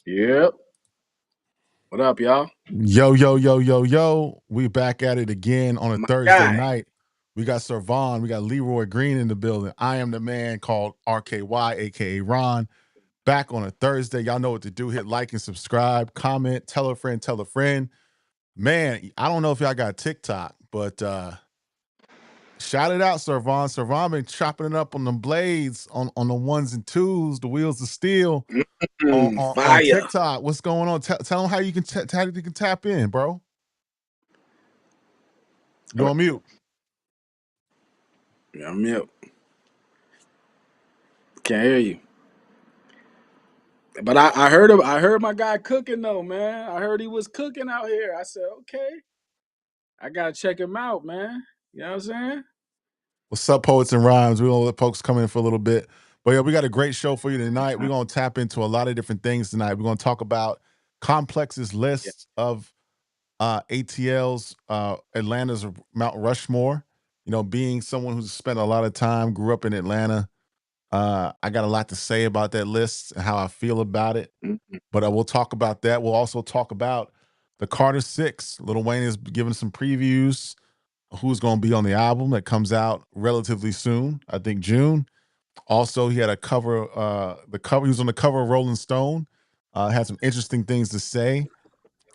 Yep. What up, y'all? Yo, yo, yo, yo, yo. We back at it again on a My Thursday guy. night. We got Servon, we got Leroy Green in the building. I am the man called RKY, aka Ron. Back on a Thursday. Y'all know what to do. Hit like and subscribe, comment, tell a friend, tell a friend. Man, I don't know if y'all got TikTok, but shout it out, Servon. Servon been chopping it up on the blades, on the ones and twos, the wheels of steel on Fire. TikTok. What's going on? Tell them how you can how you can tap in, bro. You on mute. Yeah, I'm mute. Can't hear you. But I heard him. I heard my guy cooking though, man. I heard he was cooking out here. I said, okay, I gotta check him out, man. You know what I'm saying? What's up, poets and rhymes? We're gonna let folks come in for a little bit. But yeah, we got a great show for you tonight. We're gonna tap into a lot of different things tonight. We're gonna talk about Complex's Yeah. list of ATL's Atlanta's Mount Rushmore. You know, being someone who's spent a lot of time, grew up in Atlanta. I got a lot to say about that list and how I feel about it. Mhm. But we'll talk about that. We'll also talk about the Carter Six. Lil Wayne is giving some previews. Who's going to be on the album that comes out relatively soon? I think June. Also, he had a cover. The cover. He was on the cover of Rolling Stone. Had some interesting things to say.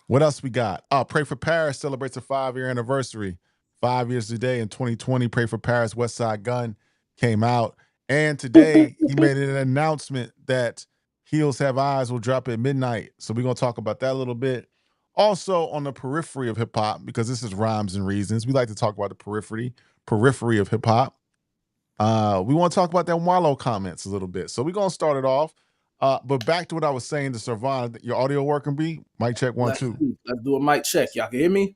What else we got? Pray for Paris celebrates a 5-year anniversary. 5 years today in 2020. Pray for Paris. Westside Gunn came out, and today he made an announcement that Heels Have Eyes will drop at midnight. So we're gonna talk about that a little bit. Also on the periphery of hip hop, because this is rhymes and reasons. We like to talk about the periphery of hip hop. We want to talk about that Wallow comments a little bit. So we're gonna start it off. But back to what I was saying to Servana, your audio working, B? Mic check one, Let's two. do, let's do a mic check. Y'all can hear me?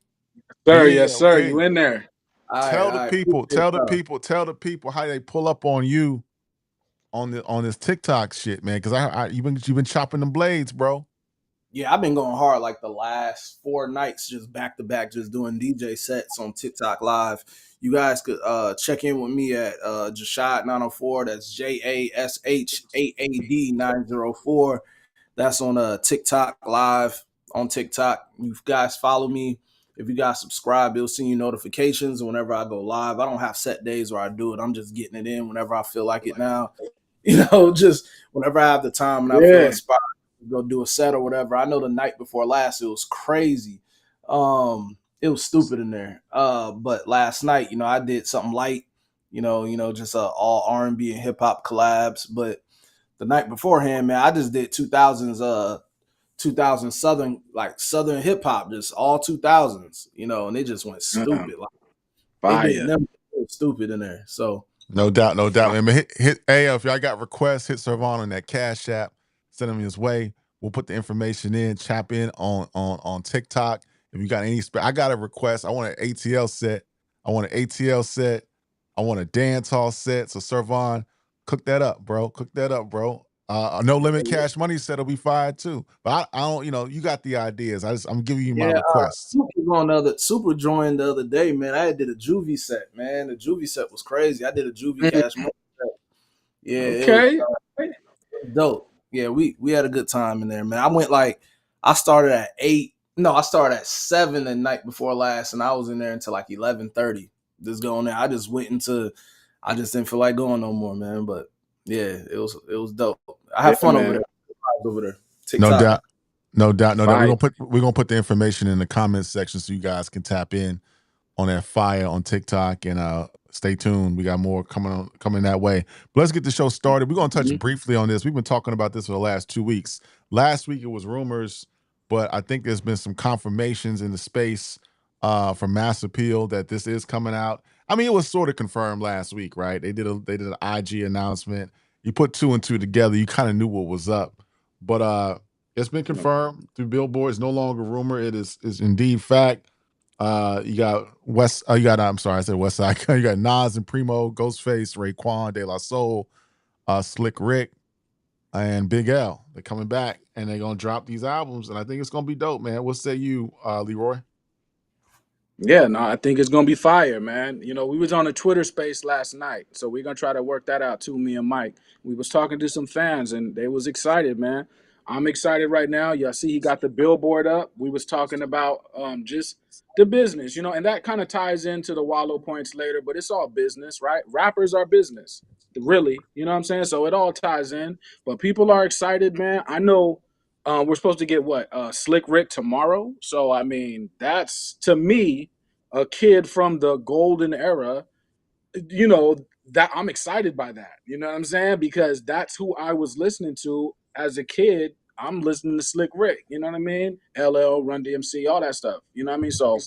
Sir, Yeah, yes, sir. okay. You in there? Tell All the right. people, Appreciate tell the y'all. people, tell the people how they pull up on you on this TikTok shit, man. Because you've been chopping the blades, bro. Yeah, I've been going hard like the last 4 nights, just back to back, just doing DJ sets on TikTok Live. You guys could check in with me at Jashad 904. That's JASHAAD 904. That's on TikTok Live on TikTok. You guys follow me. If you guys subscribe, you'll see notifications whenever I go live. I don't have set days where I do it. I'm just getting it in whenever I feel like it now. Just whenever I have the time and I feel Yeah. inspired to go do a set or whatever. I know the night before last it was crazy. It was stupid in there. But last night, I did something light, just all R&B and hip hop collabs. But the night beforehand, man, I just did 2000 southern hip hop, just all 2000s, and they just went Uh, stupid. Like they did Fire. them stupid in there. So No doubt, no doubt. Fire. I mean, hit hey, if y'all got requests, hit Servon on that Cash App, send them his way. We'll put the information in, chap in on TikTok. If you got any, I got a request. I want an ATL set. I want an ATL set. I want a dance hall set. So Servon, cook that up, bro. Cook that up, bro. A no limit cash money set will be fine too. But I don't, you got the ideas. I'm giving you my yeah, requests. Super joined the other day, man. I did a juvie set, man. The juvie set was crazy. I did a juvie cash Mm, money set. Yeah, okay. it was dope. Yeah, we had a good time in there, man. I started at 8. No, I started at 7 the night before last, and I was in there until like 11:30. Just going there. I just didn't feel like going no more, man. But yeah, it was dope. I Yeah, have fun over man. there. Over there. No TikTok. doubt. No doubt, no doubt. Fire. We're gonna put the information in the comments section so you guys can tap in on that fire on TikTok and stay tuned. We got more coming that way. But let's get the show started. We're gonna touch Mhm. briefly on this. We've been talking about this for the last 2 weeks. Last week it was rumors, but I think there's been some confirmations in the space from Mass Appeal that this is coming out. I mean, it was sort of confirmed last week, right? They did an IG announcement. You put two and two together, you kind of knew what was up. But it's been confirmed through Billboard. It's no longer rumor. It is indeed fact. You got West. You got. I'm sorry, I said West Side. You got Nas and Primo, Ghostface, Raekwon, De La Soul, Slick Rick, and Big L. They're coming back and they're gonna drop these albums, and I think it's gonna be dope, man. What say you, Leroy? Yeah, no, I think it's gonna be fire, man. We was on a Twitter space last night, so we're gonna try to work that out too, me and Mike. We was talking to some fans and they was excited, man. I'm excited right now. Y'all see he got the billboard up. We was talking about just the business, and that kind of ties into the wallow points later, but it's all business, right? Rappers are business, really. You know what I'm saying? So it all ties in. But people are excited, man. I know we're supposed to get what Slick Rick tomorrow. So I mean, that's to me a kid from the golden era, you know, that I'm excited by that. You know what I'm saying? Because that's who I was listening to as a kid. I'm listening to Slick Rick, you know what I mean? LL, Run DMC, all that stuff. You know what I mean? So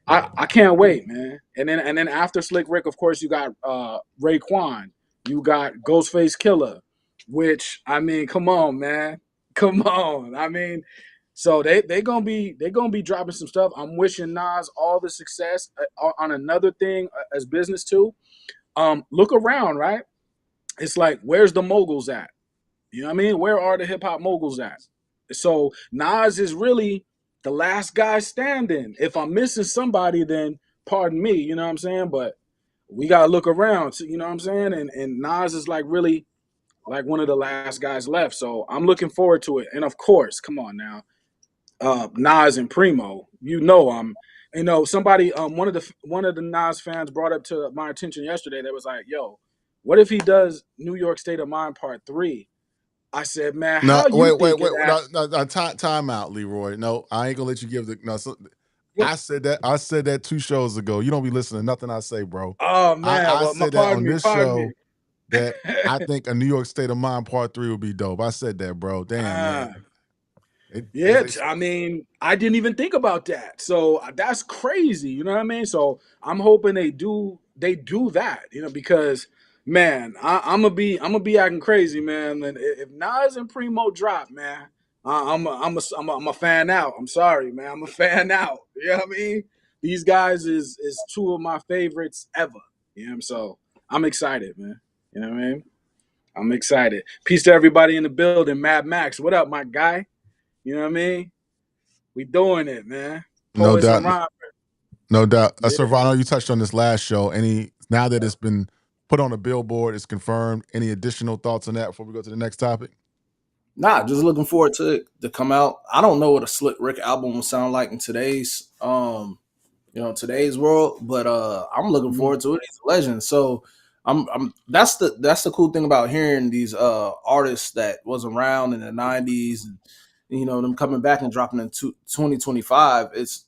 I can't wait, man. And then after Slick Rick, of course, you got Raekwon, you got Ghostface Killer, which I mean, come on, man. Come on. I mean, so they gonna be dropping some stuff. I'm wishing Nas all the success on another thing as business too. Look around, right? It's like, where's the moguls at? You know what I mean? Where are the hip hop moguls at? So Nas is really the last guy standing. If I'm missing somebody, then pardon me. You know what I'm saying? But we gotta look around. You know what I'm saying? And Nas is like really like one of the last guys left. So I'm looking forward to it. And of course, come on now, Nas and Primo. Somebody one of the Nas fans brought up to my attention yesterday. That was like, "Yo, what if he does New York State of Mind Part 3?" I said, "Man, No, how you wait, think it wait. act?" No, time out, Leroy. No, I ain't gonna let you give the no. So, What? I said that 2 shows ago. You don't be listening to nothing I say, bro. Oh man, I well, my said that pardon on me, this pardon me. show that I think a New York State of Mind Part 3 would be dope. I said that, bro. Damn, uh, man. Yeah, I mean, I didn't even think about that. So that's crazy. You know what I mean? So I'm hoping they do that. Because man, I'm gonna be acting crazy, man. And if Nas and Primo drop, man, I'm a fan out. I'm sorry, man. I'm a fan out. You know what I mean? These guys is two of my favorites ever. So I'm excited, man. You know what I mean? I'm excited. Peace to everybody in the building. Mad Max, what up, my guy? You know what I mean? We doing it, man. No Poets and doubt, rhyme. no doubt. Yeah. Servano, you touched on this last show. Now that Yeah. it's been put on a billboard, it's confirmed. Any additional thoughts on that before we go to the next topic? Nah, just looking forward to it to come out. I don't know what a Slick Rick album will sound like in today's world, but I'm looking Mhm. forward to it. He's a legend. So I'm that's the cool thing about hearing these artists that was around in the 90s and them coming back and dropping in 2025. It's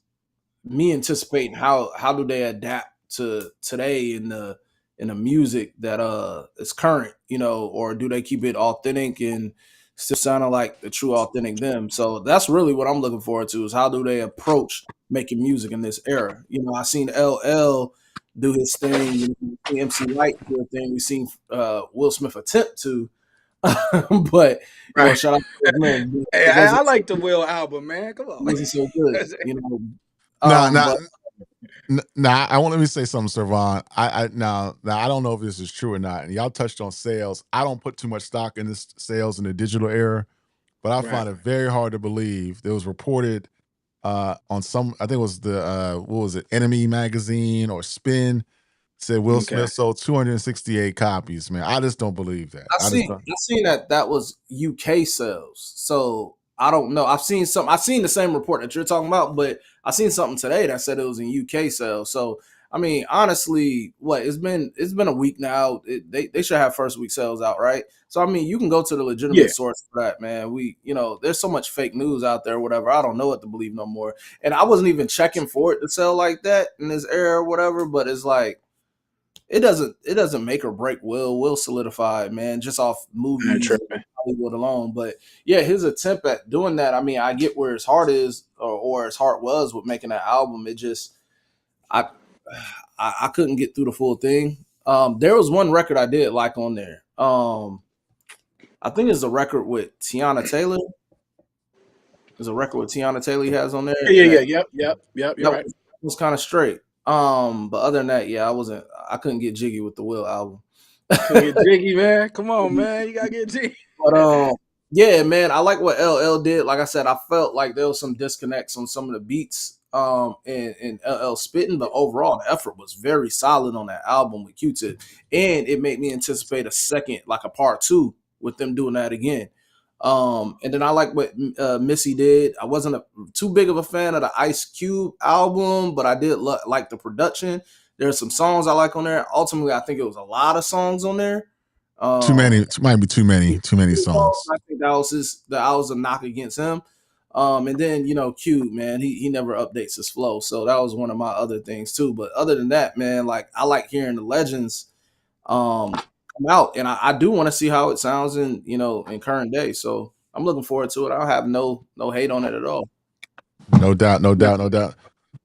me anticipating how do they adapt to today in the music that is current, or do they keep it authentic and still sounding like the true authentic them. So that's really what I'm looking forward to, is how do they approach making music in this era. I seen LL do his thing, we seen MC Light do a thing, we seen Will Smith attempt to but Right. shout out to those men. Hey, It I wasn't like the Will album, man. Come on. it wasn't so good, Nah, nah, but nah. I want Let me say something, Servan. Now I don't know if this is true or not. And y'all touched on sales. I don't put too much stock in this sales in the digital era, but I Right. find it very hard to believe. It was reported on some. I think it was the what was it, Enemy magazine or Spin, said Will Okay. Smith sold 268 copies. Man, I just don't believe that. I I just seen don't. I seen that was UK sales. So I don't know. I've seen the same report that you're talking about, but I seen something today that said it was in UK sales. So I mean, honestly, it's been a week now. They should have first week sales out, right? So I mean, you can go to the legitimate Yeah. source for that, man. There's so much fake news out there, whatever. I don't know what to believe no more. And I wasn't even checking for it to sell like that in this era or whatever. But it's like it doesn't make or break Will solidified, man, just off I movies and tripping. Hollywood alone. But yeah, his attempt at doing that, I mean, I get where his heart is, or his heart was with making that album. It just I I couldn't get through the full thing. There was one record I did like on there. I think it's a record with Tiana Taylor. There's a record with Tiana Taylor he has on there Yeah, yeah, that yeah. Yep. You're that right. was kind of straight. But other than that, yeah, I couldn't get jiggy with the Will album. Couldn't get jiggy, man. Come on, man. You gotta get jiggy. But yeah, man, I like what LL did. Like I said, I felt like there was some disconnects on some of the beats and LL spitting, but overall the effort was very solid on that album with Q-Tip. And it made me anticipate a second, like a part two with them doing that again. And then I like what Missy did. I wasn't too big of a fan of the Ice Cube album, but I did like the production. There's some songs I like on there. Ultimately, I think it was a lot of songs on there. Too many. Um, It might be too many songs. I think that was a knock against him. And then Cube, man, he never updates his flow, so that was one of my other things too. But other than that, man, like I like hearing the legends come out, and I do want to see how it sounds in current day. So I'm looking forward to it. I don't have no hate on it at all. No doubt, no Yeah. doubt, no doubt.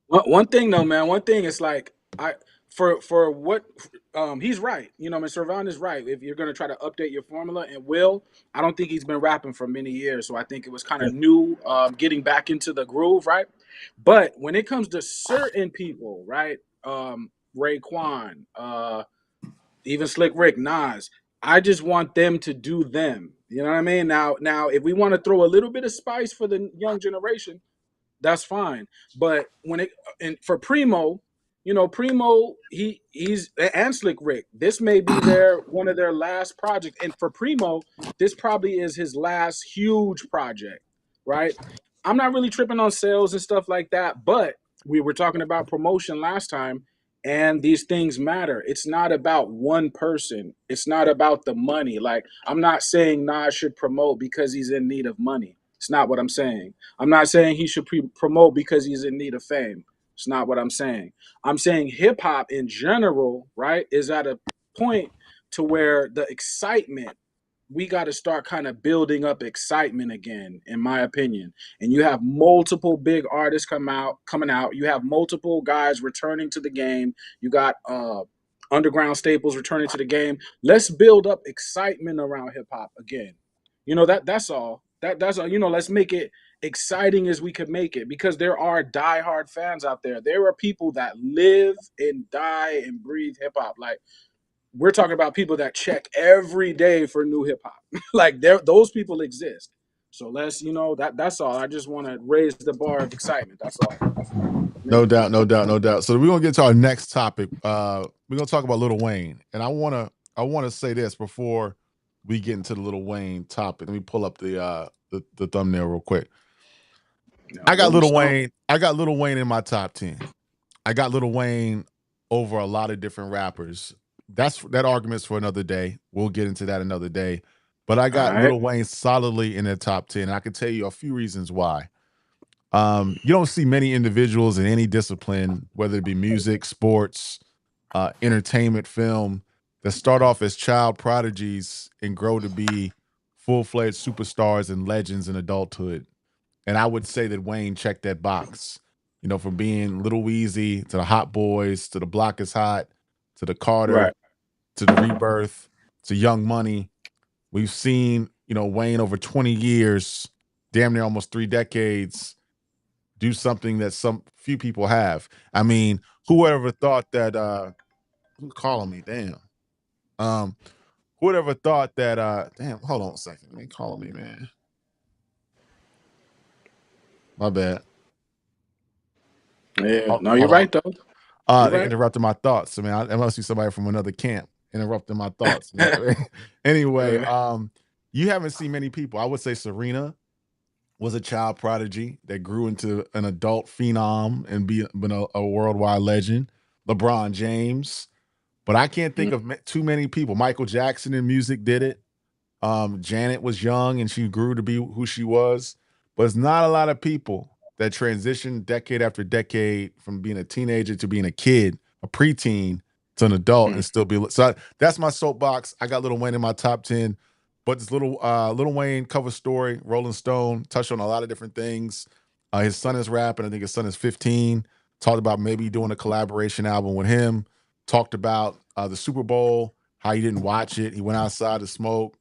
One thing though, man. One thing is like I for what he's right. Mr. Vaughn is right. If you're gonna try to update your formula, and Will, I don't think he's been rapping for many years, so I think it was kind Yeah. of new, getting back into the groove, right? But when it comes to certain people, right, Raekwon, even Slick Rick, Nas, I just want them to do them. You know what I mean? Now, if we want to throw a little bit of spice for the young generation, that's fine. But when it and for Primo, Primo, he's and Slick Rick. This may be their one of their last projects, and for Primo, this probably is his last huge project, right? I'm not really tripping on sales and stuff like that, but we were talking about promotion last time, and these things matter. It's not about one person. It's not about the money. Like I'm not saying Nas should promote because he's in need of money. It's not what I'm saying. I'm not saying he should promote because he's in need of fame. It's not what I'm saying. I'm saying hip hop in general, right, is at a point to where the excitement, we got to start kind of building up excitement again, in my opinion. And you have multiple big artists coming out. You have multiple guys returning to the game. You got underground staples returning to the game. Let's build up excitement around hip hop again. That's all. That's all. Let's make it exciting as we could make it, because there are diehard fans out there. There are people that live and die and breathe hip hop. Like we're talking about people that check every day for new hip hop. Like those people exist. So let's that's all. I just want to raise the bar of excitement. That's all. No doubt, no doubt, no doubt. So we're gonna get to our next topic. We're gonna talk about Lil Wayne, and I wanna say this before we get into the Lil Wayne topic. Let me pull up the thumbnail real quick. Rolling Stone. I got Lil Wayne in my top 10. I got Lil Wayne over a lot of different rappers. That argument's for another day. We'll get into that another day. But I All got right. Lil Wayne solidly in the top 10. And I can tell you a few reasons why. You don't see many individuals in any discipline, whether it be music, sports, entertainment, film, that start off as child prodigies and grow to be full-fledged superstars and legends in adulthood. And I would say that Wayne checked that box. From being Little Weezy to the Hot Boys to the Block is Hot to the Carter Right. to the Rebirth to Young Money. We've seen, Wayne over 20 years, damn near almost 3 decades, do something that some few people have. I mean, whoever thought that who's calling me? Damn. Um, whoever thought that damn, hold on a second. They calling me, man. My bad. Yeah. Hold, No, you're hold on. right though. You're They right. interrupted my thoughts. I mean, it must be somebody from another camp interrupting my thoughts. Anyway, you haven't seen many people. I would say Serena was a child prodigy that grew into an adult phenom and been a worldwide legend. LeBron James, but I can't think Mm, of too many people. Michael Jackson in music did it. Janet was young and she grew to be who she was, but it's not a lot of people that transition decade after decade from being a teenager to being a kid, a preteen to an adult, mm. and still be. So that's my soapbox. I got Lil Wayne in my top 10, but this Lil Wayne cover story, Rolling Stone touched on a lot of different things. His son is rapping. I think his son is 15. Talked about maybe doing a collaboration album with him. Talked about the Super Bowl, how he didn't watch it. He went outside to smoke.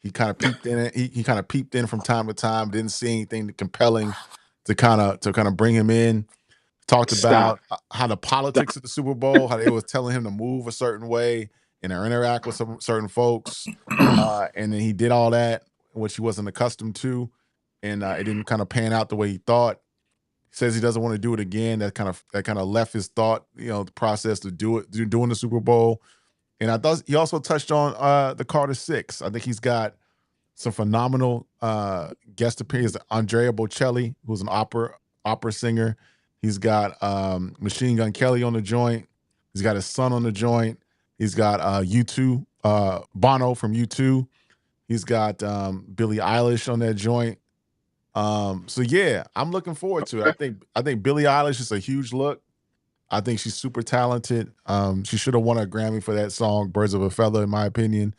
He kind of peeped in it. He kind of peeped in from time to time. Didn't see anything compelling to kind of bring him in. Talked Stop. about how the Stop. politics of the Super Bowl, how they was telling him to move a certain way and to interact with some certain folks, and then he did all that, which he wasn't accustomed to, and it didn't kind of pan out the way he thought. He says he doesn't want to do it again. That kind of left his thought, the process to doing the Super Bowl. And I thought he also touched on the Carter Six. I think he's got some phenomenal guest appearances. Andrea Bocelli, who's an opera singer. He's got Machine Gun Kelly on the joint. He's got his son on the joint. He's got U2, Bono from U2. He's got Billie Eilish on that joint. So yeah, I'm looking forward to it. I think Billie Eilish is a huge look. I think she's super talented. She should have won a Grammy for that song, Birds of a Feather, in my opinion.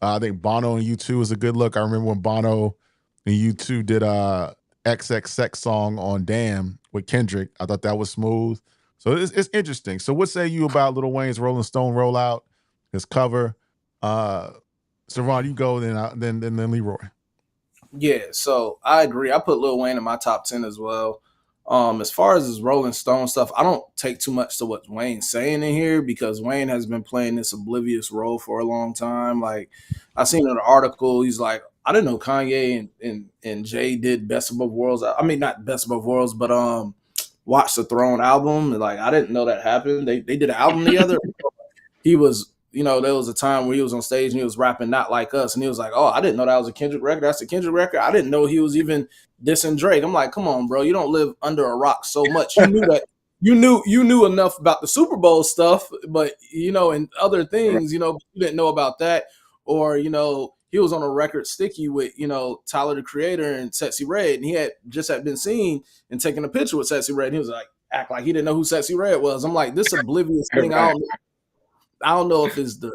I think Bono and U2 is a good look. I remember when Bono and U2 did a XXX song on Damn with Kendrick. I thought that was smooth. So it's interesting. So what say you about Lil Wayne's Rolling Stone rollout, his cover? Savon, you go, then Leroy. Yeah, so I agree. I put Lil Wayne in my top 10 as well. As far as his Rolling Stone stuff, I don't take too much to what Wayne's saying in here because Wayne has been playing this oblivious role for a long time. Like I seen in an article, he's like, I didn't know Kanye and Jay did Best of Both Worlds. I mean, not Best of Both Worlds, but Watch the Throne album. Like I didn't know that happened. They did an album together. He was, there was a time where he was on stage and he was rapping Not Like Us, and he was like, oh, I didn't know that was a Kendrick record. That's a Kendrick record. I didn't know he was even dissing Drake. I'm like, come on, bro, you don't live under a rock so much. You knew that. You knew enough about the Super Bowl stuff, but and other things, you didn't know about that. Or, he was on a record Sticky with, Tyler the Creator and Sexy Red, and he had been seen and taking a picture with Sexy Red, and he was like, act like he didn't know who Sexy Red was. I'm like, this oblivious thing. I don't know if it's the,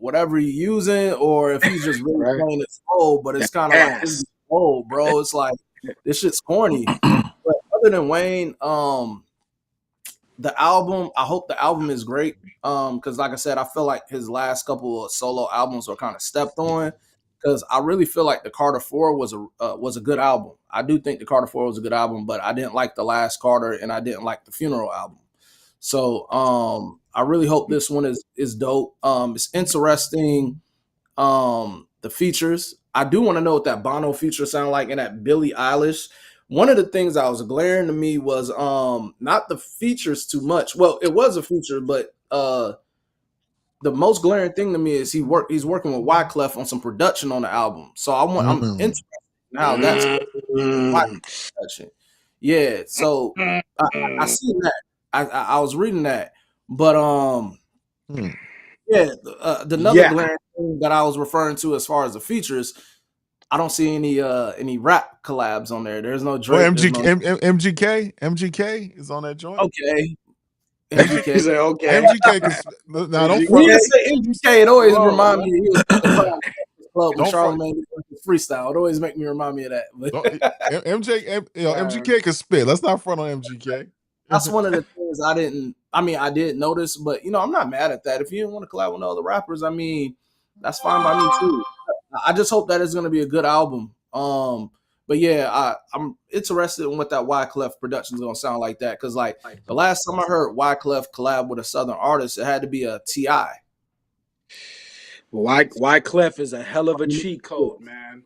whatever he's using or if he's just really playing it slow, but it's kind of like, this is old, bro. It's like, this shit's corny. But other than Wayne, the album, I hope the album is great. Because like I said, I feel like his last couple of solo albums were kind of stepped on. Because I really feel like the Carter 4 was a good album. I do think the Carter 4 was a good album, but I didn't like the last Carter and I didn't like the Funeral album. So I really hope this one is dope. It's interesting. The features. I do want to know what that Bono feature sound like and that Billie Eilish. One of the things that was glaring to me was not the features too much. Well, it was a feature, but the most glaring thing to me is he's working with Wyclef on some production on the album. So I'm interested in how that's production. Yeah, so I see that. I was reading that, but yeah, another glaring thing that I was referring to as far as the features, I don't see any rap collabs on there. There's no Drake. MGK is on that joint. Okay, MGK. Okay. MGK. Now don't when you say MGK, it always remind me. He was at the club with Charlamagne freestyle. It always make me remind me of that. But MGK can spit. Let's not front on MGK. That's one of the things I did notice, but I'm not mad at that. If you didn't want to collab with other rappers, that's fine by me too. I just hope that it's going to be a good album. But yeah, I'm interested in what that Wyclef production is going to sound like that. Because like the last time I heard Wyclef collab with a Southern artist, it had to be a T.I. Wyclef is a hell of a cheat code, man.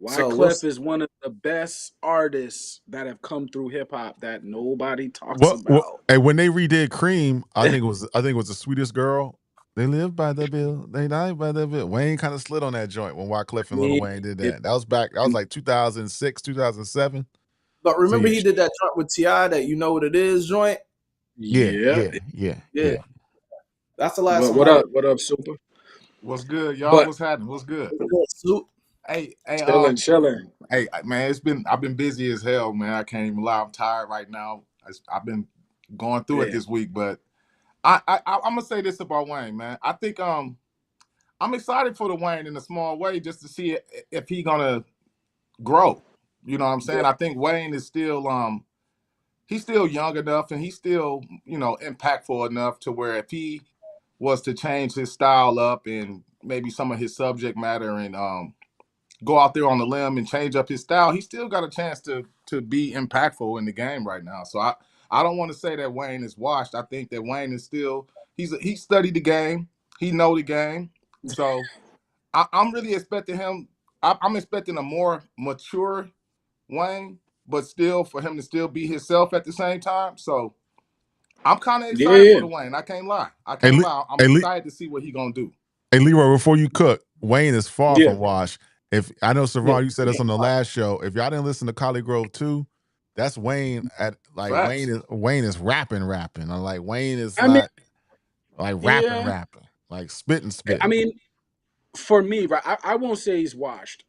Wyclef is one of the best artists that have come through hip hop that nobody talks about. Hey, when they redid Cream, I think it was the Sweetest Girl. They live by the bill, they die by the bill. Wayne kind of slid on that joint when Wyclef and Lil Wayne did that. That was like 2006, 2007. But remember, he did that joint with T.I. that You Know What It Is joint. Yeah. That's the last. What up, Super? What's good, y'all? What's happening? What's good? Hey, chilling. Hey, man, I've been busy as hell, man. I can't even lie. I'm tired right now. I've been going through it this week, but I'm gonna say this about Wayne, man. I think I'm excited for the Wayne in a small way, just to see if he gonna grow. You know what I'm saying? I think Wayne is still he's still young enough and he's still impactful enough to where if he was to change his style up and maybe some of his subject matter and go out there on the limb and change up his style, he still got a chance to be impactful in the game right now. So I don't want to say that Wayne is washed. I think that Wayne is still he studied the game, he know the game. So I'm really expecting him. I'm expecting a more mature Wayne, but still for him to still be himself at the same time. So I'm kind of excited for the Wayne. I can't lie. I'm excited to see what he gonna do. Hey, Leroy, before you cook, Wayne is far from washed. If I know, Yeah, Savon, you said this on the last show. If y'all didn't listen to Collie Grove 2, that's Wayne at like Facts. Wayne is rapping. I'm like Wayne is I mean, not like yeah. rapping, like spitting. I mean, for me, right, I won't say he's washed.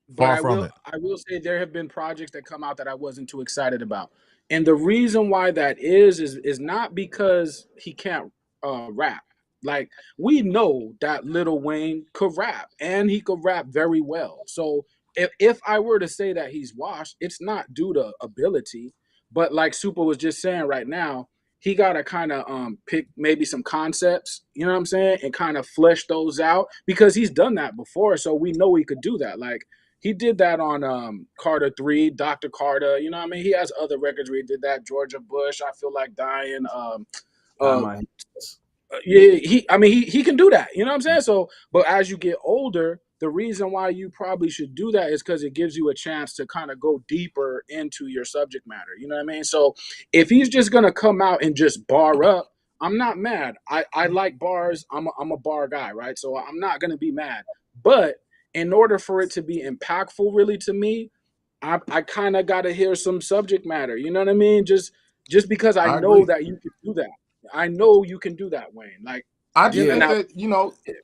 But Far I from will it. I will say there have been projects that come out that I wasn't too excited about. And the reason why that is not because he can't rap. Like we know that Lil Wayne could rap and he could rap very well. So if I were to say that he's washed, it's not due to ability, but like Super was just saying right now, he got to kind of pick maybe some concepts, you know what I'm saying, and kind of flesh those out because he's done that before, so we know he could do that. Like he did that on Carter 3, Dr. Carter, you know what I mean? He has other records where he did that, Georgia Bush, I Feel Like Dying, I uh might. yeah, he can do that. You know what I'm saying? So, but as you get older, the reason why you probably should do that is because it gives you a chance to kind of go deeper into your subject matter. You know what I mean? So, if he's just gonna come out and just bar up, I'm not mad. I like bars. I'm a bar guy, right? So I'm not gonna be mad. But in order for it to be impactful, really, to me, I kind of got to hear some subject matter. You know what I mean? Just because I I know agree. that you can do that. I know you can do that, Wayne. Like, I you just know, Yeah, think now, that,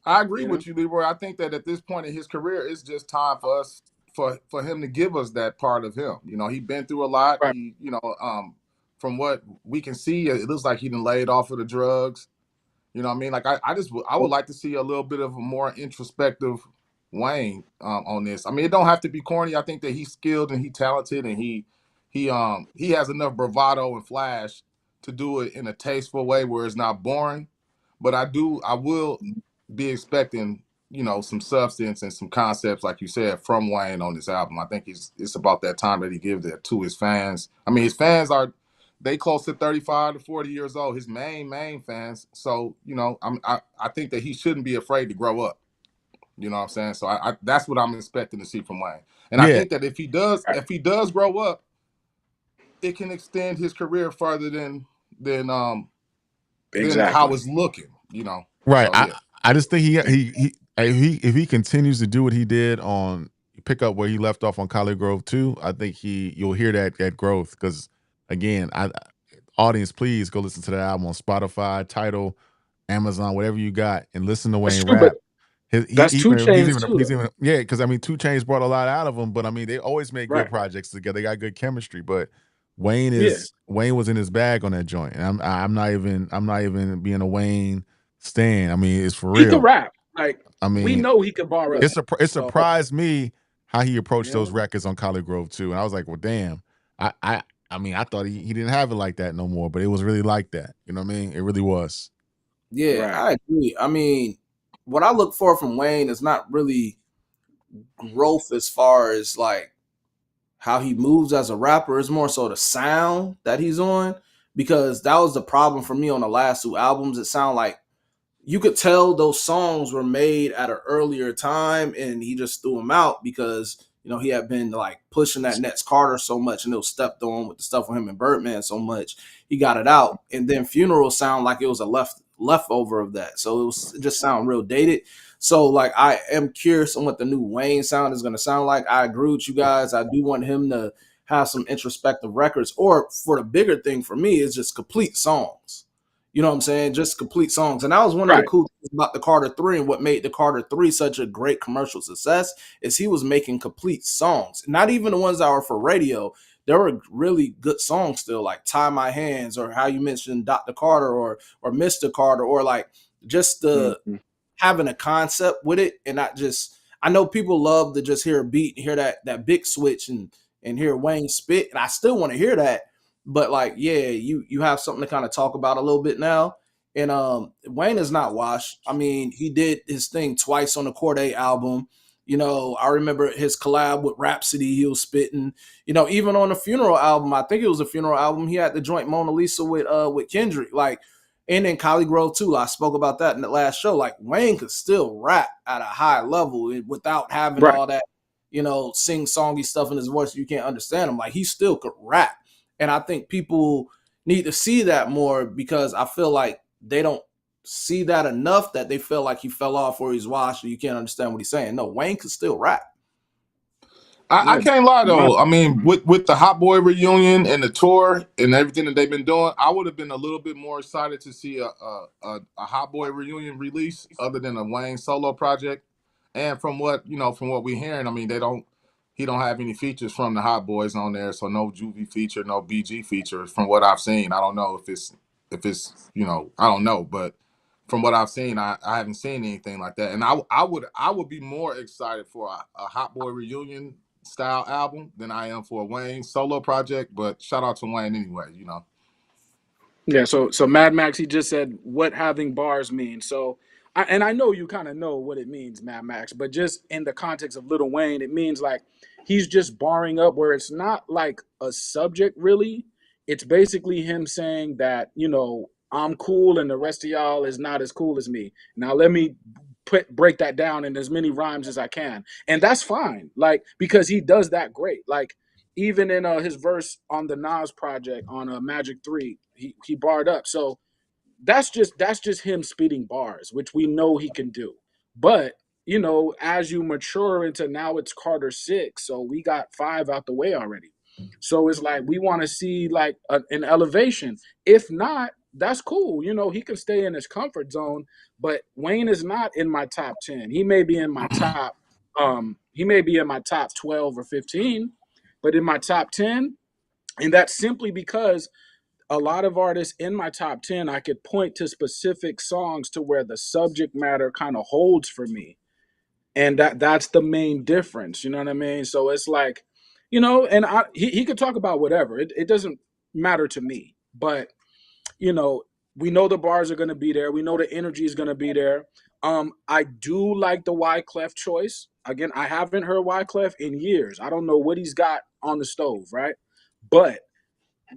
I agree you know, with you, Leroy. I think that at this point in his career, it's just time for us for him to give us that part of him. He's been through a lot. right. From what we can see, it looks like he done laid off of the drugs. You know what I mean? Like I would like to see a little bit of a more introspective Wayne on this. I mean, it don't have to be corny. I think that he's skilled and he's talented and he has enough bravado and flash to do it in a tasteful way where it's not boring. But I will be expecting, some substance and some concepts, like you said, from Wayne on this album. I think it's about that time that he gives that to his fans. I mean, his fans are they close to 35 to 40 years old, his main fans. So, I think that he shouldn't be afraid to grow up. You know what I'm saying? So I that's what I'm expecting to see from Wayne. And I Yeah, think that if he does grow up, it can extend his career further than um than how Exactly. it's looking. right. So yeah. I just think if he continues to do what he did on pick up where he left off on Collie Grove 2, I think you'll hear that growth because again, audience, please go listen to that album on Spotify, Tidal, Amazon, whatever you got, and listen to That's Wayne true, but rap. that's two chains too, He's though. even yeah, because I mean, Two Chains brought a lot out of him, but I mean, they always make good Right. projects together. They got good chemistry, but Yeah. Wayne was in his bag on that joint, and I'm not even being a Wayne stan. I mean, it's for He could real. rap. Like, I we mean, know he could bar up. it So, surprised me how he approached those yeah. records on Collie Grove too, and I was like, well, damn. I mean, I thought he didn't have it like that no more, but it was really like that. You know what I mean? It really was. yeah, Right. I agree. I mean, what I look for from Wayne is not really growth as far as like how he moves as a rapper. It's more so the sound that he's on, because that was the problem for me on the last two albums. It sounded like you could tell those songs were made at an earlier time and he just threw them out because he had been like pushing that Nets Carter so much and it was stepped on with the stuff with him and Birdman so much he got it out. And then Funeral sound like it was a leftover of that, so it just sound real dated. So like I am curious on what the new Wayne sound is going to sound like. I agree with you guys. I do want him to have some introspective records, or for the bigger thing for me is just complete songs. You know what I'm saying? Just complete songs. And that was one of the Right. cool things about the Carter 3, and what made the Carter 3 such a great commercial success is he was making complete songs. Not even the ones that were for radio. There were really good songs still, like Tie My Hands, or how you mentioned Dr. Carter, or Mr. Carter, or like just the Mm-hmm. having a concept with it, and not just, I know people love to just hear a beat and hear that big switch and hear Wayne spit, and I still want to hear that. But like, yeah, you have something to kind of talk about a little bit now. And Wayne is not washed. I mean, he did his thing twice on the Corday album. I remember his collab with Rhapsody, he was spitting. Even on the Funeral album, I think it was a Funeral album, he had the joint Mona Lisa with Kendrick. Like, and then Collie Grove too. I spoke about that in the last show. Like, Wayne could still rap at a high level without having Right. all that, sing songy stuff in his voice. You can't understand him. Like, he still could rap. And I think people need to see that more, because I feel like they don't see that enough, that they feel like he fell off or he's washed or you can't understand what he's saying. No, Wayne could still rap. I can't lie though. I mean, with the Hot Boy reunion and the tour and everything that they've been doing, I would have been a little bit more excited to see a Hot Boy reunion release other than a Wayne solo project. And from what from what we're hearing, I mean, he don't have any features from the Hot Boys on there, so no Juvie feature, no BG feature. From what I've seen, I don't know if it's I don't know, but from what I've seen, I haven't seen anything like that. And I would be more excited for a Hot Boy reunion style album than I am for a Wayne solo project. But shout out to Wayne anyway. Yeah, so Mad Max, he just said what having bars means. So, and I know you kind of know what it means, Mad Max, but just in the context of Lil Wayne, it means like he's just barring up where it's not like a subject really. It's basically him saying that I'm cool and the rest of y'all is not as cool as me. Now let me break that down in as many rhymes as I can, and that's fine. Like because he does that great. Like even in his verse on the Nas project on Magic 3, he barred up. So that's just him speeding bars, which we know he can do. But as you mature into now it's Carter 6, so we got 5 out the way already. So it's like we want to see like an elevation. If not, that's cool. He can stay in his comfort zone, but Wayne is not in my top 10. He may be in my top 12 or 15, but in my top 10, and that's simply because a lot of artists in my top 10, I could point to specific songs to where the subject matter kind of holds for me. And that's the main difference. You know what I mean? So it's like, and he could talk about whatever. It doesn't matter to me. But, you know, we know the bars are going to be there. We know the energy is going to be there. I do like the Wyclef choice. Again, I haven't heard Wyclef in years. I don't know what he's got on the stove, right? But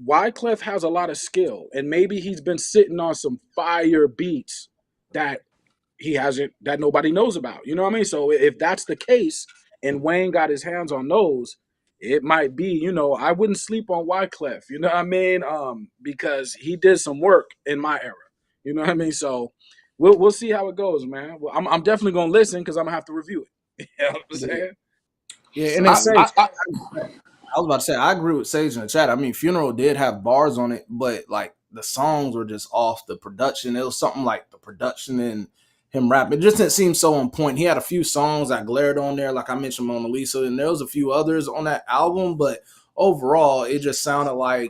Wyclef has a lot of skill, and maybe he's been sitting on some fire beats that he hasn't, that nobody knows about. You know what I mean? So if that's the case, and Wayne got his hands on those, it might be. I wouldn't sleep on Wyclef. You know what I mean? Because he did some work in my era. You know what I mean? So we'll see how it goes, man. Well, I'm definitely gonna listen because I'm gonna have to review it. You know what I'm saying? Yeah, and So, then Sage, I was about to say I agree with Sage in the chat. I mean, Funeral did have bars on it, but like the songs were just off. The production, it was something like the production and him rapping. It just didn't seem so on point. He had a few songs that glared on there, like I mentioned Mona Lisa, and there was a few others on that album, but overall, it just sounded like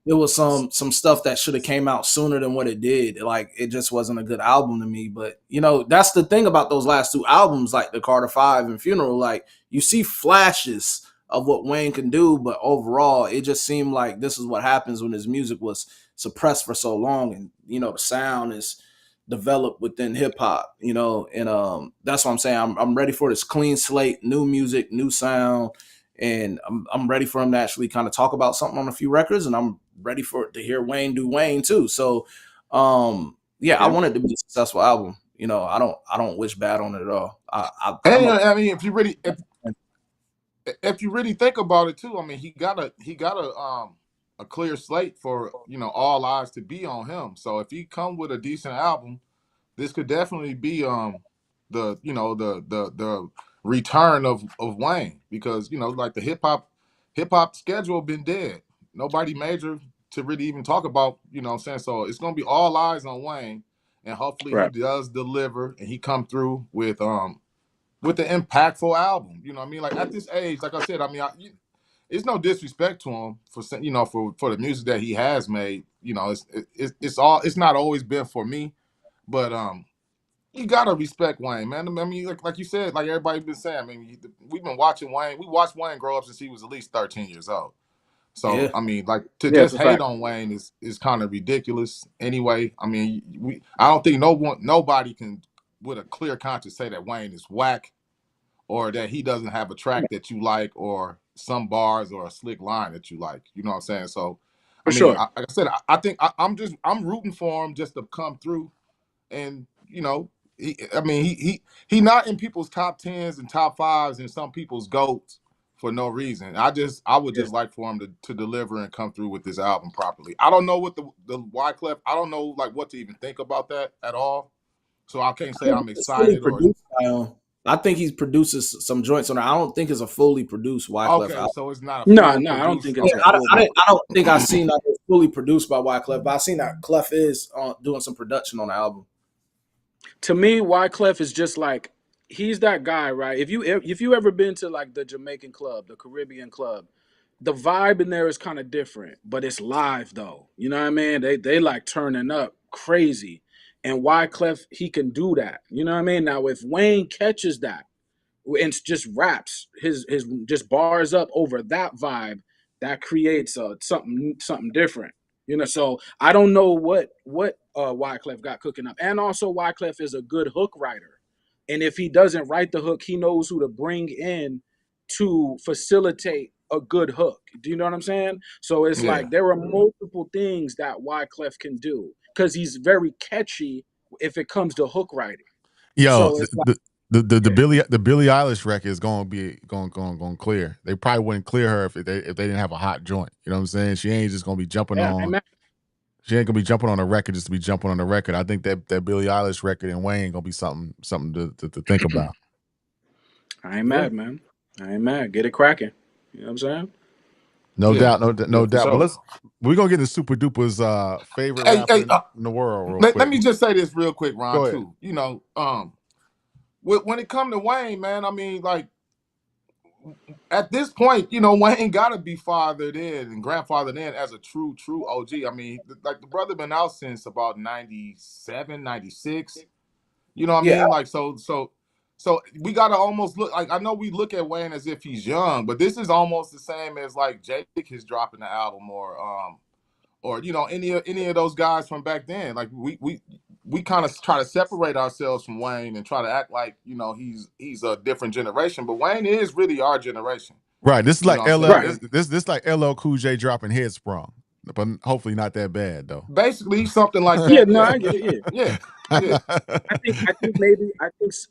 it was some stuff that should have came out sooner than what it did. Like it just wasn't a good album to me. But that's the thing about those last two albums, like the Carter 5 and Funeral. Like you see flashes of what Wayne can do, but overall, it just seemed like this is what happens when his music was suppressed for so long, and the sound is developed within hip hop. And that's what I'm saying. I'm ready for this clean slate, new music, new sound. And I'm ready for him to actually kind of talk about something on a few records, and I'm ready to hear Wayne do Wayne too. So, I want it to be a successful album. I don't wish bad on it at all. I mean, if you really think about it too, I mean, he got a clear slate for all eyes to be on him. So if he come with a decent album, this could definitely be the return of Wayne, because like the hip hop schedule been dead. Nobody major to really even talk about, what I'm saying? So it's gonna be all eyes on Wayne, and hopefully he right, does deliver and he come through with an impactful album. You know what I mean? Like at this age, like I said, I mean, it's no disrespect to him for for the music that he has made. It's not always been for me, but you gotta respect Wayne, man. I mean, like you said, like everybody been saying. I mean, we've been watching Wayne. We watched Wayne grow up since he was at least 13 years old. So Yeah, I mean, like to yeah, it's just a hate fact. on Wayne is kind of ridiculous. Anyway, I mean, I don't think nobody can with a clear conscience say that Wayne is whack, or that he doesn't have a track that you like, or some bars or a slick line that you like. You know what I'm saying? So, I For mean, sure. like I said, I think I'm rooting for him just to come through, and he not in people's top tens and top fives and some people's goats for no reason. I would Yeah, just like for him to deliver and come through with this album properly. I don't know what the Wyclef. I don't know like what to even think about that at all. So I can't say I'm it's really excited or produced by him. I think he produces some joints on there. I don't think it's a fully produced Wyclef Okay, album. so it's not a No, full no, I don't produced. think it's Yeah, a Okay, full. I don't think I've seen that it's fully produced by Wyclef, but I've seen that Clef is doing some production on the album. To me, Wyclef is just like he's that guy, right? If you ever been to like the Jamaican club, the Caribbean club, the vibe in there is kind of different, but it's live though. You know what I mean? They like turning up crazy, and Wyclef he can do that. You know what I mean? Now if Wayne catches that and just raps his just bars up over that vibe, that creates something different. You know, so I don't know what Wyclef got cooking up, and also Wyclef is a good hook writer, and if he doesn't write the hook, he knows who to bring in to facilitate a good hook. Do you know what I'm saying? So it's yeah, like there are multiple things that Wyclef can do because he's very catchy if it comes to hook writing. Yo, So it's like the yeah, Billie Eilish record is going to be going clear. They probably wouldn't clear her if they didn't have a hot joint. You know what I'm saying? She ain't just going to be jumping yeah, on. man. She ain't gonna be jumping on a record just to be jumping on a record. I think that Billie Eilish record and Wayne gonna be something to think about. I ain't Yeah. mad, man. I ain't mad. Get it cracking. You know what I'm saying? No yeah, doubt, yeah, no for doubt. But sure. we're gonna get to Super Duper's favorite Hey, rapper hey, in the world real let quick. me just say this real quick, Ron. Go ahead. Too, when it come to Wayne, man, I mean, like at this point, Wayne got to be fathered in and grandfathered in as a true OG. I mean, like the brother been out since about 97, 96. You know what I Yeah, mean? Like so we gotta almost look like I know we look at Wayne as if he's young, but this is almost the same as like Jake is dropping the album or any of those guys from back then. Like we kind of try to separate ourselves from Wayne and try to act like he's a different generation, but Wayne is really our generation. Right. This is You know like what I'm LL. saying? Right. This like LL Cool J dropping Headsprung, but hopefully not that bad though. Basically something like Yeah, that. no, Yeah, I get it. Yeah. yeah, yeah.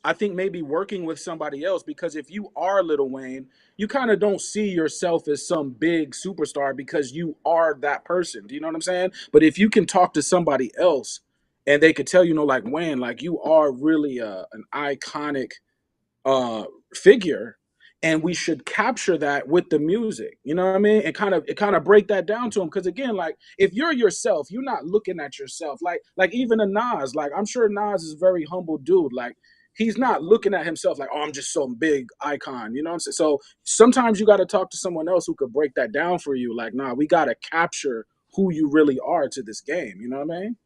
I think maybe working with somebody else because if you are Little Wayne, you kind of don't see yourself as some big superstar because you are that person. Do you know what I'm saying? But if you can talk to somebody else and they could tell like Wayne, like you are really an iconic uh figure and we should capture that with the music, you know what I mean, and kind of break that down to him because again, like if you're yourself, you're not looking at yourself like even a Nas, like I'm sure Nas is a very humble dude, like he's not looking at himself like, oh, I'm just some big icon, you know what I'm saying? So sometimes you got to talk to someone else who could break that down for you, like nah, we got to capture who you really are to this game, you know what I mean?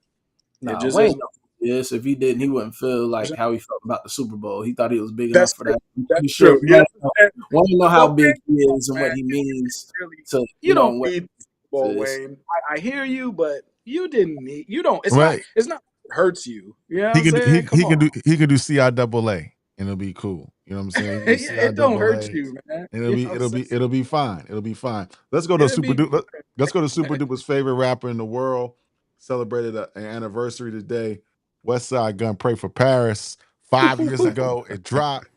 It nah, just Wayne is. knows who he is. If he didn't, he wouldn't feel like how he felt about the Super Bowl. He thought he was big That's enough for true. that. That's You sure true. You know what I'm saying? Wayne know how But big Wayne, he come is and on, man, what he means really, to, you don't and what need it Ball is. Wayne. I hear you, but you didn't need. You don't. It's not. Right. It's not. It hurts you. You know what I'm saying? Come He can on. do CIAA and it'll be cool. You know what I'm saying? He can do Yeah, it don't hurt CIAA you, man. and You know what I'm saying? it'll be fine. It'll be fine. Let's go to It'll Super be Duper. good. Let's go to Super Duper's favorite rapper in the world. Celebrated an anniversary today. Westside Gun, Pray for Paris. Doo, 5 years ago, it dropped.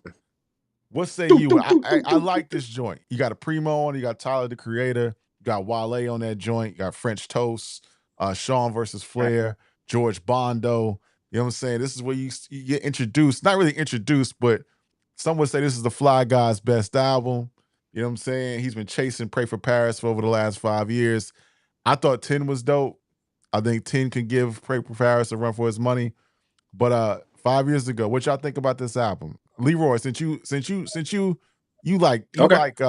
What say doo, you? doo, doo, I doo, like doo. this joint. You got a Primo on, you got Tyler the Creator, you got Wale on that joint, you got French Toast, Sean versus Right. Flair, George Bondo. You know what I'm saying? This is where you get introduced, not really introduced, but some would say this is the Fly Guy's best album. You know what I'm saying? He's been chasing Pray for Paris for over the last 5 years. I thought 10 was dope. I think 10 can give Pray for Paris a run for his money. But 5 years ago, what y'all think about this album? Leroy, you Okay. like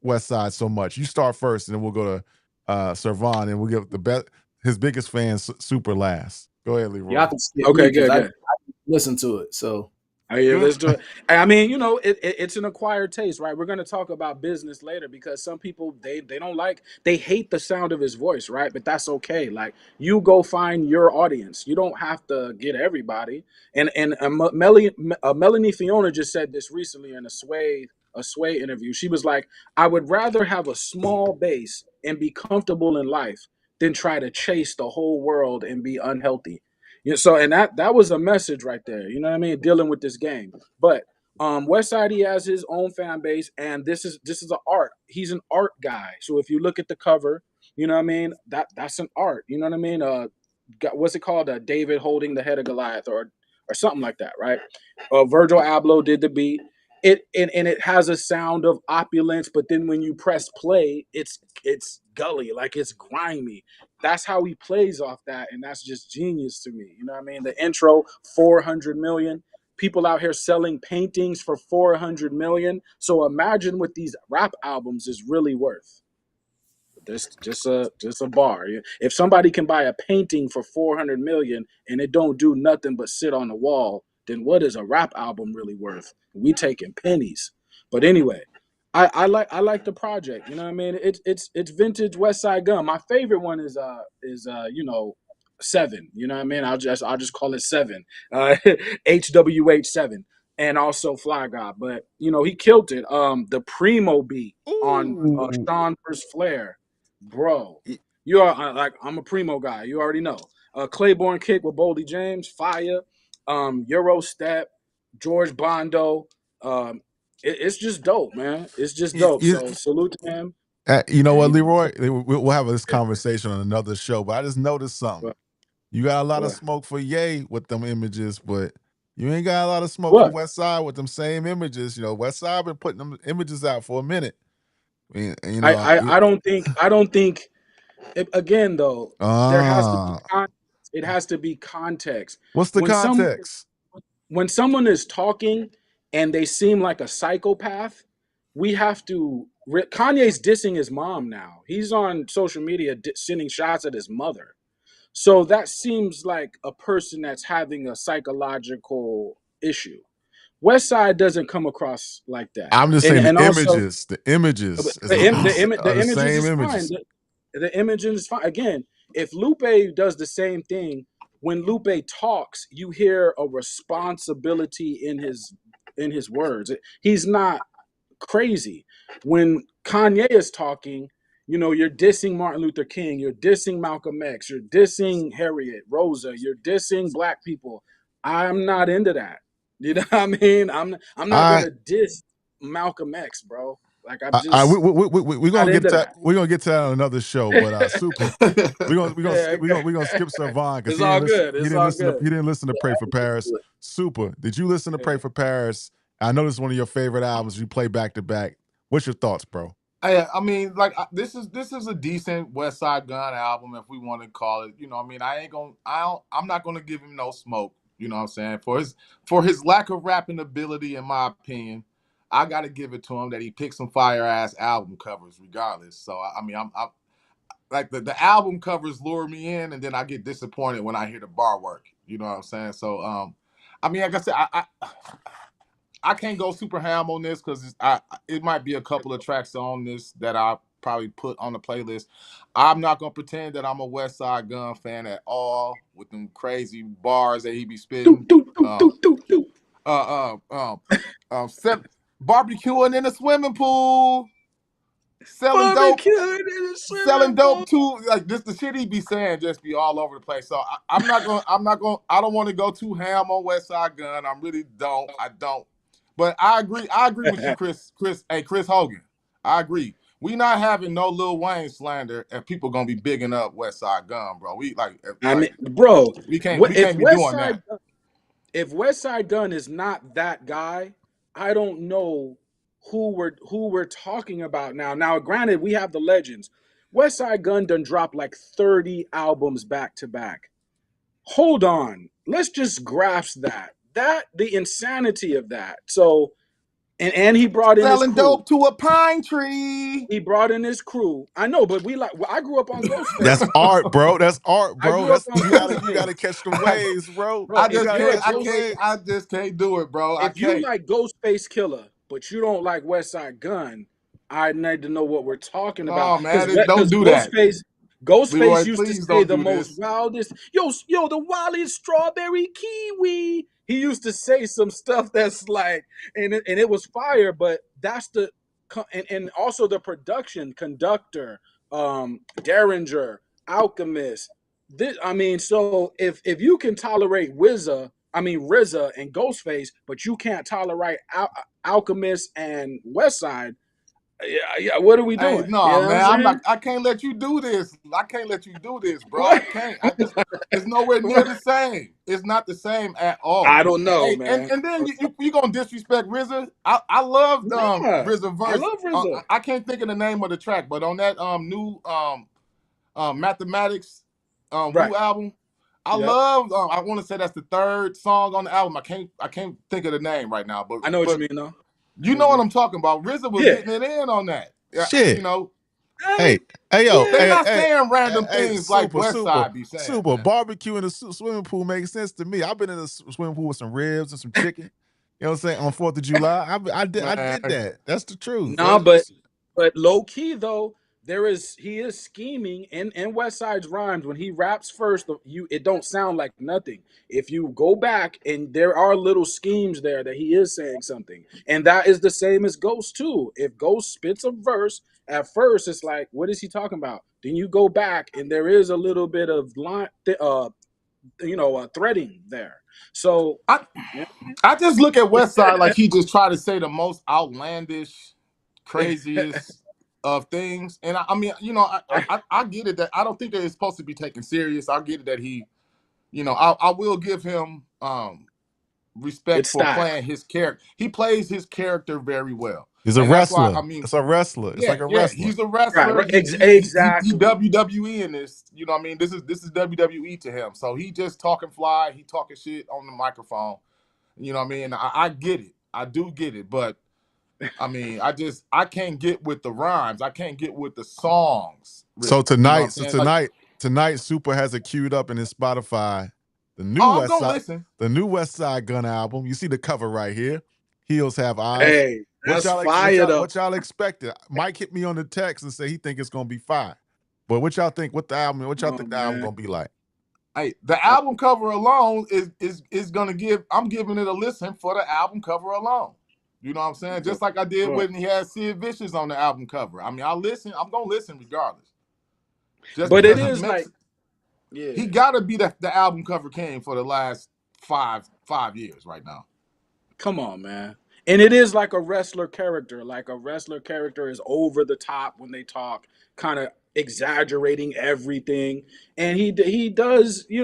West Side so much, you start first, and then we'll go to Servan, and we'll give the best his biggest fan Super last. Go ahead, Y'all Leroy. can skip me Okay. because Good. I Good. listen to it. So Oh, yeah, Good. let's do it. I mean, it's an acquired taste, right? We're gonna talk about business later because some people they don't like they hate the sound of his voice, right? But that's okay. Like you go find your audience. You don't have to get everybody. And Melanie Fiona just said this recently in a Sway interview. She was like, I would rather have a small base and be comfortable in life than try to chase the whole world and be unhealthy. Yeah, so and that was a message right there. You know what I mean? Dealing with this game. But Westside he has his own fan base, and this is an art. He's an art guy. So if you look at the cover, you know what I mean? That's an art. You know what I mean? What's it called? David holding the head of Goliath, or or something like that, right? Virgil Abloh did the beat. And it has a sound of opulence, but then when you press play, it's gully, like it's grimy. That's how he plays off that, and that's just genius to me. You know what I mean? The intro, 400 million. People out here selling paintings for 400 million. So imagine what these rap albums is really worth. Just a bar. If somebody can buy a painting for 400 million and it don't do nothing but sit on the wall, then what is a rap album really worth? We taking pennies. But anyway, I like the project. You know what I mean? It's vintage Westside Gunn. My favorite one is Seven. You know what I mean? I'll just call it Seven. HWH7, and also Fly Guy. But he killed it. The Primo beat on Ooh. Sean vs. Flair, bro. You are like, I'm a Primo guy. You already know. Claiborne kick with Boldy James, fire. Euro step, George Bondo. It's just dope, man. It's just You, dope. you, So salute to him. you know And what, you know, Leroy? We'll have this yeah, conversation on another show, but I just noticed something. what, You got a lot of what, smoke for Ye with them images, but you ain't got a lot of smoke for what? West Side with them same images. West Side been putting them images out for a minute. I mean, I don't think. Again, though, there has to be ah, it has to be context. what's the When some context? when someone is talking and they seem like a psychopath, we have to. Kanye's dissing his mom now. He's on social media sending shots at his mother. So that seems like a person that's having a psychological issue. West Side doesn't come across like that, I'm just and saying and also the images are the the images same is fine. images. The images is fine. Again, if Lupe does the same thing, when Lupe talks, you hear a responsibility in his words. He's not crazy. When Kanye is talking, you're dissing Martin Luther King, you're dissing Malcolm X, you're dissing Harriet, Rosa, you're dissing black people. I'm not into that. You know what I mean? I'm not I gonna diss Malcolm X, bro. Like I'm I just we're not gonna get into to that. we're gonna get to that on another show. But super, Yeah, we're gonna skip Servan because it's all good. It's all he good. didn't listen to Pray for Paris. Super, did you listen to Pray Yeah. for Paris? I know this is one of your favorite albums. You play back to back. What's your thoughts, bro? I mean, like this is a decent West Side Gun album, if we want to call it. I mean, I'm not gonna give him no smoke. You know what I'm saying? For his lack of rapping ability, in my opinion, I got to give it to him that he picked some fire ass album covers, regardless. So I mean, I'm like the album covers lure me in, and then I get disappointed when I hear the bar work. You know what I'm saying? So I mean, like I said, I can't go super ham on this because it might be a couple of tracks on this that I probably put on the playlist. I'm not gonna pretend that I'm a West Side Gun fan at all with them crazy bars that he be Doot, spitting. doot, doot, Uh, doot, doot, doot. uh, uh, set, barbecuing in a swimming pool, selling dope, Barbecue in a selling swimming dope pool. too. Like just the shit he be saying just be all over the place. So I don't want to go too ham on West Side Gun. I really don't. I don't. But I agree. I agree with you, Chris Hogan. I agree. We not having no Lil Wayne slander if people gonna be bigging up West Side Gun, bro. We I mean, bro, we if can't be West doing Side that. if West Side Gun is not that guy, I don't know who we're talking about now. Now, granted, we have the legends. West Side Gun done dropped like 30 albums back to back. Hold on. Let's just grasp that. The insanity of that. So, and he brought in his Selling crew. dope to a pine tree. He brought in his crew. I know, but I grew up on That's Ghostface. art, bro. That's art, I bro. grew up That's on you gotta Ghostface. catch the I, waves, bro. Bro, I You if just gotta you're a can't. catch I the ghost can't. wave. I just can't do it, bro. I if you can't. like Ghostface Killer, but you don't like West Side Gun, I need to know what we're talking about. No, Because man, don't do that. Ghostface Leroy, used to please say don't the do most this. wildest, the wildest strawberry kiwi. He used to say some stuff that's like, and it was fire. But that's and also the production, Conductor, Derringer, Alchemist. I mean, so if you can tolerate RZA and Ghostface, but you can't tolerate Alchemist and Westside, Yeah. What are we Hey, doing? You no, know what I'm man, I'm saying? not. I can't let you do this. I can't let you do this, bro. What? I can't. I just. It's nowhere near the same. It's not the same at all. I don't know, Hey, man. and then you gonna disrespect RZA? I loved Nah, RZA I verse. love RZA. I can't think of the name of the track, but on that new Mathematics Right. Wu album, I Yep. love. I want to say that's the third song on the album. I can't think of the name right now, I know what you but mean, though. I you know what know you what mean. I'm talking about. RZA was Yeah. getting it in on that. Yeah, you Shit. know. I Hey, mean, hey, yo, They yeah. hey, not hey, saying hey, random hey, things like super, West super, Side be saying, super. man. Barbecue in the swimming pool makes sense to me. I've been in a swimming pool with some ribs and some chicken. You know what I'm saying? On 4th of July, I did Man, that. That's the truth. Nah, but low key though, he is scheming in West Side's rhymes when he raps first. It don't sound like nothing. If you go back and there are little schemes there that he is saying something, and that is the same as Ghost too. If Ghost spits a verse at first, it's like, what is he talking about? Then you go back and there is a little bit of threading there. So I yeah, I just look at West Side like he just tried to say the most outlandish, craziest of things. And I mean, you know, I get it that I don't think that it's supposed to be taken serious. I get it that he, you know, I will give him respect it's for style. playing his character. He plays his character very well. He's a And that's why wrestler. I mean, It's a wrestler. It's like a yeah, wrestler. he's a Right, wrestler. right. He Exactly. WWE in this. You know what I mean? This is WWE to him. So he just talking fly, he talking shit on the microphone. You know what I mean? I get it. I do get it. But I mean, I can't get with the rhymes. I can't get with the songs, So really. You know what I'm tonight, saying? Like, tonight, Super has it queued up in his Spotify. The new oh, I'm West gonna Side, listen. the new West Side Gun album. You see the cover right here. Heels have eyes. Hey, that's fired up. What y'all expected? Mike hit me on the text and said he think it's gonna be fire. But what y'all think? What y'all Oh think the album man. gonna be like? Hey, the album cover alone is gonna give. I'm giving it a listen for the album cover alone. You know what I'm saying? Just like I did Sure. when he had Sid Vicious on the album cover. I mean, I listen. I'm gonna listen regardless. Just But it because he is makes, like, yeah. he gotta be the album cover king for the last five years right now. Come on, man. And it is like a wrestler character. Like a wrestler character is over the top when they talk, kind of exaggerating everything. And he does, he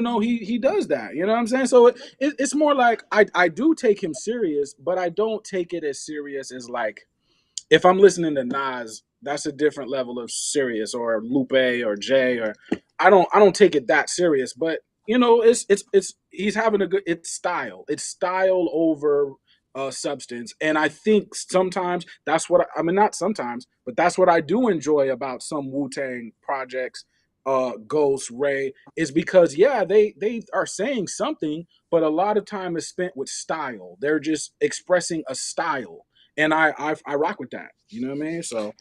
does that. You know what I'm saying? So it's more like I do take him serious, but I don't take it as serious as like if I'm listening to Nas, that's a different level of serious, or Lupe or Jay, or I don't take it that serious. But it's he's having a good, it's style over substance. And I think sometimes that's what I mean, not sometimes, but that's what I do enjoy about some Wu-Tang projects, Ghost, Ray, is because yeah, they are saying something, but a lot of time is spent with style. They're just expressing a style, and I rock with that. You know what I mean? So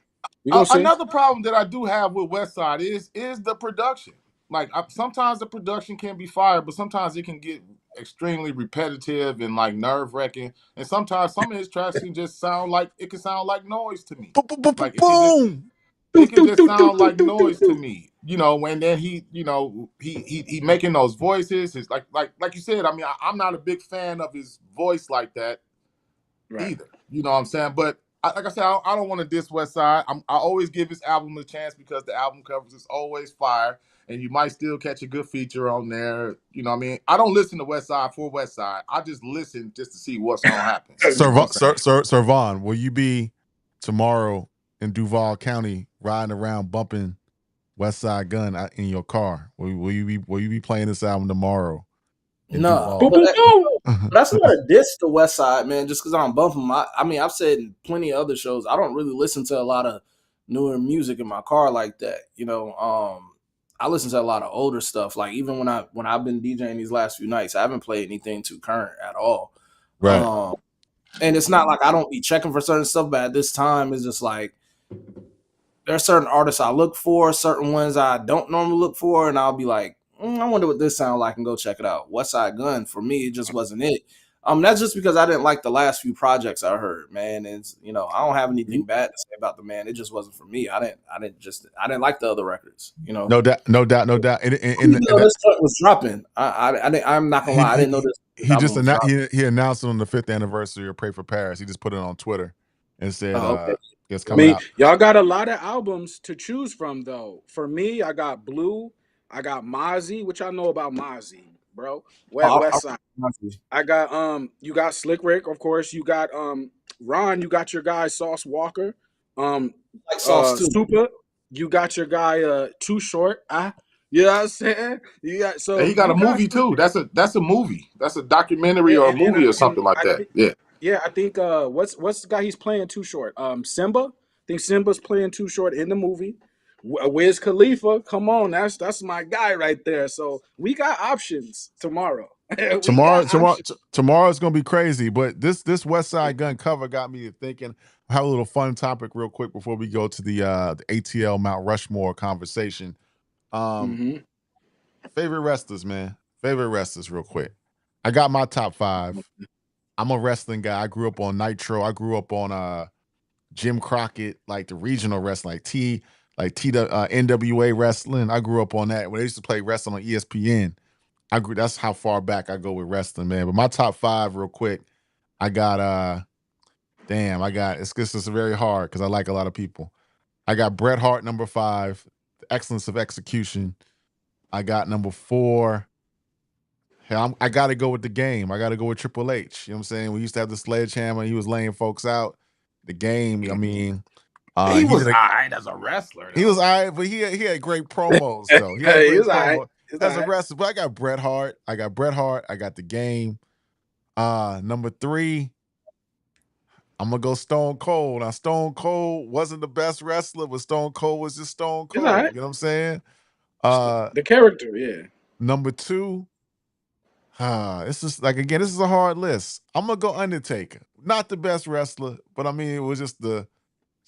we gonna see. Another problem that I do have with Westside is the production. Like sometimes the production can be fire, but sometimes it can get extremely repetitive and like nerve wracking. And sometimes some of his tracks can just sound like it can sound like noise to me. Like Boom. Do, it can do, just do, do, sound do, like do, do, noise to do. me. You know, and then he making those voices. It's like you said. I mean, I'm not a big fan of his voice like that Right. either. You know what I'm saying? But like I said, I don't want to diss West Side. I always give his album a chance because the album covers is always fire, and you might still catch a good feature on there. You know what I mean? I don't listen to West Side for West Side. I just listen just to see what's gonna happen. You know what I'm saying? Sir Vaughn, will you be tomorrow in Duval County riding around bumping West Side Gun in your car? Will you be playing this album tomorrow in Nah, Boom, Duval? boom, boom. but that's not a diss to West Side, man. Just because I'm bumping I mean, I've said in plenty of other shows, I don't really listen to a lot of newer music in my car like that. I listen to a lot of older stuff. Like even when I've been DJing these last few nights, I haven't played anything too current at all. Right. And it's not like I don't be checking for certain stuff, but at this time, it's just like there are certain artists I look for, certain ones I don't normally look for, and I'll be like, I wonder what this sounds like, and go check it out. Westside Gun for me, it just wasn't it. That's just because I didn't like the last few projects I heard, man. It's I don't have anything bad to say about the man. It just wasn't for me. I didn't like the other records. No doubt, no doubt, no doubt. I didn't know this joint was dropping. I'm not gonna lie, I didn't know this he album just was dropping. he announced it on the 5th anniversary of Pray for Paris. He just put it on Twitter. and said Oh, okay. it's I coming mean, out. y'all got a lot of albums to choose from, though. For me, I got Blue, I got Mozzie, which I know about Mozzie, bro. West Side. I got you got Slick Rick, of course. You got Ron. You got your guy Sauce Walker. Um, like Sauce too. Super. You got your guy Too Short. You know what I'm saying? You got And so he got you a got movie some too. That's a movie. That's a documentary or a and movie or something like I that. think Yeah. yeah, I think what's the guy he's playing Too Short? Simba. I think Simba's playing Too Short in the movie. Wiz Khalifa, come on, that's my guy right there. So we got options tomorrow. We got options. Tomorrow's gonna be crazy. But this West Side Gun cover got me to thinking. Have a little fun topic real quick before we go to the ATL Mount Rushmore conversation. Um, Mm-hmm. favorite wrestlers, man. Favorite wrestlers, real quick. I got my top 5. I'm a wrestling guy. I grew up on Nitro. I grew up on Jim Crockett, like the regional wrestling, NWA wrestling. I grew up on that. When they used to play wrestling on ESPN, that's how far back I go with wrestling, man. But my top 5, real quick, I got this is very hard because I like a lot of people. I got Bret Hart number 5, the excellence of execution. I got number 4. Hell, I got to go with the Game. I got to go with Triple H. You know what I'm saying? We used to have the sledgehammer. He was laying folks out. The Game. I mean, He he was did all a right as a wrestler he was though. all right, but he had great promos though. He had Hey, great it's all right. promo It's all as a right. wrestler. But I got Bret Hart. I got the Game. Number 3, I'm gonna go Stone Cold. Now Stone Cold wasn't the best wrestler, but Stone Cold was just Stone It's all Cold. right. You know what I'm saying? Uh, The character, yeah. Number 2. It's just like again, this is a hard list. I'm gonna go Undertaker. Not the best wrestler, but I mean it was just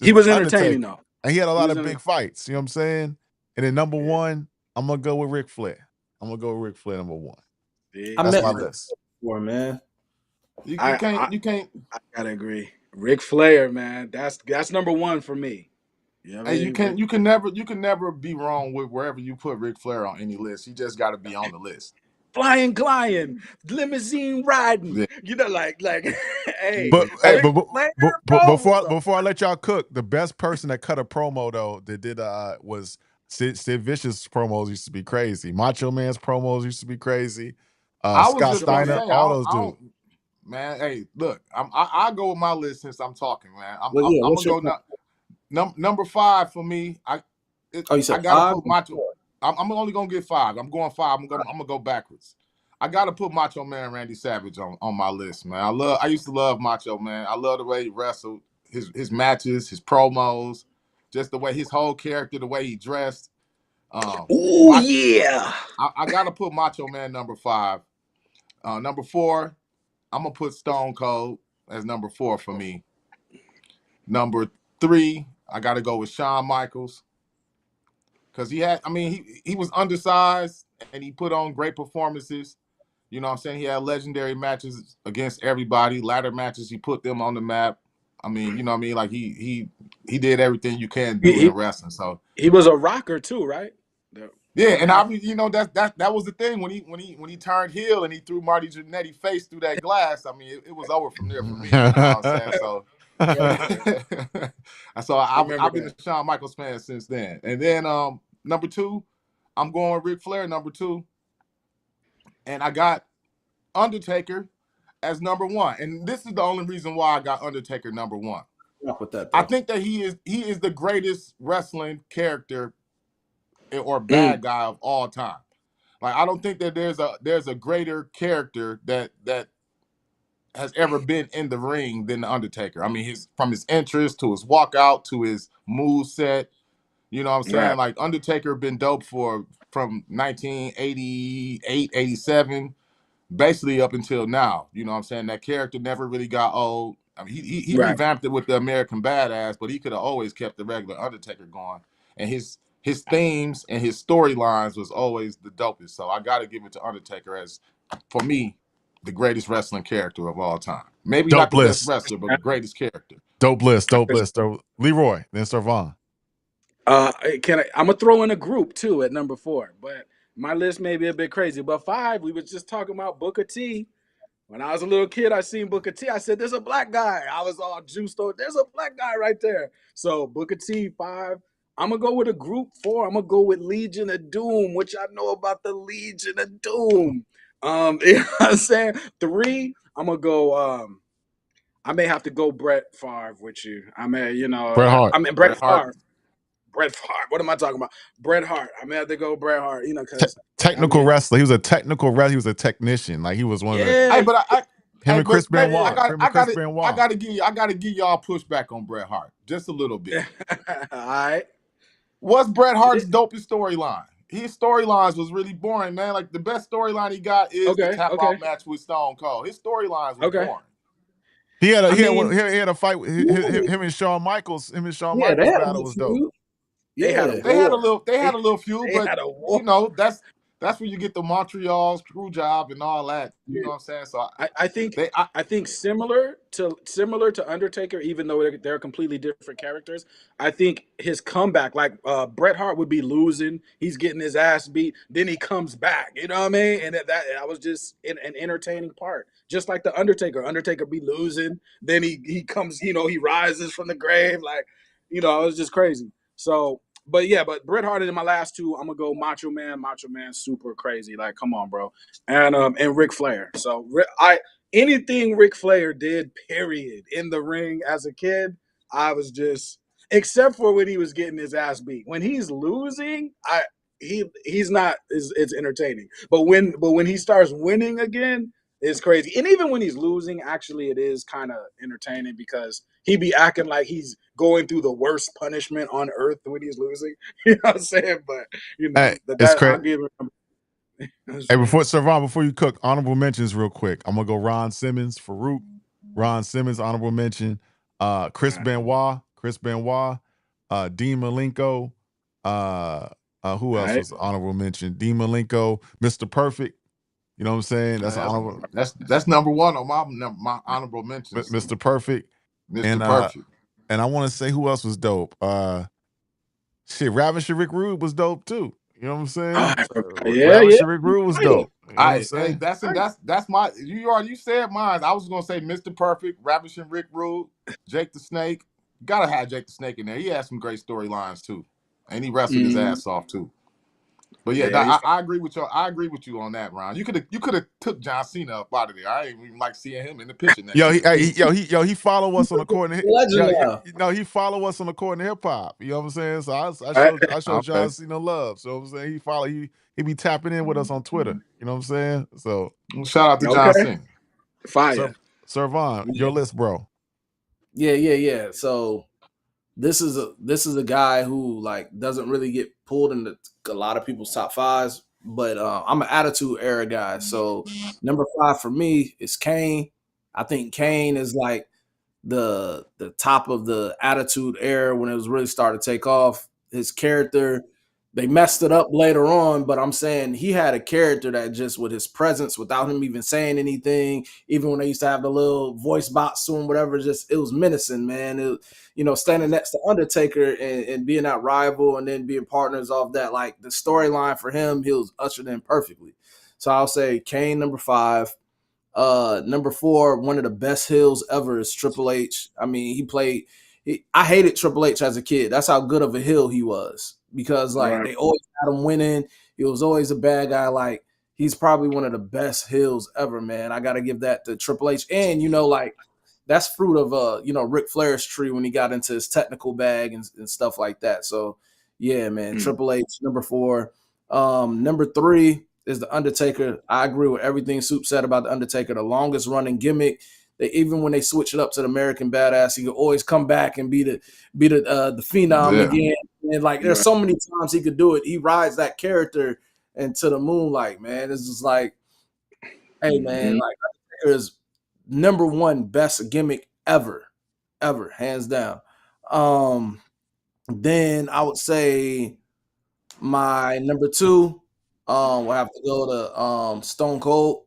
He the was entertaining Undertaker. though. And he had a He lot was of in. big fights, you know what I'm saying? And then number Yeah, 1, I'm gonna go with Ric Flair. I'm gonna go with Ric Flair number 1. I That's met my yeah. Rick list. before, man. You I, can't I you can't I gotta agree. Ric Flair, man, that's number one for me. You know what I hey, mean? Ric, you can never be wrong with wherever you put Ric Flair on any list. He just gotta be on the list. flying, Gliding, limousine riding. Yeah. You know, like, hey, But Yeah. hey, Ric Flair, bro. before I let y'all cook, the best person that cut a promo though that did was Sid Vicious promos used to be crazy. Macho Man's promos used to be crazy. I was Scott just gonna Steiner, Man, say all those I dudes. don't man, hey, look, I go with my list since I'm talking, man. Well, yeah. I'm What's gonna your go now. Number 5 for me. Oh, you I said gotta 5? put Macho. I'm only gonna get 5. I'm going 5. I'm gonna go backwards. I gotta put Macho Man Randy Savage on my list, man. I used to love Macho Man. I love the way he wrestled, his matches, his promos, just the way his whole character, the way he dressed. oh Macho, yeah. I gotta put Macho Man number 5. Number 4, I'm gonna put Stone Cold as number 4 for me. Number 3, I gotta go with Shawn Michaels. Because he was undersized and he put on great performances. You know what I'm saying? He had legendary matches against everybody. Ladder matches, he put them on the map. I mean, you know what I mean? Like he did everything you can He, do in he wrestling. So he was a rocker too, right? yeah, and I Rock. mean, that was the thing when he turned heel and he threw Marty Jannetty face through that glass. I mean, it was over from there for me. You know what I'm saying? So so Remember I've been that. a Shawn Michaels fan since then. And then number 2, I'm going with Ric Flair number 2, and I got Undertaker as number 1. And this is the only reason why I got Undertaker number 1. Rock with that I though. think that he is the greatest wrestling character or Mm, bad guy of all time. Like I don't think that there's a greater character that has ever been in the ring than the Undertaker. I mean, his from his entrance to his walkout to his move set. You know what I'm saying? right. Like Undertaker been dope from 1988, 87, basically up until now. You know what I'm saying? That character never really got old. I mean, he Right. revamped it with the American Badass, but he could have always kept the regular Undertaker going. And his themes and his storylines was always the dopest. So I got to give it to Undertaker as, for me, the greatest wrestling character of all time. Maybe not Dope the best list. wrestler, but the greatest character. Dope list. Dope list. Leroy, then Servon. Can I'm gonna throw in a group too at number 4, but my list may be a bit crazy. But 5, we was just talking about Booker T. When I was a little kid, I seen Booker T. I said, "There's a black guy." I was all juiced on. There's a black guy right there. So Booker T 5. I'm gonna go with a group 4. I'm gonna go with Legion of Doom, which I know about the Legion of Doom. You know what I'm saying? 3. I'm gonna go. I may have to go Brett Favre with you. I may, Bret Hart. I mean Brett Bret Hart. Favre. Bret Hart. What am I talking about? Bret Hart. I may have to go Bret Hart. Te- Because I technical mean, wrestler. He was a technical wrestler. He was a technician. Like he was one of the Hey, yeah, but him hey, and Chris but maybe yeah. Benoit. Him and Chris Benoit. I gotta give y'all pushback on Bret Hart just a little bit. All right. What's Bret Hart's dopest storyline? His storylines was really boring, man. Like the best storyline he got is the Okay. tap Okay. out match with Stone Cold. His storylines was Okay. boring. He had a I he had, mean, he had a fight with Yeah, him and Shawn Michaels. Him and Shawn yeah, they Michaels had a battle good was dope. feud. they had a Yeah, war. They They had a little feud, they but had a war. that's where you get the Montreal screw job and all that. You know what I'm saying? So I think they I think similar to Undertaker, even though they're completely different characters. I think his comeback, like Bret Hart would be losing, he's getting his ass beat, then he comes back. You know what I mean? And that was just an entertaining part. Just like the Undertaker, Undertaker be losing, then he comes, he rises from the grave, like it was just crazy. So. But Bret Hart in my last 2, I'm gonna go Macho Man. Macho Man, super crazy. Like, come on, bro, and Ric Flair. So anything Ric Flair did, period, in the ring as a kid, I was just except for when he was getting his ass beat. When he's losing, he's not it's entertaining. But when he starts winning again, it's crazy. And even when he's losing, actually it is kind of entertaining because he be acting like he's going through the worst punishment on earth when he's losing. You know what I'm saying? But Hey, that, it's that I'll crazy. give him. Hey, before you cook, honorable mentions real quick. I'm gonna go Ron Simmons, Farouk, Ron Simmons, honorable mention. Chris Benoit, Dean Malenko, uh, who All else right. was honorable mention? Dean Malenko, Mr. Perfect. You know what I'm saying? That's an that's honorable that's number one on my honorable mentions. Mr. Perfect. Mr. And Perfect. I want to say who else was dope. Ravishing Rick Rude was dope too. You know what I'm saying? Yeah, yeah. Ravishing Rick Rude was Right. dope. You know what I'm Hey, saying? that's my you said mine. I was gonna say Mr. Perfect, Ravishing Rick Rude, Jake the Snake. Gotta have Jake the Snake in there. He had some great storylines too, and he wrestled his Mm-hmm. ass off too. But yeah, Yeah, he's I agree with you. I agree with you on that, Ron. You could have took John Cena up out of there. I ain't even like seeing him in the picture next Yo, to him. he follow us on the court. legend now. No, he follow us on the court in hip hop. You know what I'm saying? So right. I show Okay. John Cena love. So I'm saying he be tapping in with us on Twitter. You know what I'm saying? So Well, shout out to John Okay. Cena. Sir Fire. Servon, Yeah, your list, bro. yeah. So this is a guy who like doesn't really get pulled into a lot of people's top 5s, but I'm an attitude era guy. So number 5 for me is Kane. I think Kane is like the top of the attitude era when it was really starting to take off. His character, they messed it up later on, but I'm saying he had a character that just with his presence, without him even saying anything, even when they used to have the little voice box to him, whatever, just it was menacing, man. Standing next to Undertaker and being that rival and then being partners off that, like the storyline for him, he was ushered in perfectly. So I'll say Kane number 5. Number 4, one of the best heels ever is Triple H. I mean, I hated Triple H as a kid. That's how good of a heel he was because like Right. they always had him winning. He was always a bad guy. Like he's probably one of the best heels ever, man. I got to give that to Triple H. And like that's fruit of Ric Flair's tree when he got into his technical bag and stuff like that. So yeah, man, Mm. Triple H number 4. Number 3 is the Undertaker. I agree with everything Soup said about the Undertaker. The longest running gimmick. Even when they switch it up to the American Badass, he could always come back and be the Phenom Yeah. again. And like, there's Right. so many times he could do it. He rides that character into the moonlight, man. It's just like, hey, man, Mm-hmm. like Undertaker is number 1 best gimmick ever, hands down. Then I would say my number 2 will have to go to Stone Cold.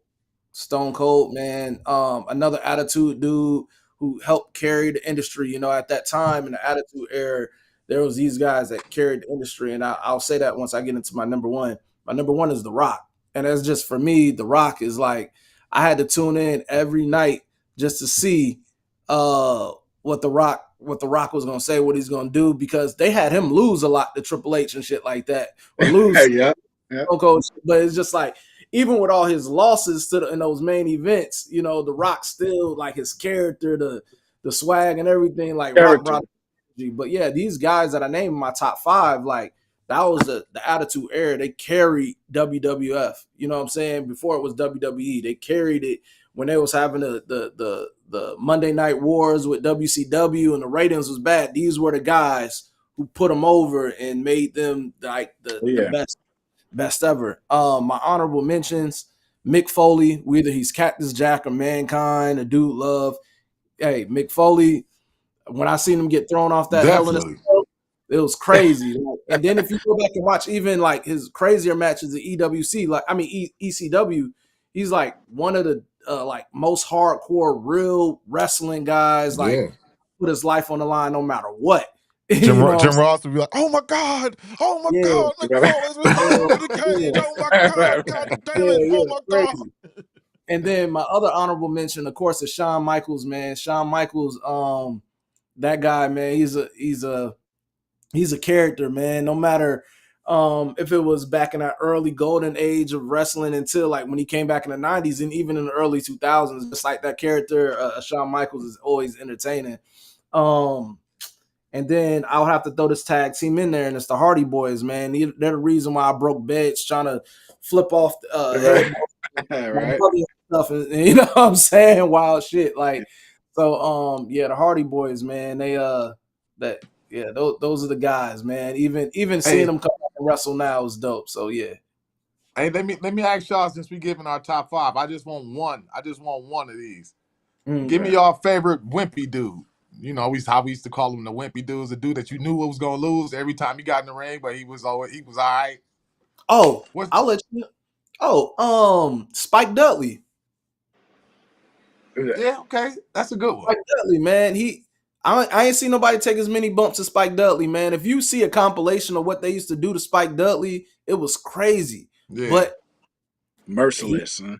Stone Cold, man. Another attitude dude who helped carry the industry. At that time in the attitude era, there was these guys that carried the industry. And I'll say that once I get into my number 1. My number 1 is The Rock. And that's just for me, The Rock is like, I had to tune in every night just to see what the Rock was gonna say, what he's gonna do, because they had him lose a lot to Triple H and shit like that, or lose Yeah. Yeah. Coach. But it's just like, even with all his losses in those main events, you know, the Rock still, like, his character, the swag and everything, like Rock Character. brought energy. But yeah, these guys that I named in my top 5, like, that was the Attitude Era. They carried WWF. You know what I'm saying? Before it was WWE, they carried it when they was having the Monday Night Wars with WCW and the ratings was bad. These were the guys who put them over and made them like the best ever. My honorable mentions: Mick Foley, whether he's Cactus Jack or Mankind, a dude love. Hey, Mick Foley, when I seen him get thrown off that Hell in a Definitely. Cell, it was crazy. And then if you go back and watch even like his crazier matches at ECW, he's like one of the like most hardcore real wrestling guys. Like, Yeah. put his life on the line no matter what. Jim, You know what I'm Jim saying? Ross would be like, "Oh my God, Yeah, Mick Foley's returned to the cage. yeah, Oh my God, God damn it, yeah, oh my God." crazy. And then my other honorable mention, of course, is Shawn Michaels, man. Shawn Michaels, that guy, man, he's a character, man. No matter if it was back in that early golden age of wrestling until like when he came back in the 90s and even in the early 2000s, just like that character, Shawn Michaels is always entertaining. And then I'll have to throw this tag team in there, and it's the Hardy Boys, man. They're the reason why I broke beds trying to flip off head my Right. brother and stuff, and you know what I'm saying? Wild shit. Like, so yeah, the Hardy Boys, man, they that yeah, those are the guys, man. Even seeing Hey, them come back and wrestle now is dope. So yeah. hey, let me ask y'all, since we giving our top 5, I just want one. I just want one of these. Give me Right. y'all favorite wimpy dude. You know, how we used to call him the wimpy dudes, the dude that you knew was gonna lose every time he got in the ring, but he was all right. Oh, What's I'll let you know. Oh, Spike Dudley. Yeah, okay. That's a good one. Spike Dudley, man. I ain't seen nobody take as many bumps as Spike Dudley, man. If you see a compilation of what they used to do to Spike Dudley, it was crazy. Yeah. But Merciless. Huh?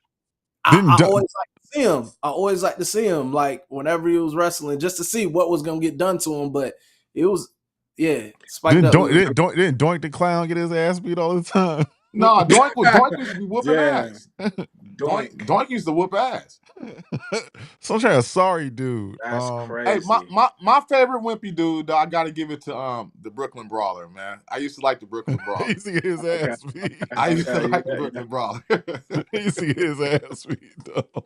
I always like to see him. I always like to see him, like, whenever he was wrestling, just to see what was gonna get done to him. But it was, yeah, Spike Dudley. Didn't Doink the Clown get his ass beat all the time? No, Doink used to be whooping Yeah. ass. Doink. Doink used to whoop ass. Some kind of sorry dude. That's Hey, crazy. my favorite wimpy dude, though, I gotta give it to the Brooklyn Brawler, man. I used to like the Brooklyn He Brawler. used to get his Okay. ass beat. I used to Okay. like the Yeah. Brooklyn Brawler. He used to get his ass beat though.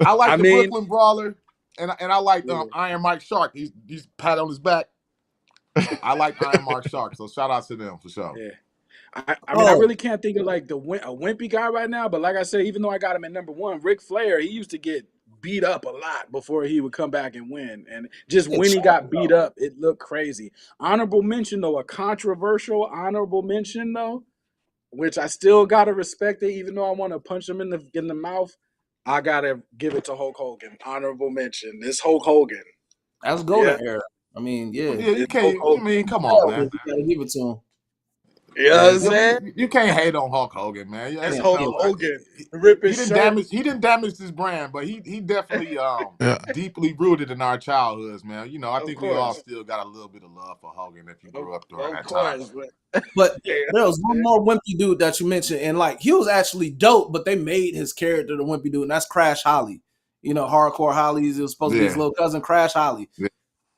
I like I the mean, Brooklyn Brawler, and I like yeah. Iron Mike Shark. He's pat on his back. I like Iron Mike Shark, so shout out to them for sure. Yeah. I mean, I Oh, really can't think of like a wimpy guy right now. But like I said, even though I got him at number 1, Ric Flair, he used to get beat up a lot before he would come back and win. And just yeah, when he got beat up, it looked crazy. Honorable mention though, a controversial honorable mention though, which I still gotta respect it, even though I want to punch him in the mouth. I gotta give it to Hulk Hogan. Honorable mention. It's Hulk Hogan. that's Yeah, golden era. I mean, yeah, Yeah, you it's Hulk can't. I Hogan. mean, come on, you man. gotta give it to him. You know what Yeah, I'm saying? you can't hate on Hulk Hogan, man. It's Yeah, You Hulk yeah. know, Hogan. Rip he his didn't shirt. damage his brand, but he definitely Yeah. deeply rooted in our childhoods, man. You know, I Of think we all course. still got a little bit of love for Hogan if you Of, grew up during of that time. course. But But yeah, there was one more wimpy dude that you mentioned, and like, he was actually dope, but they made his character the wimpy dude, and that's Crash Holly. You know, Hardcore Holly's, it was supposed to be his Yeah. little cousin, Crash Holly. Yeah.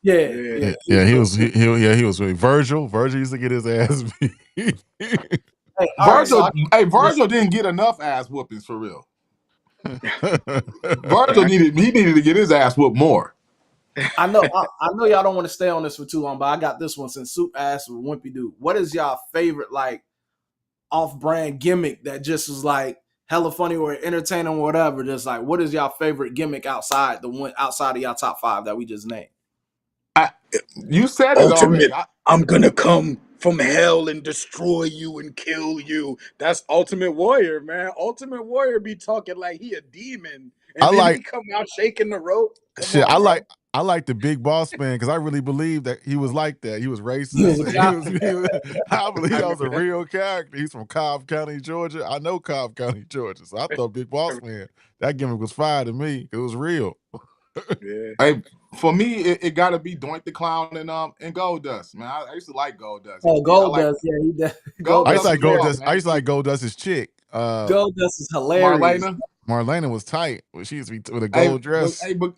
Yeah, yeah. yeah. He was he was really Virgil. Virgil used to get his ass beat. Hey, all right, so Virgil, Virgil didn't get enough ass whoopings for real. Virgil Right. needed to get his ass whooped more. I know y'all don't want to stay on this for too long, but I got this one since Soup asked with Wimpy Dude. What is y'all favorite like off-brand gimmick that just was like hella funny or entertaining or whatever? Just like, what is y'all favorite gimmick outside of y'all top 5 that we just named? You said it already. Ultimate. I'm gonna come from hell and destroy you and kill you. That's Ultimate Warrior, man. Ultimate Warrior be talking like he a demon, I and then he like come out shaking the rope. Come shit. on, bro. I like the Big Boss Man because I really believe that he was like that. He was He was racist. a cop. I believe I that was a remember that. real character. He's from Cobb County, Georgia. I know Cobb County, Georgia. So I thought Big Boss Man, that gimmick was fire to me. It was real. Yeah. Hey, for me, it got to be Doink the Clown and Gold Dust, man. I used to like Gold Dust. Oh, I Gold like Dust. Yeah, Gold Gold I used to Dust Dust like is was Gold hard, Dust. I man. used to like Gold Dust's chick. Gold Dust is hilarious. Marlena. Marlena was tight. She used to be with a Hey, gold dress. but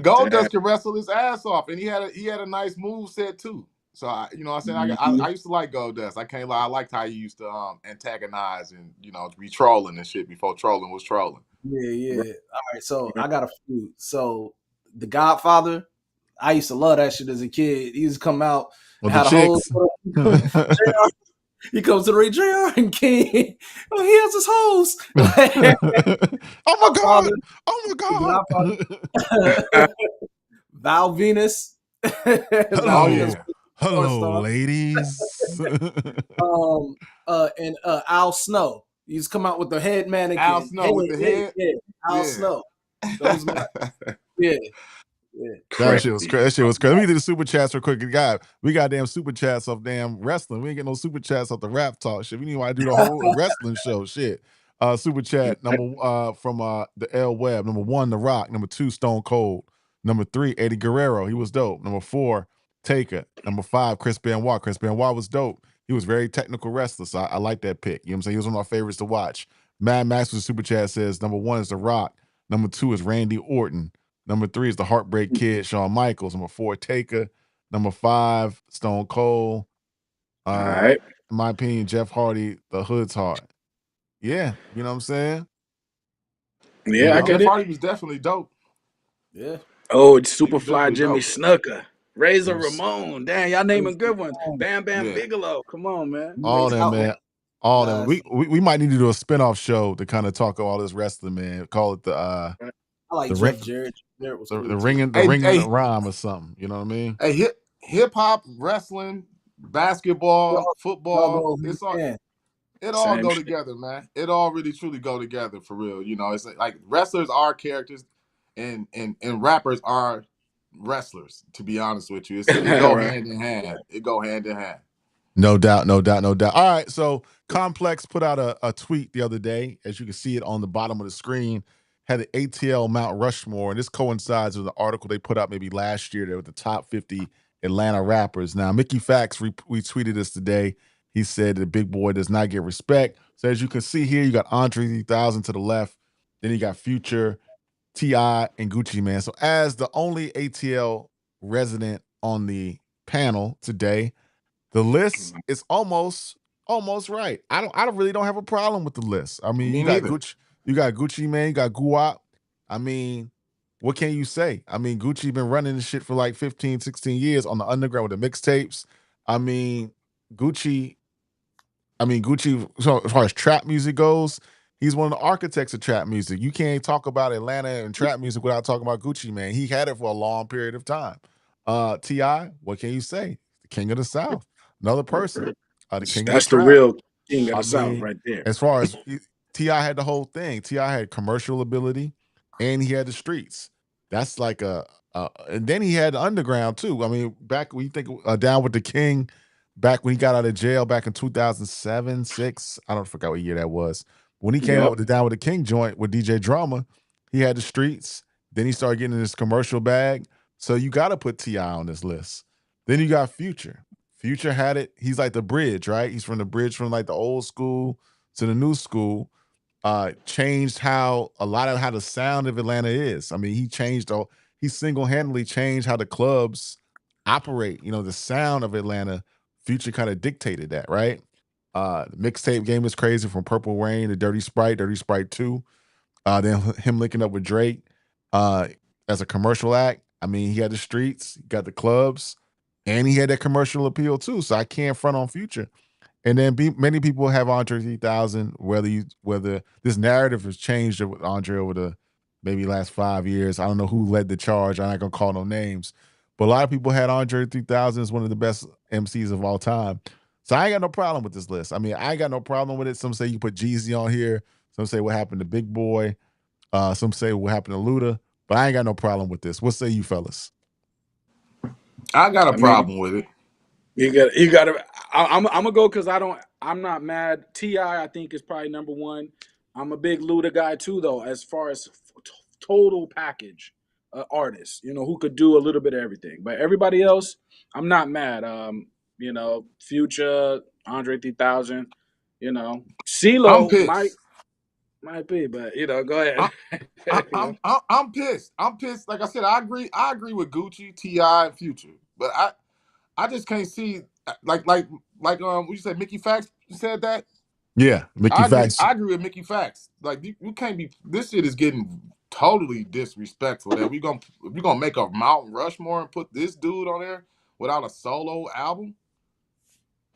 Gold Damn. Dust can wrestle his ass off, and he had a nice move set too. So you know, what I'm saying Mhm. I used to like Gold Dust. I can't lie. I liked how he used to antagonize and be trolling and shit before trolling was trolling. Yeah, Right. yeah. All right, so I got a few. So The Godfather, I used to love that shit as a kid. He used to come out Well, and the had a whole chicks. JR, he comes to the ring, JR and King. Oh, he has his hoes. Like, Oh my God. Godfather, Oh my The God. Godfather. Val Venus. Val Oh Venus Hello. yeah, Hello, superstar. ladies. And Al Snow. He used to come out with the head Al mannequin. Hey, Snow with the hey, head. yeah. Al Yeah. Snow. Those my yeah, yeah. That shit was Crazy. crazy. That shit was crazy. Let me do the super chats real quick. We got damn super chats off damn wrestling. We ain't get no super chats off the rap talk shit. We need to do the whole wrestling show shit. Super chat number from the L Web. Number 1, The Rock. Number 2, Stone Cold. Number 3, Eddie Guerrero. He was dope. Number 4, Taker. Number 5, Chris Benoit. Chris Benoit was dope. He was very technical wrestler, so I like that pick. You know what I'm saying? He was one of my favorites to watch. Mad Max with super chat says number 1 is The Rock. Number 2 is Randy Orton. Number 3 is the Heartbreak Kid, Shawn Michaels. Number 4, Taker. Number 5, Stone Cold. All Uh, right. in my opinion, Jeff Hardy, the Hood's Heart. Yeah, you know what I'm saying? You Yeah, I Yeah, know? get Jeff it. Hardy was definitely dope. Yeah. Oh, it's He was Superfly definitely Jimmy dope. Snuka. Razor Yes. Ramon. Damn, y'all naming good ones. Bam Bam Yeah. Bigelow. Come on, man. All Mace them, Outlaw. man. All them. Nice. We might need to do a spinoff show to kind of talk all this wrestling, man. Call it I like the ring Jeff Jarrett. Jarrett was the cool too. the Hey, ring and the hey, rhyme or something. You know what I mean? hey, hip hop, wrestling, It basketball, all football. goes hand It's all in hand. it all Same go shit. together, man. It all really truly go together for real. You know, it's like wrestlers are characters, and rappers are wrestlers. To be honest with you, it go Right. hand in hand. It go hand in hand. No doubt, no doubt, no doubt. All right, so Complex put out a tweet the other day, as you can see it on the bottom of the screen, had the ATL Mount Rushmore, and this coincides with an article they put out maybe last year. They were the top 50 Atlanta rappers. Now, Mickey Fax retweeted this today. He said the big boy does not get respect. So as you can see here, you got Andre 3000 to the left, then you got Future, T.I., and Gucci Man. So as the only ATL resident on the panel today, the list is almost right. I don't really don't have a problem with the list. I mean, Me neither. You got Gucci Man, you got Guap. I mean, what can you say? I mean, Gucci been running this shit for like 15, 16 years on the underground with the mixtapes. I mean, Gucci Gucci, so as far as trap music goes, he's one of the architects of trap music. You can't talk about Atlanta and trap music without talking about Gucci, man. He had it for a long period of time. T.I., what can you say? The king of the South. Another person. The king of the That's the trap. real king of I the South mean, right there. as far as Ti had the whole thing. Ti had commercial ability, and he had the streets. That's like and then he had the underground too. I mean, back when you think Down with the King, back when he got out of jail back in 2007, six. I don't forget what year that was. When he came up Yep. with the Down with the King joint with DJ Drama, he had the streets. Then he started getting in this commercial bag. So you got to put Ti on this list. Then you got Future. Future had it. He's like the bridge, right? He's from the bridge from like the old school to the new school. Changed how a lot of how the sound of Atlanta is. I mean, he single-handedly changed how the clubs operate. You know, the sound of Atlanta, Future kind of dictated that, right? The mixtape game is crazy from Purple Rain to Dirty Sprite 2. Then him linking up with Drake uh, as a commercial act. I mean, he had the streets, he got the clubs, and he had that commercial appeal too. So I can't front on Future. And then many people have Andre 3000. Whether this narrative has changed with Andre over the maybe last 5 years. I don't know who led the charge. I'm not gonna call no names, but a lot of people had Andre 3000 as one of the best MCs of all time. So I ain't got no problem with this list. I mean, I ain't got no problem with it. Some say you put Jeezy on here. Some say what happened to Big Boy. Some say what happened to Luda. But I ain't got no problem with this. What say you, fellas? I got a I mean, problem with it. you got to. I'm gonna go because I'm not mad. Ti, I think, is probably number one. I'm a big Luda guy too, though, as far as total package artist. Who could do a little bit of everything. But everybody else, I'm not mad. Future, Andre 3000. I'm CeeLo might pissed. might be, but go ahead. I, I'm pissed. I'm pissed. Like I said, I agree. I agree with Gucci, Ti, and Future, but I just can't see like you said Mickey Fax said that. Yeah, Mickey I agree. Facts. I agree with Mickey Fax. Like you can't be. This shit is getting totally disrespectful. That we gonna make a Mount Rushmore and put this dude on there without a solo album.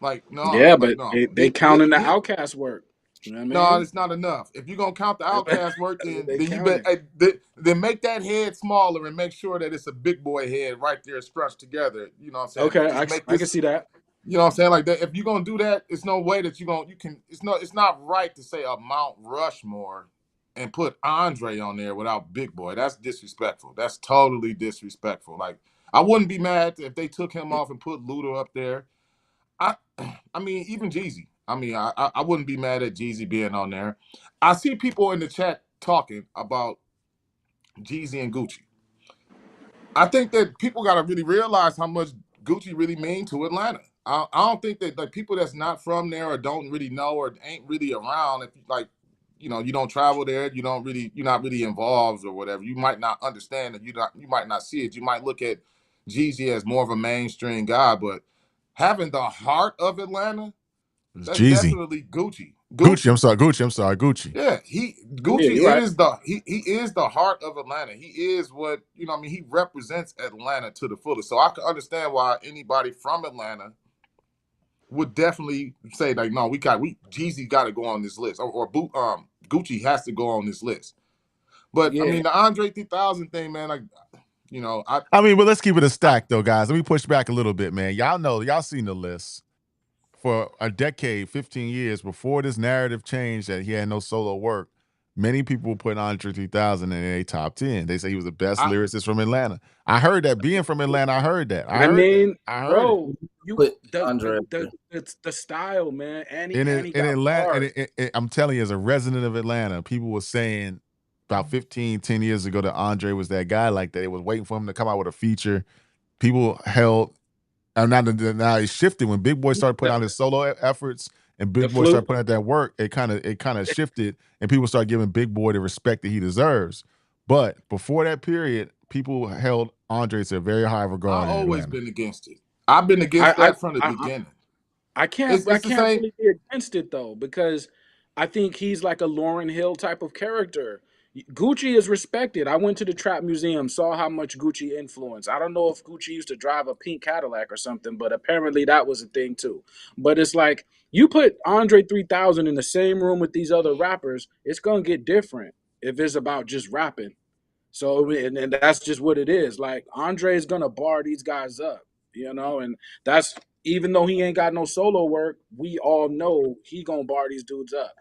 Like no, Yeah, like but no. they counting the Outcast work. You know what I No, mean? it's not enough. If you're gonna count the Outcast work, then They then you bet counting. then make that head smaller and make sure that it's a big boy head right there scrunched together. You know what I'm saying? Okay, Just make I can this. see that. You know what I'm saying? Like that. If you're gonna do that, it's no way that you can. It's not right to say a Mount Rushmore and put Andre on there without Big Boy. That's disrespectful. That's totally disrespectful. Like I wouldn't be mad if they took him off and put Luda up there. I I mean, even Jeezy. I mean, I wouldn't be mad at Jeezy being on there. I see people in the chat talking about Jeezy and Gucci. I think that people got to really realize how much Gucci really mean to Atlanta. I don't think that like people that's not from there or don't really know or ain't really around. If like, you don't travel there, you're not really involved or whatever. You might not understand it. You might not see it. You might look at Jeezy as more of a mainstream guy, but having the heart of Atlanta, It's that's Jeezy. definitely Gucci. Gucci. I'm Gucci. sorry. Gucci. I'm sorry. Gucci. Yeah, Yeah, Gucci you're right. is he is the heart of Atlanta. He is what I mean. He represents Atlanta to the fullest. So I can understand why anybody from Atlanta would definitely say like, no, we Jeezy got to go on this list, Gucci has to go on this list. But I Yeah, mean, the Andre 3000 thing, man, like I I mean, but let's keep it a stack though, guys. Let me push back a little bit, man. Y'all seen the list for a decade, 15 years before this narrative changed that he had no solo work. Many people were putting Andre 3000 in a top 10. They say he was the best I lyricist from Atlanta. I heard that. Being from Atlanta, I heard that. I I heard that. mean, I heard it. bro, you Put the Andre the up the there. the style, man. And In he in got Atlanta, bars. I'm telling you, as a resident of Atlanta, people were saying about 15, 10 years ago that Andre was that guy like that. They was waiting for him to come out with a feature. People held now it shifted when Big Boy started putting The, out his solo efforts and the Big Boy started flute. putting out that work. It kind of shifted, and people started giving Big Boy the respect that he deserves. But before that period, people held Andre to a very high regard in always Atlanta. been against it. I've been I against I that from the I, beginning. I can't It's I it's the can't same. really be against it though because I think he's like a Lauryn Hill type of character. Gucci is respected. I went to the Trap Museum, saw how much Gucci influenced. I don't know if Gucci used to drive a pink Cadillac or something, but apparently that was a thing too. But it's like you put Andre 3000 in the same room with these other rappers, it's gonna get different if it's about just rapping. So and that's just what it is. Like Andre is gonna bar these guys up, and that's even though he ain't got no solo work, we all know he gonna bar these dudes up.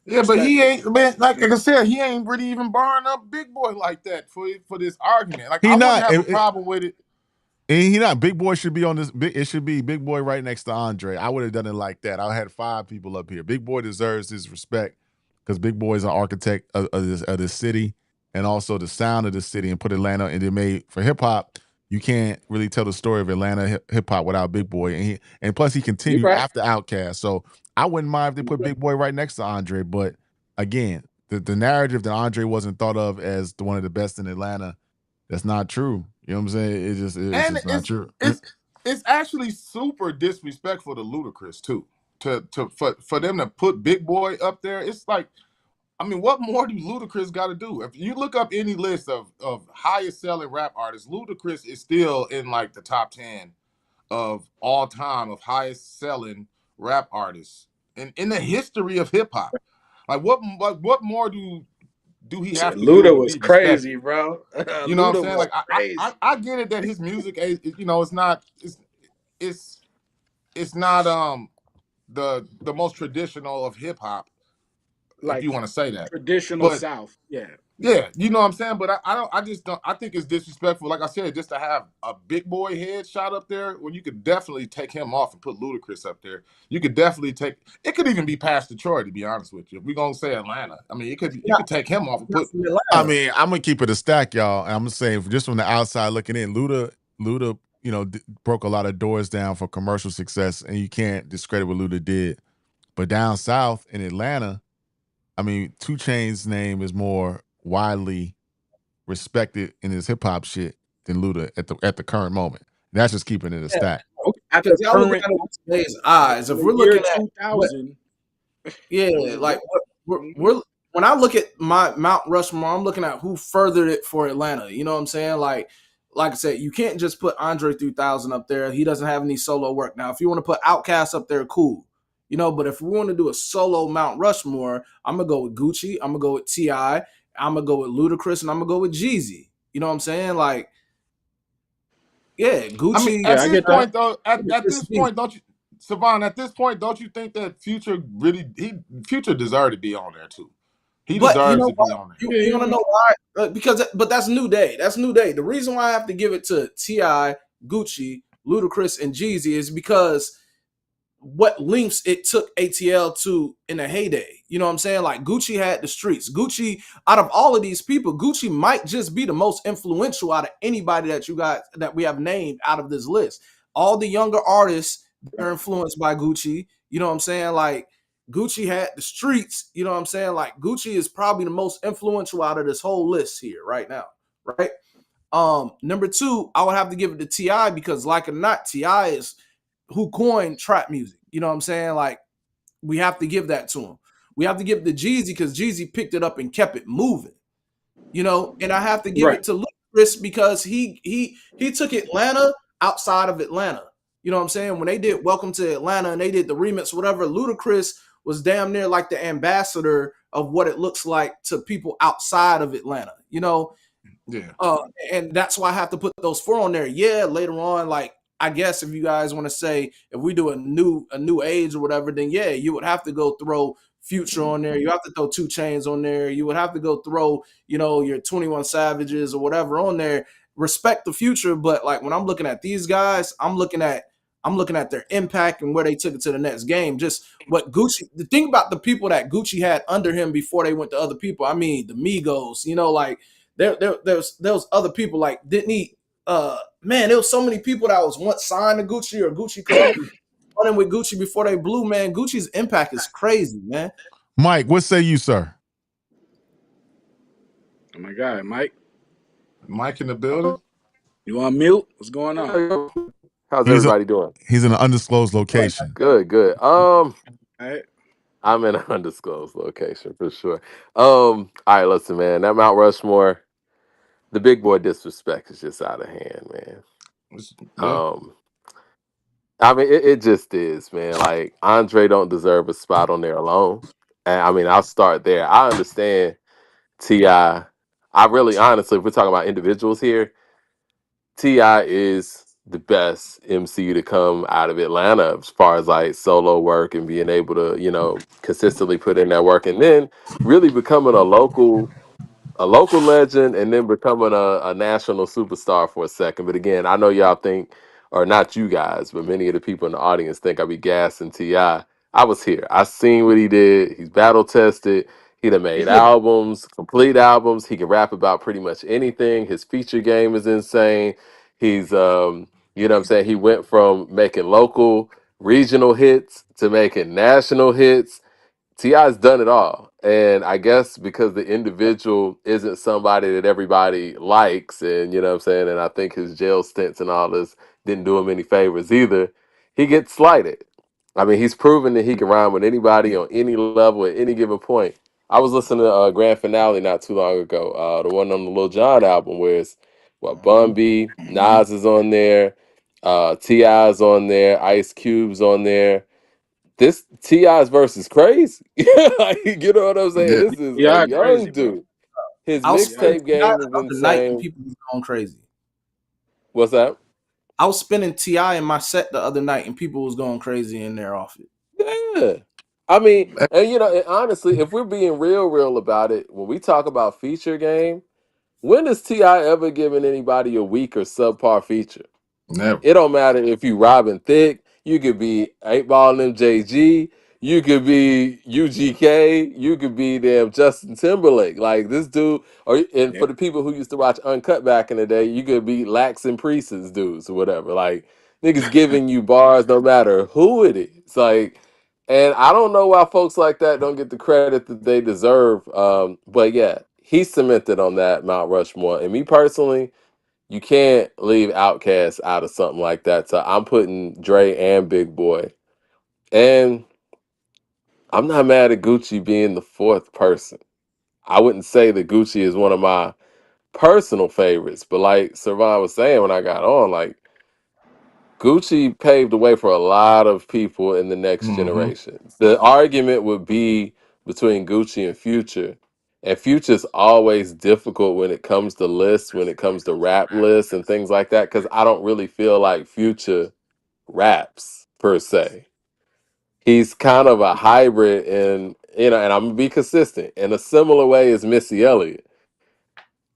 Yeah, but he Respectfully. ain't man. Like I said, he ain't really even barring up Big Boy like that for this argument. Like He I wouldn't not. have a problem with it. And he not. Big Boy should be on this. It should be Big Boy right next to Andre. I would have done it like that. I had 5 people up here. Big Boy deserves his respect because Big Boy is an architect of this city and also the sound of the city and put Atlanta. And it made for hip hop. You can't really tell the story of Atlanta hip hop without Big Boy, and plus he You continued right. after Outkast. So I wouldn't mind if they You put right. Big Boy right next to Andre. But again, the narrative that Andre wasn't thought of as one of the best in Atlanta, that's not true. You know what I'm saying? It's And just not true. it's actually super disrespectful to Ludacris too. For them to put Big Boy up there, it's like, I mean, what more do Ludacris got to do? If you look up any list of highest selling rap artists, Ludacris is still in like the top 10 of all time of highest selling rap artists in the history of hip hop. Like what more do he have to do Luda to was be crazy, respected? bro. You know what I'm Luda saying? was Like crazy. I get it that his music, it's not it's it's not the most traditional of hip hop, if Like you want to say that. traditional But South. Yeah. Yeah, you know what I'm saying? But I don't I just don't I think it's disrespectful, like I said, just to have a big boy head shot up there when you could definitely take him off and put Ludacris up there. You could definitely take it could even be past Detroit, to be honest with you. If we're gonna say Atlanta. I mean you could take him off and Not put from I Atlanta. mean, I'm gonna keep it a stack, y'all. And I'm gonna say, just from the outside looking in, Luda, broke a lot of doors down for commercial success, and you can't discredit what Luda did. But down south in Atlanta, I mean, 2 Chainz's name is more widely respected in his hip hop shit than Luda at the current moment. That's just keeping it a Yeah, stack. Okay, at the because y'all looking current, at it with today's like eyes. in If the we're year looking at what 2000, Yeah, like we're when I look at my Mount Rushmore, I'm looking at who furthered it for Atlanta. You know what I'm saying? Like I said, you can't just put Andre 3000 up there. He doesn't have any solo work. Now, if you want to put Outkast up there, cool. But if we want to do a solo Mount Rushmore, I'm gonna go with Gucci. I'm gonna go with Ti. I'm gonna go with Ludacris, and I'm gonna go with Jeezy. You know what I'm saying? Like, yeah, I mean, Gucci. yeah, at I this get that. point though, at Ludacris, this Jeezy. point, don't you Savon, at this point, don't you think that Future deserved to be on there too? He But you deserves know to what? be on there. You, Yeah, you you want to know, know why? But that's New Day. That's New Day. The reason why I have to give it to Ti, Gucci, Ludacris, and Jeezy is because what lengths it took ATL to in a heyday. You know what I'm saying? Like Gucci had the streets. Gucci, out of all of these people, Gucci might just be the most influential out of anybody that we have named out of this list. All the younger artists, they're influenced by Gucci. You know what I'm saying? Like Gucci had the streets. You know what I'm saying? Like Gucci is probably the most influential out of this whole list here right now. Right. Number two, I would have to give it to Ti because, like it or not, Ti is who coined trap music. You know what I'm saying? Like, we have to give that to him. We have to give it to Jeezy because Jeezy picked it up and kept it moving. And I have to give right. it to Ludacris because he took Atlanta outside of Atlanta. You know what I'm saying? When they did Welcome to Atlanta and they did the remix, whatever, Ludacris was damn near like the ambassador of what it looks like to people outside of Atlanta. Yeah. Uh, and that's why I have to put those four on there. Yeah, later on, like I guess if you guys want to say if we do a new age or whatever, then yeah, you would have to go throw Future on there. You have to throw 2 Chainz on there. You would have to go throw, your 21 Savages or whatever on there. Respect the Future, but like when I'm looking at these guys, I'm looking at their impact and where they took it to the next game. Just what Gucci. The thing about the people that Gucci had under him before they went to other people. I mean, the Migos. Like there's other people like didn't he man, there was so many people that was once signed to Gucci or Gucci Code running with Gucci before they blew, man. Gucci's impact is crazy, man. Mike, what say you, sir? Oh my God, Mike, Mike in the building. you on mute? What's going on? How's He's a everybody doing? he's in an undisclosed location. Good, good. Hey, I'm in an undisclosed location for sure. All right, listen, man. That Mount Rushmore, the big boy disrespect is just out of hand, man. Yeah. Um, I mean, it just is, man. Like Andre don't deserve a spot on there alone. And I mean, I'll start there. I understand Ti. I really, honestly, if we're talking about individuals here, Ti is the best MC to come out of Atlanta as far as like solo work and being able to, consistently put in that work and then really becoming a local legend and then becoming a national superstar for a second. But again, I know y'all think, or not you guys, but many of the people in the audience think I be gassing Ti. I was here. I seen what he did. He's battle tested. He done made albums, complete albums. He can rap about pretty much anything. His feature game is insane. He's you know what I'm saying? He went from making local, regional hits to making national hits. Ti's done it all, and I guess because the individual isn't somebody that everybody likes, and you know what I'm saying, and I think his jail stints and all this didn't do him any favors either. He gets slighted. I mean, he's proven that he can rhyme with anybody on any level at any given point. I was listening to Grand Finale not too long ago, the one on the Lil Jon album, where it's Bun B, Nas is on there, Ti's on there, Ice Cube's on there. This Ti's verse is crazy. Like, you know what I'm saying? Yeah. This is a yeah, crazy, young bro. dude. His I was Yeah, spinning mixtape Ti the game is other night and insane. people was going crazy. What's that? I was spinning Ti in my set the other night and people was going crazy in there off it. Yeah. I mean, and and honestly, if we're being real about it, when we talk about feature game, when has Ti ever given anybody a weak or subpar feature? Never. It don't matter if you Robin Thicke, you could be 8 Ball and MJG, you could be UGK, you could be damn Justin Timberlake. Like this dude, and Yeah. for the people who used to watch Uncut back in the day, you could be Lax and Priest's dudes or whatever. Like niggas giving you bars no matter who it is. Like, and I don't know why folks like that don't get the credit that they deserve. But yeah, he cemented on that Mount Rushmore. And me personally, you can't leave Outkast out of something like that. So I'm putting Dre and Big Boy. And I'm not mad at Gucci being the fourth person. I wouldn't say that Gucci is one of my personal favorites, but like Servan was saying when I got on, like Gucci paved the way for a lot of people in the next Mm-hmm. generation. The argument would be between Gucci and Future. And Future's always difficult when it comes to lists, when it comes to rap lists and things like that, because I don't really feel like Future raps per se. He's kind of a hybrid and and I'm gonna be consistent in a similar way as Missy Elliott.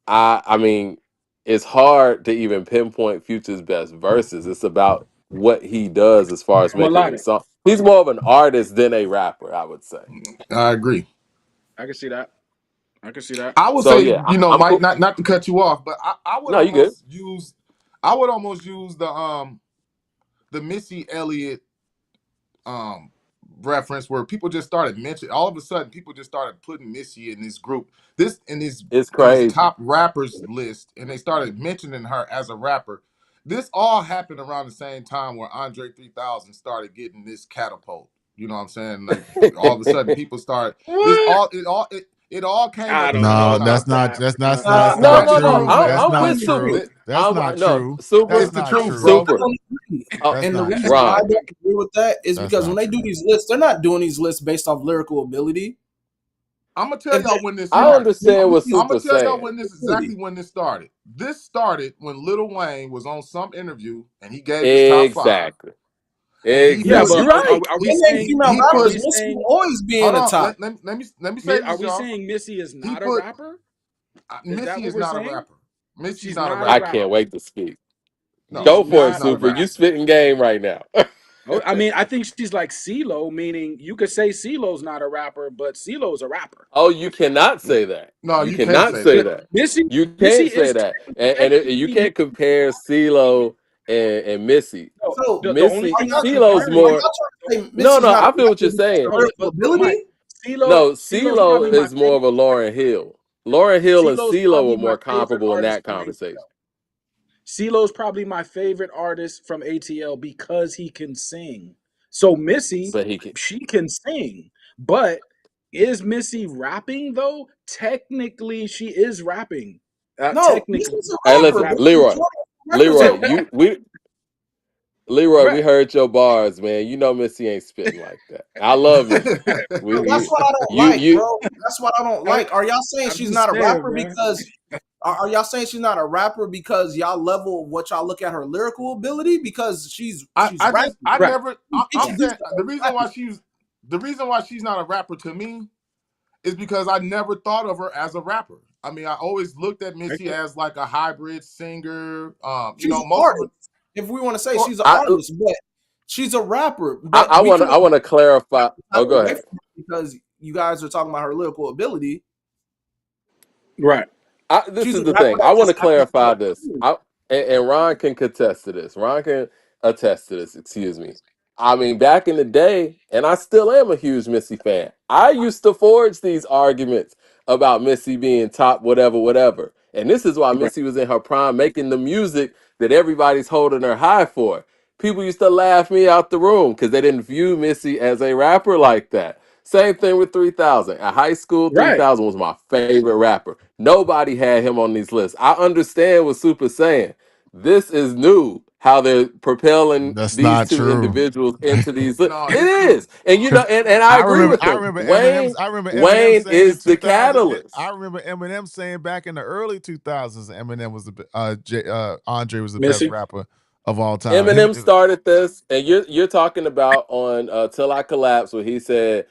I mean, it's hard to even pinpoint Future's best verses. It's about what he does as far as making these Melodic. songs. He's more of an artist than a rapper, I would say. I agree. I can see that. I can see that. I would So say, yeah, you know, I'm Mike, cool. not to cut you off, but I would No, you good. almost use, I would almost use the Missy Elliott um reference where people just started mentioning, all of a sudden people just started putting Missy in this group, this in It's these crazy. top rappers list, and they started mentioning her as a rapper. This all happened around the same time where Andre 3000 started getting this catapult. You know what I'm saying? Like all of a sudden people start this What? all came I at the don't same know No, about time. that. that's No, not no, no. true. No, That's I'm not with true. Super. Th- That's not No, true. Super, It's That's the not truth, true. bro. Super. don't agree. Uh, That's And the not reason true. why I Ron, don't agree with that is That's because when not they do true. these lists, they're not doing these lists based off lyrical ability. I'm gonna tell If y'all they when this I started. understand what I'm gonna Super's tell y'all saying. when this exactly when this started. This started when Lil Wayne was on some interview and he gave his top five, Exactly. and he Yeah, Exactly. but You're pushed. right. are we they name saying female He are rappers, we pushed. Missy saying will always be in Hold the on. top. Let me say are this, we y'all. saying Missy is He not a put rapper? Is that Missy what is we're not a saying? rapper. Missy's She's not a not a I rapper. can't rapper. wait to speak. No, She's Go for it, Missy's not not a a Super. You rapper. rapper. spitting game right now. Oh, I mean, I think she's like CeeLo, meaning you could say CeeLo's not a rapper, but CeeLo's a rapper. Oh, you cannot say that. No, You you can't cannot say say that. that. Missy, You Missy can't say is that. You technically can't compare CeeLo and Missy. no, So the only Missy, are thing I'm y'all CeeLo's comparing are more. y'all trying to say No, Missy's no, not a I feel what rapper you're because saying. of no, lyrical but Mike, ability? No, CeeLo's probably CeeLo my is more favorite. of a Lauren Hill. Lauren Hill and CeeLo's CeeLo probably are my more favorite comparable in artist that from conversation. ATL. CeeLo's probably my favorite artist from ATL because he can sing. So Missy, But he can. she can sing, but is Missy rapping though? Technically, she is rapping. No, Technically, Missy's a Hey, she's rapper, listen, but rapping. the Leroy. majority of rappers Leroy, ain't. Leroy, we Right, heard your bars, man. You know Missy ain't spitting like that. I love Missy. We, So that's we what I don't like, you bro. That's what I don't I, like. Are y'all saying I'm she's just not a saying, rapper man. because are y'all saying she's not a rapper because y'all level what y'all look at her lyrical ability because she's rapping? I Right, never. I'm right. saying the reason why she's not a rapper to me is because I never thought of her as a rapper. I mean, I always looked at Missy Okay. as like a hybrid singer. You She's know, an most of her. artist. If we want to say Well, she's an I artist, but she's a rapper. I, But I we wanna I can't wanna clarify. Oh, title go away ahead. from her because you guys are talking about her lyrical ability. Right. This She's is a the rapper thing. that I want just to happens to clarify rap. this. And Ron can contest to this. Ron can attest to this. Excuse me. I mean, back in the day, and I still am a huge Missy fan. I used to forge these arguments about Missy being top, whatever, whatever. And this is why Right. Missy was in her prime, making the music that everybody's holding her high for. People used to laugh me out the room because they didn't view Missy as a rapper like that. Same thing with 3000. At high school, Right. 3000 was my favorite rapper. Nobody had him on these lists. I understand what Super's saying. This is new how they're propelling That's these not two true. individuals into these lists. no, It it's true. is. And you know, Because and I agree with I him. remember Eminem's Wayne I remember Eminem Wayne saying in is the 2000. I catalyst. remember Eminem saying back in the early 2000s, Eminem was Andre was the best Missy. rapper of all time. Eminem started this, and you're talking about on Till I Collapse, where he said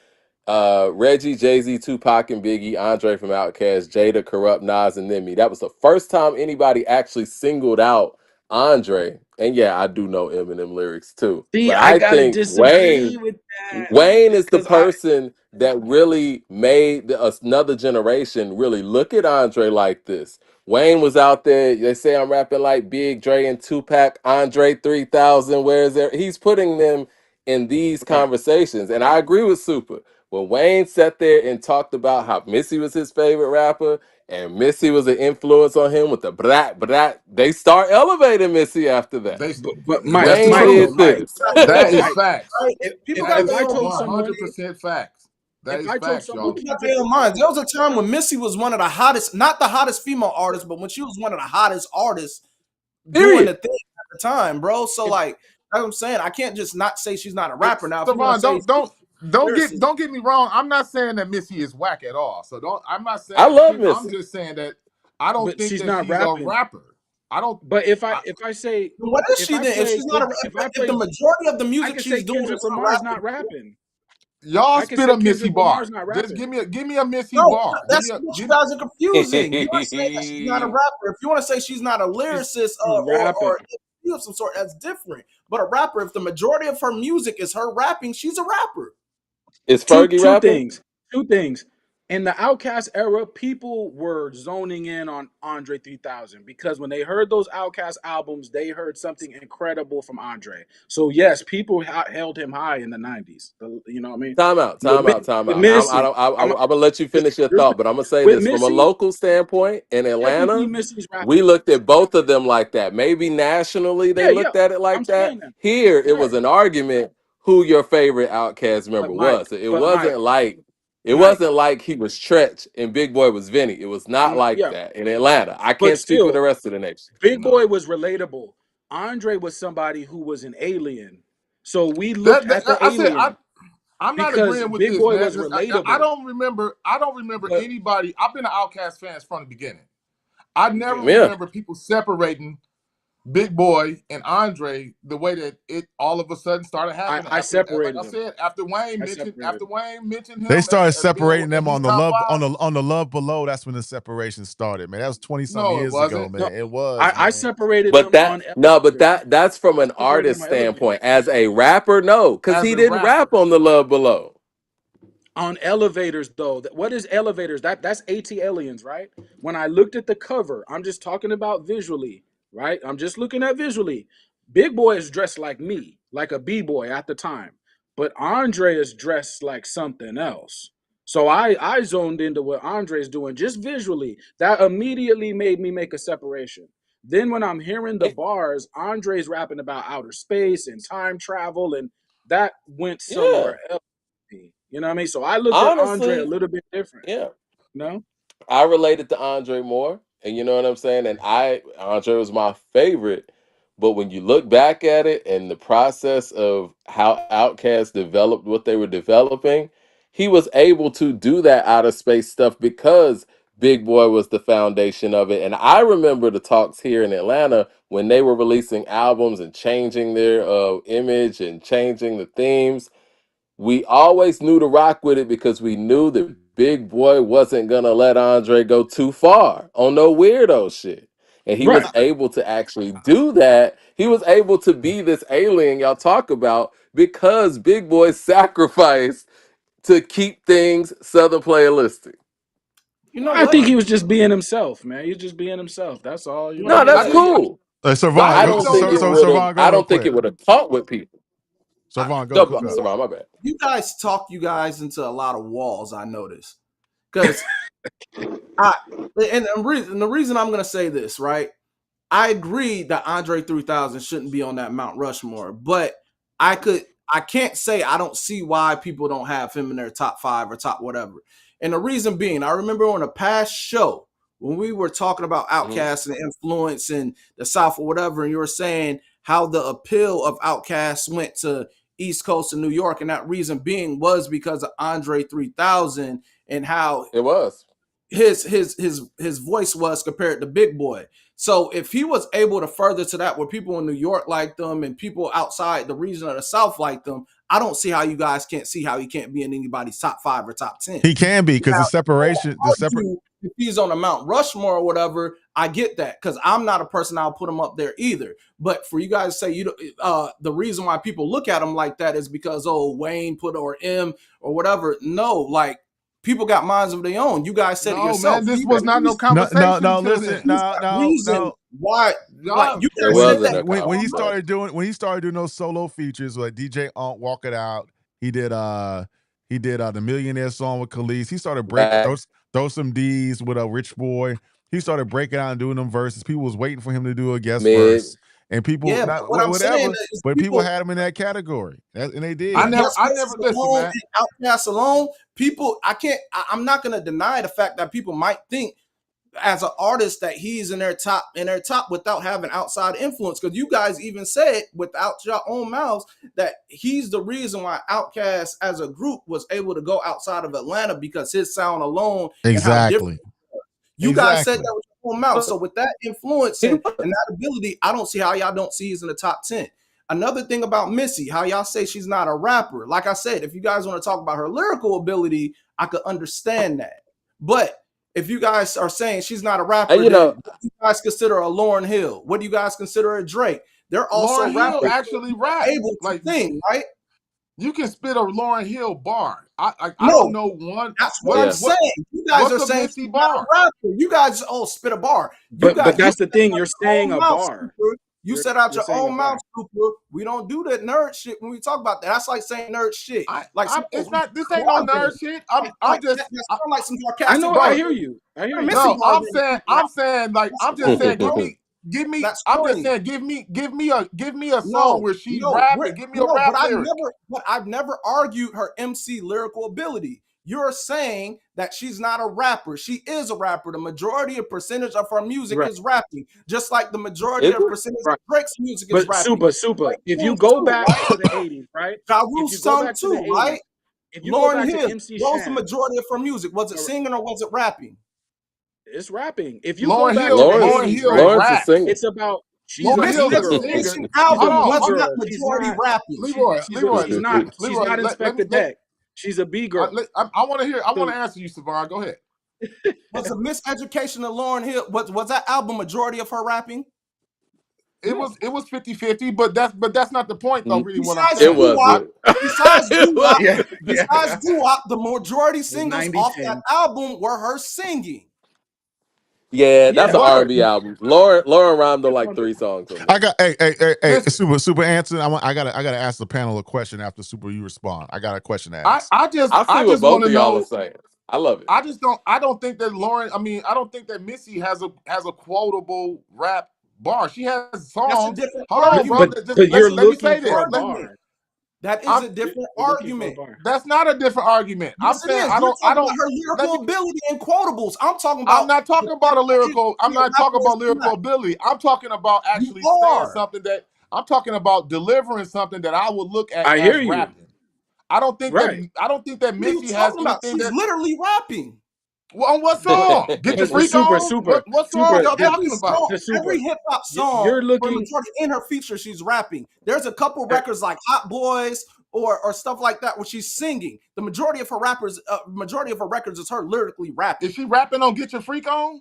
Reggie, Jay-Z, Tupac, and Biggie, Andre from Outkast, Jada, Corrupt, Nas, and then me. That was the first time anybody actually singled out Andre. And yeah, I do know Eminem lyrics too. See, But I I gotta think disagree with that Wayne is the because I. person that really made another generation really look at Andre like this. Wayne was out there. They say I'm rapping like Big Dre and Tupac. Andre 3000. Where is there? He's putting them in these Right. conversations, and I agree with Super. When Wayne sat there and talked about how Missy was his favorite rapper and Missy was an influence on him with the brat brat, they start elevating Missy after that. They But That's Mike, Wayne Mike, true though, did Mike. this. that is Mike. facts. Right? If People That got if is their I own told mind. someone, 100% facts. That if is I told facts, someone y'all. People got Kendrick their own Lamar minds. There was a was time when Missy was one of the hottest, not the hottest female artists, but when she was one of the hottest artists doing the Period. thing at the time, bro. So if like that's what I'm saying. I can't just not say she's not a But rapper now. If you want to Savon, say lyricist, don't get me wrong. I'm not saying that Missy is whack at all. So don't. I'm not I saying that. love she, I'm Missy. just saying that I don't but think she's that not she's a rapping. rapper. I don't. But I, if I say what is if she I then? If play she's not a if I if the play majority of the I music can say she's doing Kendrick is her Lamar's not rapping, rapping. y'all I can spit say a Missy Kendrick bar. Lamar's not Just rapping. give me a Missy no, bar. that's what you guys are confusing. You are saying that she's not a rapper. If you want to say she's not a lyricist She's rapping. or MC of some sort, that's different. But a rapper, if the majority of her music is her rapping, she's a rapper. Is Two Fergie two rapping? things. Two things. In the Outcast era, people were zoning in on Andre 3000 because when they heard those Outcast albums, they heard something incredible from Andre. So yes, people held him high in the 90s. You know what I mean? Time out, With time out, time with out. I Missy, don't. I'm I'm gonna let you finish your just thought, but I'm gonna say with this from a Missy. local standpoint in Technically, Atlanta. Missy's We rapping. looked at both of them like that. Maybe nationally they Yeah, yeah. looked at it like I'm that. saying that. Here it Yeah. was an argument who your favorite Outcast But member Mike, was. It but Mike, wasn't like Mike. he was Tretch and Big Boy was Vinny. It was not like Yeah. that in Atlanta. I But can't speak for still, the rest of the nation. Big Boy was relatable. Andre was somebody who was an alien. So we looked at the I said alien I'm not because agreeing with Big this, Boy man. was 'Cause I relatable. don't remember. I don't remember But anybody. I've been an Outcast fan from the beginning. I never yeah, Yeah, remember people separating Big Boy and Andre the way that it all of a sudden started happening I after, like separated I them. said, I separated them. Wayne mentioned They him started as being separating in them his on the top love five. on the love below. That's when the separation started, man. That was 20 some No, it years ago, wasn't. No, man. It was, I man. separated but them on elevators. that's from I an separated them artist on elevators. standpoint. As a rapper, no, because As he a didn't rapper. rap on the Love Below. On elevators though, what is elevators? That's ATLians, right? When I looked at the cover, I'm just talking about visually, right? I'm just looking at visually. Big Boy is dressed like me, like a b-boy at the time, but Andre is dressed like something else. So I zoned into what Andre's doing just visually. That immediately made me make a separation. Then when I'm hearing the It- bars, Andre's rapping about outer space and time travel, and that went yeah, somewhere else. You know what I mean? So I looked at Andre a honestly, little bit different. yeah. You know? I related to Andre more, and you know what I'm saying. And Andre was my favorite, but when you look back at it and the process of how Outkast developed what they were developing, he was able to do that outer space stuff because Big Boy was the foundation of it. And I remember the talks here in Atlanta when they were releasing albums and changing their image and changing the themes. We always knew to rock with it because we knew that Big Boy wasn't gonna let Andre go too far on no weirdo shit. And he was Right. able to actually do that. He was able to be this alien y'all talk about because Big Boy sacrificed to keep things Southern playalistic. You know I what? think he was just being himself, man. He's just being himself. That's all, you know No, what I No, mean? that's I Like think cool. Sir But I Vaughn, I go, think don't though think Sir, it that Sir, would Sir have Vaughn, go I real don't think quick. it would have caught with people. Sir Vaughn, Go, go, go. Savannah, my bad. you guys talk you guys into a lot of walls. I noticed because I and the reason I'm gonna say this right. I agree that Andre 3000 shouldn't be on that Mount Rushmore, but I can't say I don't see why people don't have him in their top 5 or top whatever. And the reason being, I remember on a past show when we were talking about Mhm. Outkast and influence in the South or whatever, and you were saying how the appeal of Outkast went to East Coast and New York, and that reason being was because of Andre 3000 and how It was. his voice was compared to Big Boy. So if he was able to further to that where people in New York like them and people outside the region of the South like them, I don't see how you guys can't see how he can't be in anybody's top 5 or top 10. He can be because the separation, if he's on the Mount Rushmore or whatever, I get that because I'm not a person I'll put him up there either. But for you guys to say the reason why people look at him like that is because Wayne put or M or whatever. No, like people got minds of their own. You guys said it yourself. Man, this was not no conversation. No, listen, no. Why? Like you It guys said wasn't that when he started doing those solo features like DJ Walk It Out, he did the Millionaire song with Khalees. He started breaking throw some D's with a Rich Boy. He started breaking out and doing them verses. People was waiting for him to do a guest verse, and people but people had him in that category, and they did. I never listen, man. Outkast alone, people. I'm not gonna deny the fact that people might think as an artist that he's in their top without having outside influence, because you guys even said without your own mouths that he's the reason why Outkast as a group was able to go outside of Atlanta because his sound alone. Exactly. You guys said that with your own mouth. So with that influence and that ability, I don't see how y'all don't see he's in the top 10. Another thing about Missy, how y'all say she's not a rapper. Like I said, if you guys want to talk about her lyrical ability, I could understand that. But if you guys are saying she's not a rapper, what do you guys consider a Lauryn Hill? What do you guys consider a Drake? They're also Lauryn Hill actually rap able to sing, right? You can spit a Lauryn Hill bar. I don't know one. That's what I'm saying. You guys are saying she's not a rapper. You guys spit a bar. But that's the thing. You're saying a bar. You said out your own mouth, Cooper. We don't do that nerd shit when we talk about that. That's like saying nerd shit. It's not. This ain't no nerd shit. I'm just. That sound like some sarcastic. I know. I hear you. No, I'm saying. I'm just saying. Give me. I'm just saying. Give me a song where she's rapping. Give me a rap lyric. But I've never argued her MC lyrical ability. You're saying that she's not a rapper. She is a rapper. The majority of percentage of her music is rapping, just like the majority of percentage of Drake's music is rapping. Super. Like, if you go back to the 80s, right? If you go back to the 80s, right? If you go back to MC What was the majority of her music? Was it singing or was it rapping? It's rapping. If you go back to the 80s, Lawrence is singing. It's about she's a B-girl. Album wasn't majority rapping. She's not Inspector Deck. She's a B-girl. I want to hear. I want to answer you, Savon. Go ahead. Was a Miseducation of Lauryn Hill? Was that album majority of her rapping? It was 50-50, but that's not the point though. Really, what I'm saying. It was. Besides Doo-Wop, the majority singles off that album were her singing. Yeah, that's an R&B album. Lauren rhymed on like 3 songs. I got hey, super answer. I gotta ask the panel a question after Super. You respond. I got a question to ask. I just want to know. I love it. I don't think that Lauren. I mean, I don't think that Missy has a quotable rap bar. She has songs. Hold on, bro. But you're looking for a bar. That is a different argument. That's not a different argument. I'm saying I don't her lyrical ability and quotables. I'm talking about. I'm not talking about a lyrical. I'm not talking about lyrical ability. I'm talking about actually saying something that I'm talking about delivering something that I would look at as rapping. I don't think that Missy has anything. She's literally rapping. Well, on what song? Get your freak on. What song y'all talking about? Every hip hop song, you're looking in her feature, she's rapping. There's a couple records like Hot Boys or stuff like that where she's singing. The majority of her records is her lyrically rapping. Is she rapping on Get Your Freak On?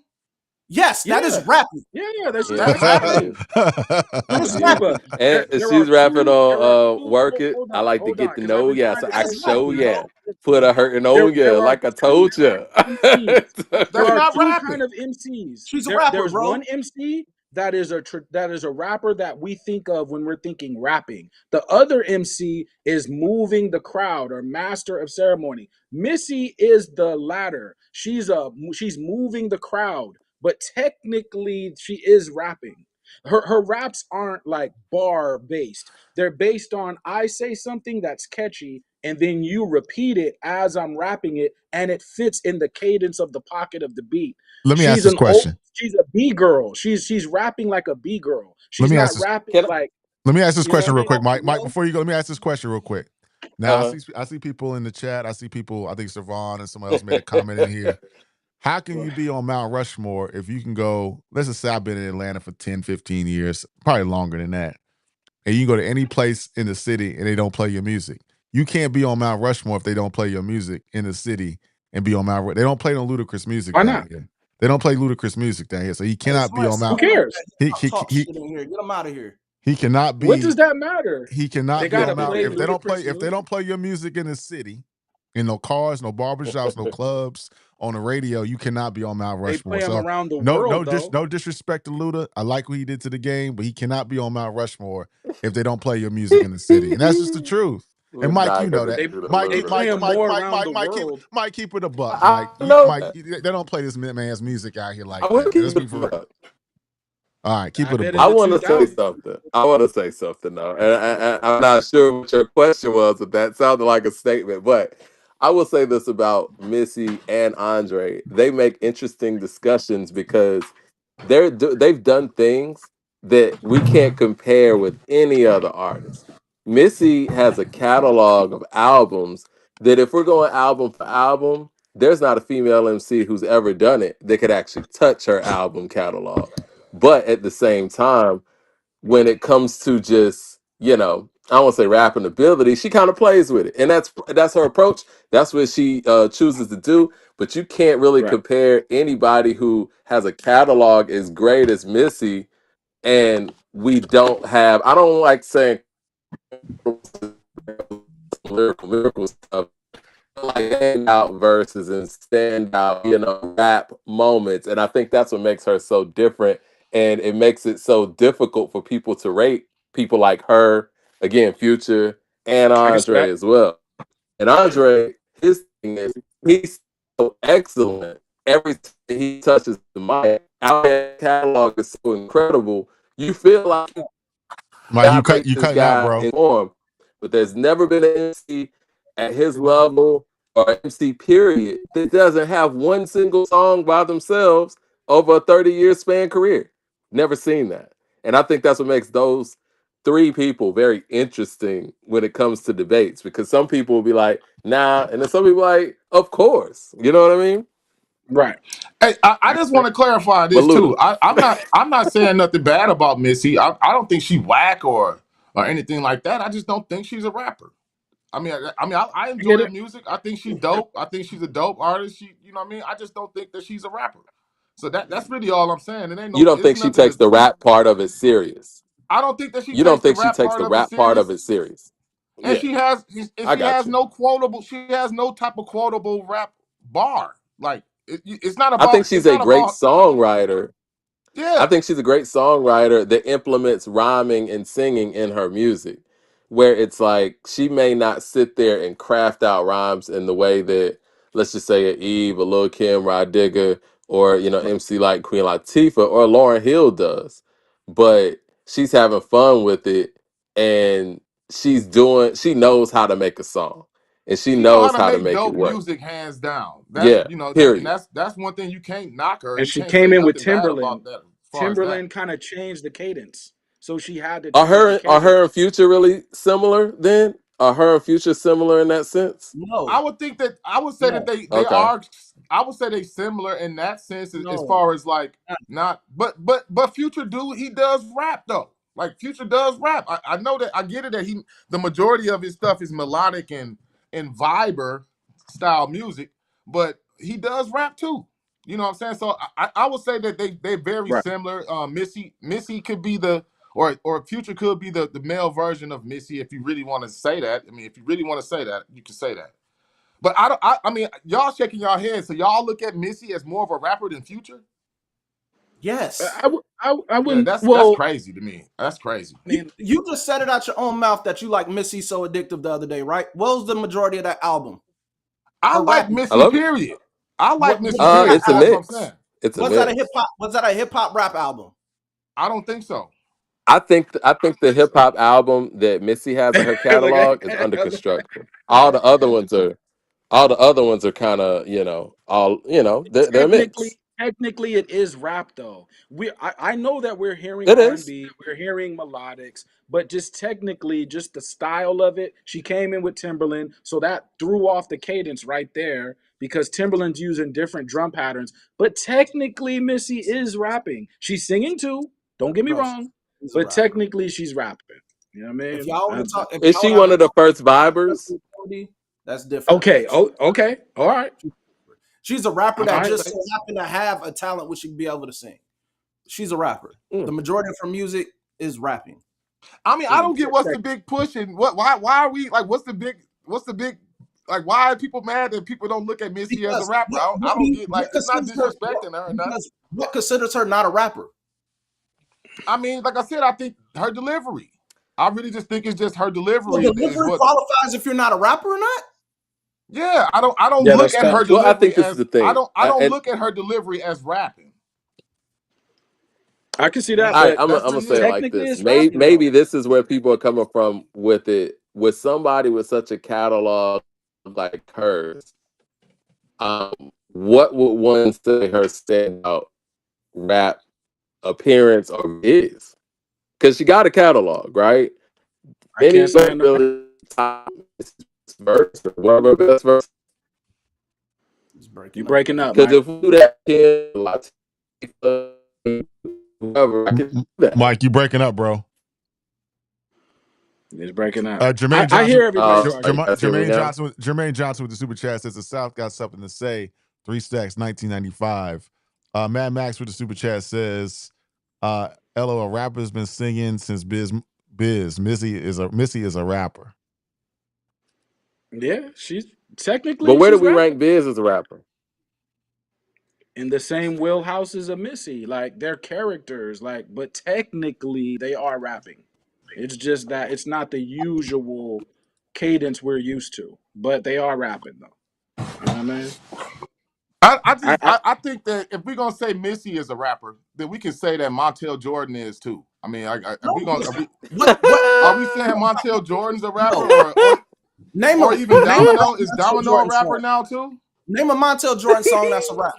Yes, that is rapping. Yeah, that's rapping. That's rapping. And she's rapping on Work It. I like to get to know ya, so I can show ya. Put a hurting on ya, like I told ya. There are 2 kind of MCs. She's a rapper, There's bro. one MC that is a rapper that we think of when we're thinking rapping. The other MC is moving the crowd or master of ceremony. Missy is the latter. She's moving the crowd. But technically, she is rapping. Her raps aren't like bar based. They're based on I say something that's catchy, and then you repeat it as I'm rapping it, and it fits in the cadence of the pocket of the beat. Let me ask this question. She's a B girl. She's rapping like a B girl. She's not rapping like. Let me ask this question real quick, Mike. Mike, before you go, let me ask this question real quick. Now I see people in the chat. I see people. I think Savon and someone else made a comment in here. How can you be on Mount Rushmore if you can go, let's just say I've been in Atlanta for 10, 15 years, probably longer than that, and you can go to any place in the city and they don't play your music. You can't be on Mount Rushmore if they don't play your music in the city and be on Mount Rushmore. They don't play no ludicrous music Why down not? here. They don't play ludicrous music down here. So he Hey, cannot be somebody on Who Mount. say him like cares? that. He He talk, he talk he, shit in here. Get him out of here. he cannot What be does that matter? he They cannot be gotta on Mount play if they don't play ludicrous if they music. don't play your music in the city, in no cars, no barbershops, no clubs, on the radio. You cannot be on Mount They Rushmore. play them So around the world, though. no disrespect to Luda. I like what he did to the game, but he cannot be on Mount Rushmore if they don't play your music in the city, and that's just the truth. We're And Mike, you not know gonna that. They do the Mike, they keep, play Luda Mike, them thing. Mike, more Mike, around Mike, the world. Mike, keep it a buck. I Mike, know that. They don't play this man's music out here I like will that, man. keep Let's be it for real. up. All right, keep I it a bet in I buck. the want to say 2000s. something. I want to say something though, and I'm not sure what your question was, but that sounded like a statement. But I will say this about Missy and Andre: they make interesting discussions because they've done things that we can't compare with any other artist. Missy has a catalog of albums that, if we're going album for album, there's not a female MC who's ever done it that could actually touch her album catalog. But at the same time, when it comes to just, I won't say rapping ability, she kind of plays with it. And that's her approach. That's what she chooses to do. But you can't really Right. compare anybody who has a catalog as great as Missy, and we don't have, I don't like saying lyrical stuff, like standout verses and standout, rap moments. And I think that's what makes her so different. And it makes it so difficult for people to rate people like her, again, Future, and I can see Andre that. as well. And Andre, his thing is he's so excellent. Every time he touches the mic, our catalog is so incredible. You feel like you Mike, gotta break you this cutting out, guy bro. in form. But there's never been an MC at his level or MC period that doesn't have one single song by themselves over a 30-year span career. Never seen that. And I think that's what makes those three people very interesting when it comes to debates, because some people will be like, nah, and then some people like, of course. You know what I mean? Right. Hey, I I just can want to clarify But this too. Luda, I'm not saying nothing bad about Missy. I don't think she whack or anything like that. I just don't think she's a rapper. I get enjoy her it. music. I think she's dope. I think she's a dope artist. You know what I mean? I just don't think that she's a rapper. So that's really all I'm saying. It ain't you no. don't It's think she nothing takes to. the rap part of it serious. I don't think that she You don't takes the think she rap takes part the of it rap part of serious. it serious. And Yeah, she I got has you. no quotable. She has no type of quotable rap bar. Like it's not I think about. It's she's a not great about. songwriter. I Yeah. think she's a great songwriter that implements rhyming and singing in her music, where it's like she may not sit there and craft out rhymes in the way that, let's just say, a Eve, a Lil Kim, Rod Digger, or MC like Queen Latifah or Lauryn Hill does, but she's having fun with it, and she knows how to make a song, and she She know how knows to how to make make it dope work. music, hands down. That's Yeah, and period. that's one thing you can't knock her. And You she can't say came in with nothing bad Timberland. about that as far as that. Timberland kind of changed the cadence, so she had to Are change the her and cadence. Future really similar then? Are her and Future similar in that sense? I No, would think that I would say that no, they Okay. are. I would say they similar in that sense as no. far as like not. But Future he does rap though. Like Future does rap. I know that. I get it that the majority of his stuff is melodic and viber style music, but he does rap too. You know what I'm saying? So I would say that they're very Right. similar. Missy could be or Future could be the male version of Missy, if you really want to say that. I mean, if you really want to say that, you can say that. But I don't. I mean, y'all shaking your heads. So y'all look at Missy as more of a rapper than Future? Yes. I Yeah, wouldn't. that's Well, crazy to me. That's crazy. I mean, You just said it out your own mouth that you like Missy So Addictive the other day, right? What was the majority of that album? I Her like rapping. I Missy. love it. Period. I like What Missy. was that Period. It's So a that's what album? I'm saying. mix. It's a Was that a hip mix. hop? Was that a hip hop rap album? I don't think so. I think the hip hop album that Missy has in her look at catalog is under construction. All the other ones are kind of, they're a technically, mix. technically it is rap though. I know that we're hearing It is. R&B, we're hearing melodics, but just technically, just the style of it. She came in with Timberland, so that threw off the cadence right there because Timberland's using different drum patterns. But technically, Missy is rapping. She's singing too. Don't get me Bro, wrong, she's a but rapper. technically, she's rapping. You know what I If mean? y'all want to talk, if Is y'all she want to have one a of the first vibers? conversation, that's different. Okay. Oh, okay. All right. She's a rapper All that right. just so happened to have a talent which she can be able to sing. She's a rapper. The Mm. majority of her music is rapping. I mean, I don't get what's the big push and why are we like what's the big like why are people mad that people don't look at Missy as a Because rapper? I don't get like it's not considers her, disrespecting her or nothing. because what considers her not a rapper? I mean, like I said, I think her delivery. I really just think it's just her So delivery is delivery what. qualifies if you're not a rapper or not. Yeah, I don't Yeah, look that's at her tough. Well, I delivery think this is as the thing. I don't And look at her delivery as rapping. I can see that, That's I, but I'm that's gonna just say it it. like technically, this. it's Maybe, rapping maybe though. this is where people are coming from with it. With somebody with such a catalog like hers, what would one say her standout rap appearance or is? Because she got a catalog, right? I can't Many say don't enough. really top this verse or whatever best verse. It's You breaking up, breaking man. up, Because Mike. if we do that, whoever I can do that. Mike, you breaking up, bro. It's breaking up. Jermaine I hear Johnson. everybody's Are you argument. guys hear me now? Jermaine Johnson with the super chat says the South got something to say. 3 stacks, 1995. Mad Max with the super chat says, "LOL, rapper's been singing since Biz. Missy is a rapper." Yeah, she's But technically where do she's we rapping rank Biz as a rapper? in the same wheelhouse as a Missy. Like they're characters, like, but technically they are rapping. It's just that it's not the usual cadence we're used to, but they are rapping though. You know what I mean? I think that if we're gonna say Missy is a rapper, then we can say that Montel Jordan is too. I mean, if No, we gonna what? are we saying Montel Jordan's a rapper No. or even Name a Domino? Is Montel Domino a Jordan rapper song. now too? Name a Montel Jordan song that's a rap.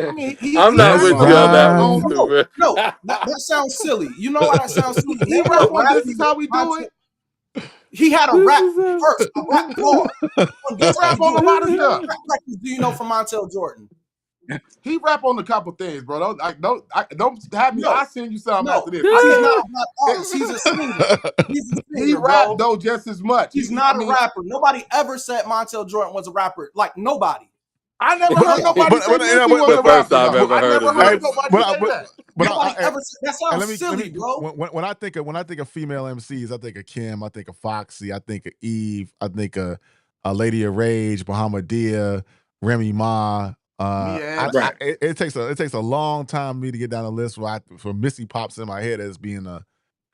I mean, I'm he not Let's rapped with on you a on that on. one. ride. No, no, that sounds silly. You know why that sounds silly? He Name a rap on This Is rapping How We Do Montel. It. He had a This rap is a... verse, a rap bar. On He This How rap We on Do a It. lot of How many stuff. rap records do you know from Montel Jordan? He rap on a couple things, bro. Don't have me. No, I'll send you something after no. this. I He's can't. not a rap artist. He's a singer. He's a He singer, rap bro. though just as much. He's I not a mean, rapper. Nobody ever said Montel Jordan was a rapper. Like nobody. I never heard Nobody. nobody say Missy was the a first rapper I've though. ever I heard never of heard Hey, this. nobody say that. but Nobody ever said that. and Sounds silly, bro. when I think of female MCs, I think of Kim, I think of Foxy, I think of Eve, I think of Lady of Rage, Bahamadia, Remy Ma. Mia X. Right. It takes a long time for me to get down the list for Missy pops in my head as being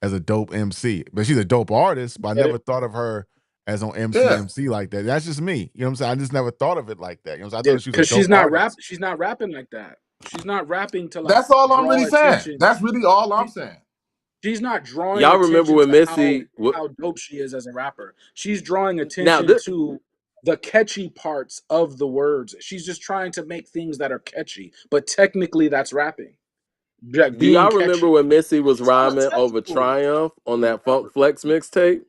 as a dope MC, but she's a dope artist. But I Get never it? thought of her as on Yeah. MC like that. That's just me. You know what I'm saying? I just never thought of it like that. You know what I'm saying? I Yeah, thought she was a because dope artist. she's not rapping like that. She's not rapping to like That's all I'm draw really saying. attention. That's really all I'm She, saying. she's not drawing Y'all remember attention when to Missy... how dope she is as a rapper. She's drawing Now, attention to the catchy parts of the words. She's just trying to make things that are catchy, but technically that's rapping. Like do being y'all remember catchy. when Missy was It's all rhyming over technical. Triumph on that Funk Flex mixtape?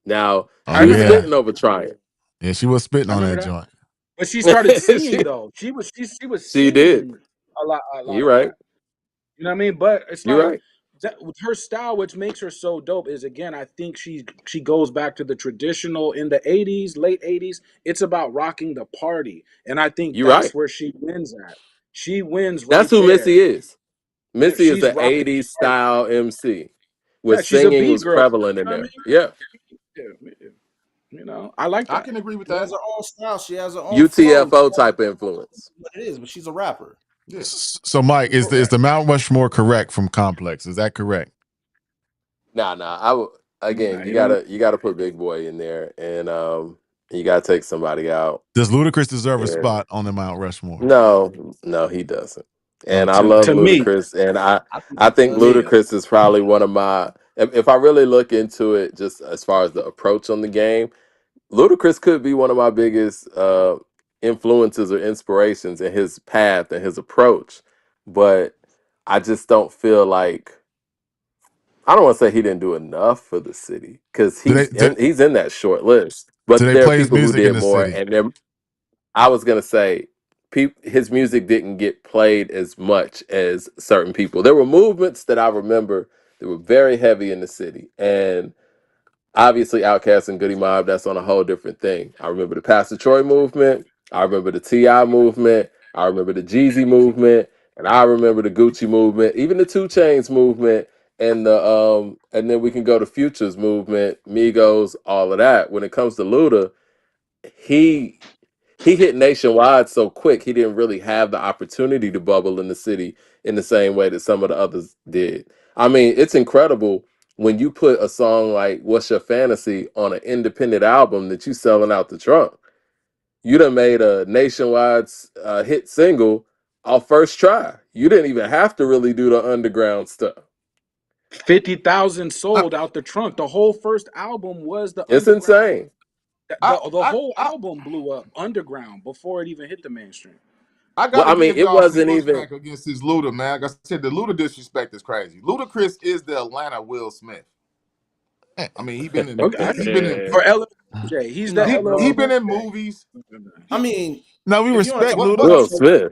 Now, Oh I she was remember that. yeah, spitting over Triumph. yeah. She was spitting I on remember that that. joint. But she started singing she, though. She was she did. singing a lot You're of right. that. You know what I mean? But it's You're like right. that with her style, which makes her so dope, is again, I think she goes back to the traditional in the 80s, late 80s. It's about rocking the party. And I think You're right. that's where she wins at. She wins That's right who there. Missy is. Yeah, Missy is she's an rocking the 80s party. style MC, with Yeah, she's a singing beat was girl. prevalent You in know what I there. mean? Yeah. Yeah, you know, I like I that. can agree with She has that. her own style. She has her own flow. UTFO type of influence. What it is, but she's a rapper. Yeah. So Mike, is Correct. the Mount Rushmore correct from Complex? Is that correct? Nah. Again, Nah, you don't. you gotta put Big Boy in there, and you gotta take somebody out. Does Ludacris deserve a And spot on the Mount Rushmore? no, he doesn't. And I Okay. love To me, Ludacris, and I think I he think does. yeah. Ludacris is probably one of my. If I really look into it, just as far as the approach on the game, Ludacris could be one of my biggest influences or inspirations in his path and his approach, but I just don't feel like, I don't want to say he didn't do enough for the city because Do they he's in that short list. do But they there are play his people who music in did the more, city? and I was gonna say, his music didn't get played as much as certain people. There were movements that I remember that were very heavy in the city, and obviously Outkast and Goody Mob, that's on a whole different thing. I remember the Pastor Troy movement, I remember the Ti movement, I remember the Jeezy movement, and I remember the Gucci movement, even the Two Chains movement, and then we can go to Futures movement, Migos, all of that. When it comes to Luda, he he hit nationwide so quick, he didn't really have the opportunity to bubble in the city in the same way that some of the others did. I mean, it's incredible when you put a song like What's Your Fantasy on an independent album that you selling out the trunk. You done made a nationwide hit single off first try. You didn't even have to really do the underground stuff. 50,000 I, sold out the trunk. The whole first album was the It's underground. insane. I, The I, whole I, album blew up underground before it even hit the mainstream. I Well, gotta I mean, give it y'all some wasn't even. pushback against this Luda, man. Like I said, the Luda disrespect is crazy. Ludacris is the Atlanta Will Smith. I mean, Okay. he been in For LL J, he's the No, LL he bro. been Cool in J. movies. I He mean, No, we if you want to respect talk what Luda. about Will crossover, Smith.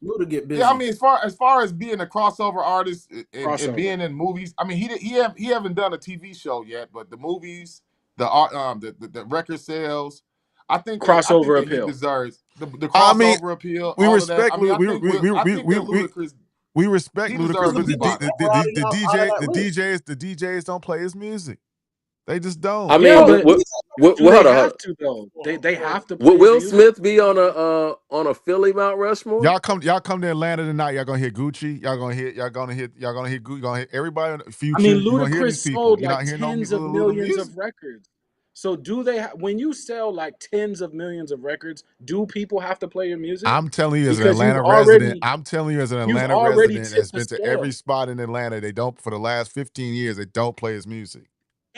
Luda get Yeah, I busy. mean, as far as being a crossover artist and Crossover. being in movies, I mean, he haven't done a TV show yet, but the movies, the art, the record sales, I think Crossover that he appeal. deserves the I mean, crossover appeal, we all of that. respect I mean, Luda. I think that Ludacris We respect he Ludacris, deserves Luda a but get his spot. notoriety out of that list. the DJs don't play his music. They just I don't. Yeah, mean, Bro, the but do they hold on, hold on. have to though? They have to Will play his music. Smith be on a Philly Mount Rushmore? Y'all come to Atlanta tonight. Y'all gonna hear Gucci. Y'all gonna hear Gucci. You're gonna hear everybody in the I mean, future. You're gonna hear Ludacris these people. sold You're like not hearing no tens of Luda millions music. of records. So do they? When you sell like tens of millions of records, do people have to play your music? I'm telling you, as an Because Atlanta resident, that's been tipped the to every scale. spot in Atlanta, they don't for the last 15 years, they don't play his music.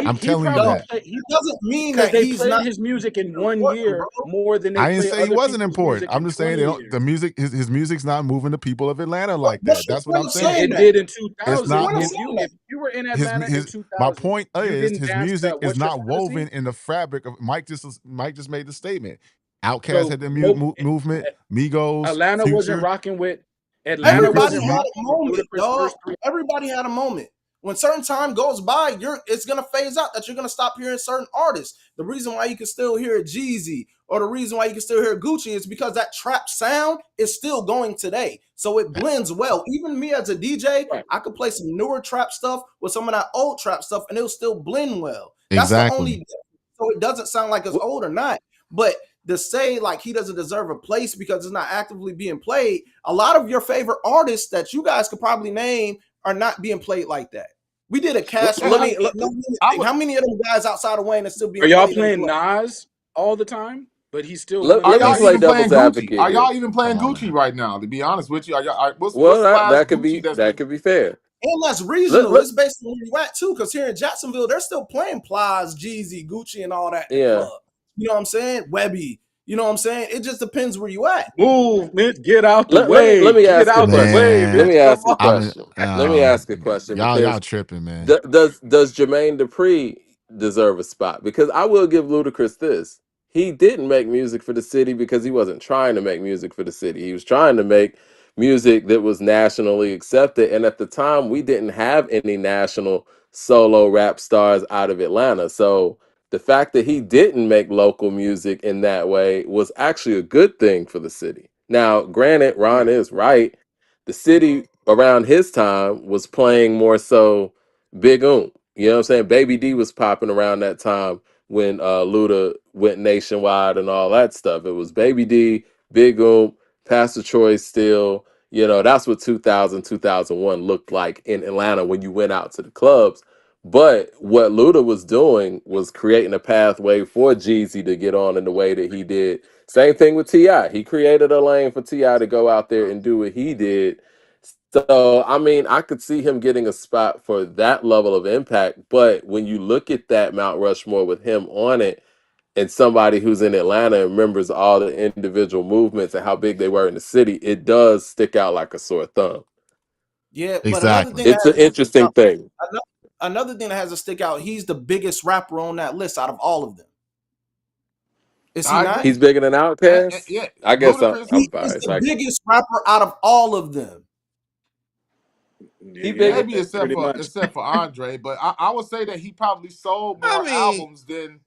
I'm He telling you probably no, that. played it doesn't mean because that they he's played not his music in one important, year bro. more than they I didn't play say he other wasn't people's important. music I'm in just saying 20 they don't. The years. music, his music's not moving the people of Atlanta like What's that. your That's what point I'm of Yeah, saying. saying it that? did in It's What's your 2000. not point of move. saying that? If you were in His Atlanta in my 2000, point you is didn't his dance to music is What's Your not Fantasy? woven in the fabric of. Mike just made the statement. Outkast So had their no, movement. Migos, Atlanta wasn't Future, rocking with Ludacris Everybody is had me. a moment, Ludacris dog. first three. Everybody had a moment. When certain time goes by, it's gonna phase out. That you're gonna stop hearing certain artists. The reason why you can still hear Jeezy or the reason why you can still hear Gucci is because that trap sound is still going today. So it blends well. Even me as a DJ, Right. I could play some newer trap stuff with some of that old trap stuff, and it'll still blend well. That's the only Exactly. difference. So it doesn't sound like it's old or not. But to say like he doesn't deserve a place because it's not actively being played, a lot of your favorite artists that you guys could probably name are not being played like that. We did a Cash Yeah, Money and No Limit I thing. would. How many of them guys outside of Wayne are still Are being y'all played in the playing club? Nas all the time? But he's still let, going Are let me y'all play even crazy. playing devil's Gucci? advocate Are here. y'all even Come playing on, Gucci man. right now? To be honest with you, what's Well, the last that could Gucci be that's that been? could be fair. And that's Let, regional. let, It's based on where you at too. Because here in Jacksonville, they're still playing Plies, Jeezy, Gucci, and all that in the yeah. club. You know what I'm saying? Webby. You know what I'm saying? It just depends where you at. Movement, get out the Let way. me Get ask a out the question. way, Let Man, bitch. me Come ask a on. I'm question. Let me ask a question y'all because tripping, man. does Jermaine Dupri deserve a spot? Because I will give Ludacris this. He didn't make music for the city because he wasn't trying to make music for the city. He was trying to make music that was nationally accepted. And at the time, we didn't have any national solo rap stars out of Atlanta. So the fact that he didn't make local music in that way was actually a good thing for the city. Now, granted, Ron Right. is right. The city around his time was playing more so Big You know what I'm saying? Baby D was popping around that time when Luda went nationwide and all that stuff. It was Baby D, Big Pastor Troy still. You know, that's what 2000, 2001 looked like in Atlanta when you went out to the clubs. But what Luda was doing was creating a pathway for Jeezy to get on in the way that he did. Same thing with T.I. He created a lane for T.I. to go out there and do what he did. So, I mean, I could see him getting a spot for that level of impact. But when you look at that Mount Rushmore with him on it, and somebody who's in Atlanta and remembers all the individual movements and how big they were in the city, it does stick out like a sore thumb. Yeah, but another Exactly. thing that It's an has to stick interesting out, thing. another thing that has to stick out, he's the biggest rapper on that list out of all of them. Is he I not? agree. He's bigger than Outkast. Yeah, I guess Ludacris. I'm He is biased. the biggest rapper out of all of them. He Yeah, bigger. Maybe pretty much. except for Andre, but I would say that he probably sold I more mean, albums than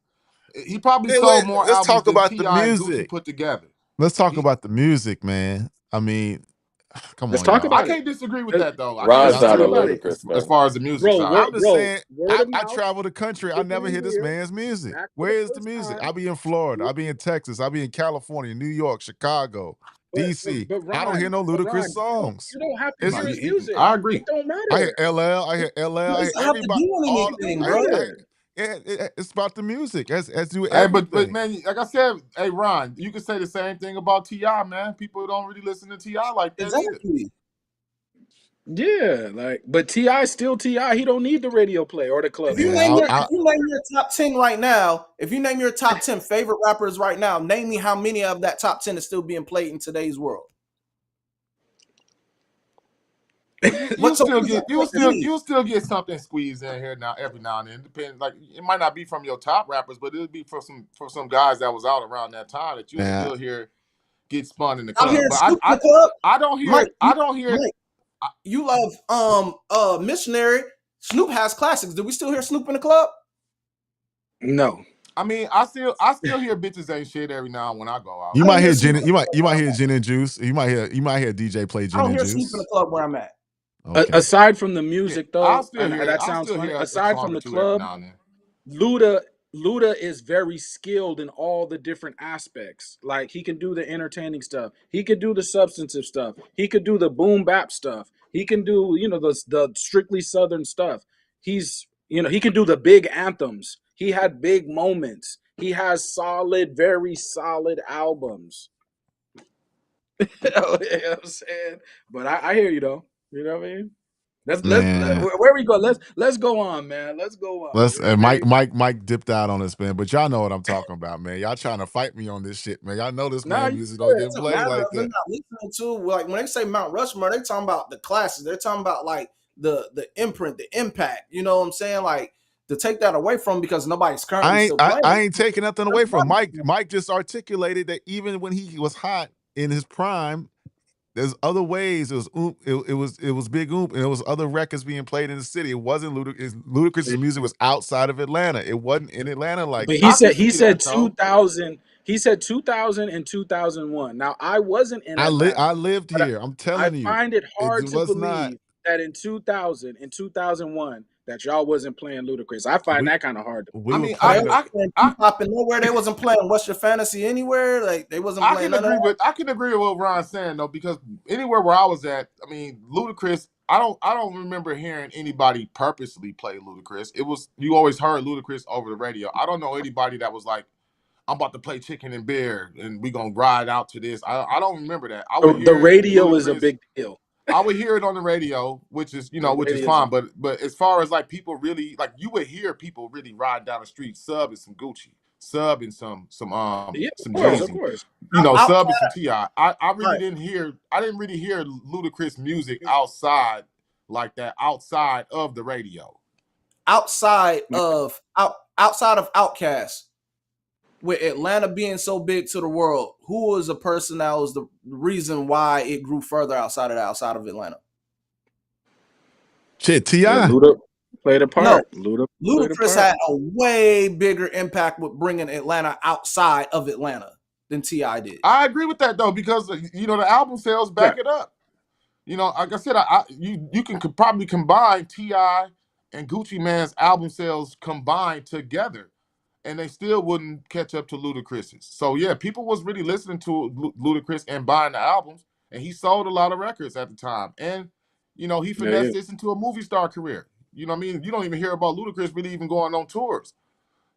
he probably hey, sold more let's albums talk than about the T.I. and Gucci music. put together. Let's talk He about the music, man. I mean, come Let's on, talk y'all. I about it. can't disagree with that though. I can't Ron's Let's Y'all not talk a disagree with about it it, Ludacris as fan. far as the music bro. side. I'm just Bro, saying, word of I mouth. travel the country. I If never you hear this hear man's music. back for the Where is the first music? time, I'll be in Florida. I'll be in Texas. I'll be in California, New York, Chicago, DC. but I don't hear no Ludacris Ron, songs. you don't have to It's No, hear his music. I It agree. don't I hear matter. LL. I hear LL. It I hear doesn't have to everybody. do All It don't anything, bro. matter. it's about the music. As do Hey, but everything. man, like I said, hey Ron, you can say the same thing about T.I., man. People don't really listen to T.I. like that either. Exactly. Yeah, like, but Ti still Ti. He don't need the radio play or the club play. Man, If you name your top 10 right now, if you name your top 10 favorite rappers right now, name me how many of that top 10 is still being played in today's world. Well, What so what does that mean? you'll still get something squeezed in here now every now and then. Depending, like it might not be from your top rappers, but it'll be for some guys that was out around that time that you'll man, still hear get spun in the Out here club. in But Snoop in the club, Mike, I don't hear. Mike, you love Missionary. Snoop has classics. Do we still hear Snoop in the club? No, I mean, I still hear bitches ain't shit every now and when I go out. you I don't might hear hear Snoop gin. in the You club might where hear I'm at. gin and juice. You might hear DJ play I gin don't and hear Snoop in the juice. club where I'm at. Okay. aside from the Yeah, music though, and that I'll sounds still funny. hear a Aside song from or the two every club, now and then. Luda is very skilled in all the different aspects. Like he can do the entertaining stuff. He could do the substantive stuff. He could do the boom bap stuff. He can do, the strictly southern stuff. He can do the big anthems. He had big moments. He has solid, very solid albums. You know what I'm saying? But I hear you though. You know what I mean? Man, Where we go? Let's go on, man. Let's go on. let's You know what I Mike mean? Mike dipped out on this, man. But y'all know what I'm talking about, man. Y'all trying to fight me on this shit, man. Y'all know this Nah, man you music don't It get doesn't played matter like of them that. not listening to, like when they say Mount Rushmore, they talking about the classes. They're talking about like the imprint, the impact. You know what I'm saying? Like to take that away from because nobody's currently still I playing. ain't taking nothing away from Mike. Mike just articulated that even when he was hot in his prime, there's other ways. It was it was Big Oomp, and it was other records being played in the city. It wasn't Ludacris. Ludacris's music was outside of Atlanta. It wasn't in Atlanta like But he I that. can said he see said that though. 2000. He said 2000 and 2001. Now I wasn't in Atlanta, I lived but here. I'm I telling you, find it it hard to was not. believe that in 2000 and 2001 that y'all wasn't playing Ludacris. I find We that kind of hard to we I were mean, They playing. wasn't playing P-pop and nowhere. They wasn't playing What's Your Fantasy anywhere. Like they wasn't playing none of that. I can agree with what Ron's saying though, because anywhere where I was at, I mean, Ludacris, I don't remember hearing anybody purposely play Ludacris. It was you always heard Ludacris over the radio. I don't know anybody that was like, I'm about to play chicken and beer and we gonna ride out to this. I don't remember that. I would The hear radio is a Ludacris. big deal. I would hear it on the radio, which is The which is radio is fine. But as far as like people really like, you would hear people really ride down the street, subbing some Gucci, subbing yeah, of some course, of Jeezy, course. subbing Outside, some Ti. I really right? didn't hear. I didn't really hear Ludacris music outside like that, outside of the radio. Outside of Outkast, with Atlanta being so big to the world, who was a person that was the reason why it grew further outside of Atlanta? Shit, Yeah, Ti. Luda played a No, part. Luda played a Ludacris part. had a way bigger impact with bringing Atlanta outside of Atlanta than T.I. did. I agree with that though, because the album sales Yeah, back it up. Like I said, you can probably combine Ti and Gucci Mane's album sales combined together, and they still wouldn't catch up to Ludacris's. So yeah, people was really listening to Ludacris and buying the albums, and he sold a lot of records at the time. And he yeah, yeah. finessed this into a movie star career. You know what I mean? You don't even hear about Ludacris really even going on tours.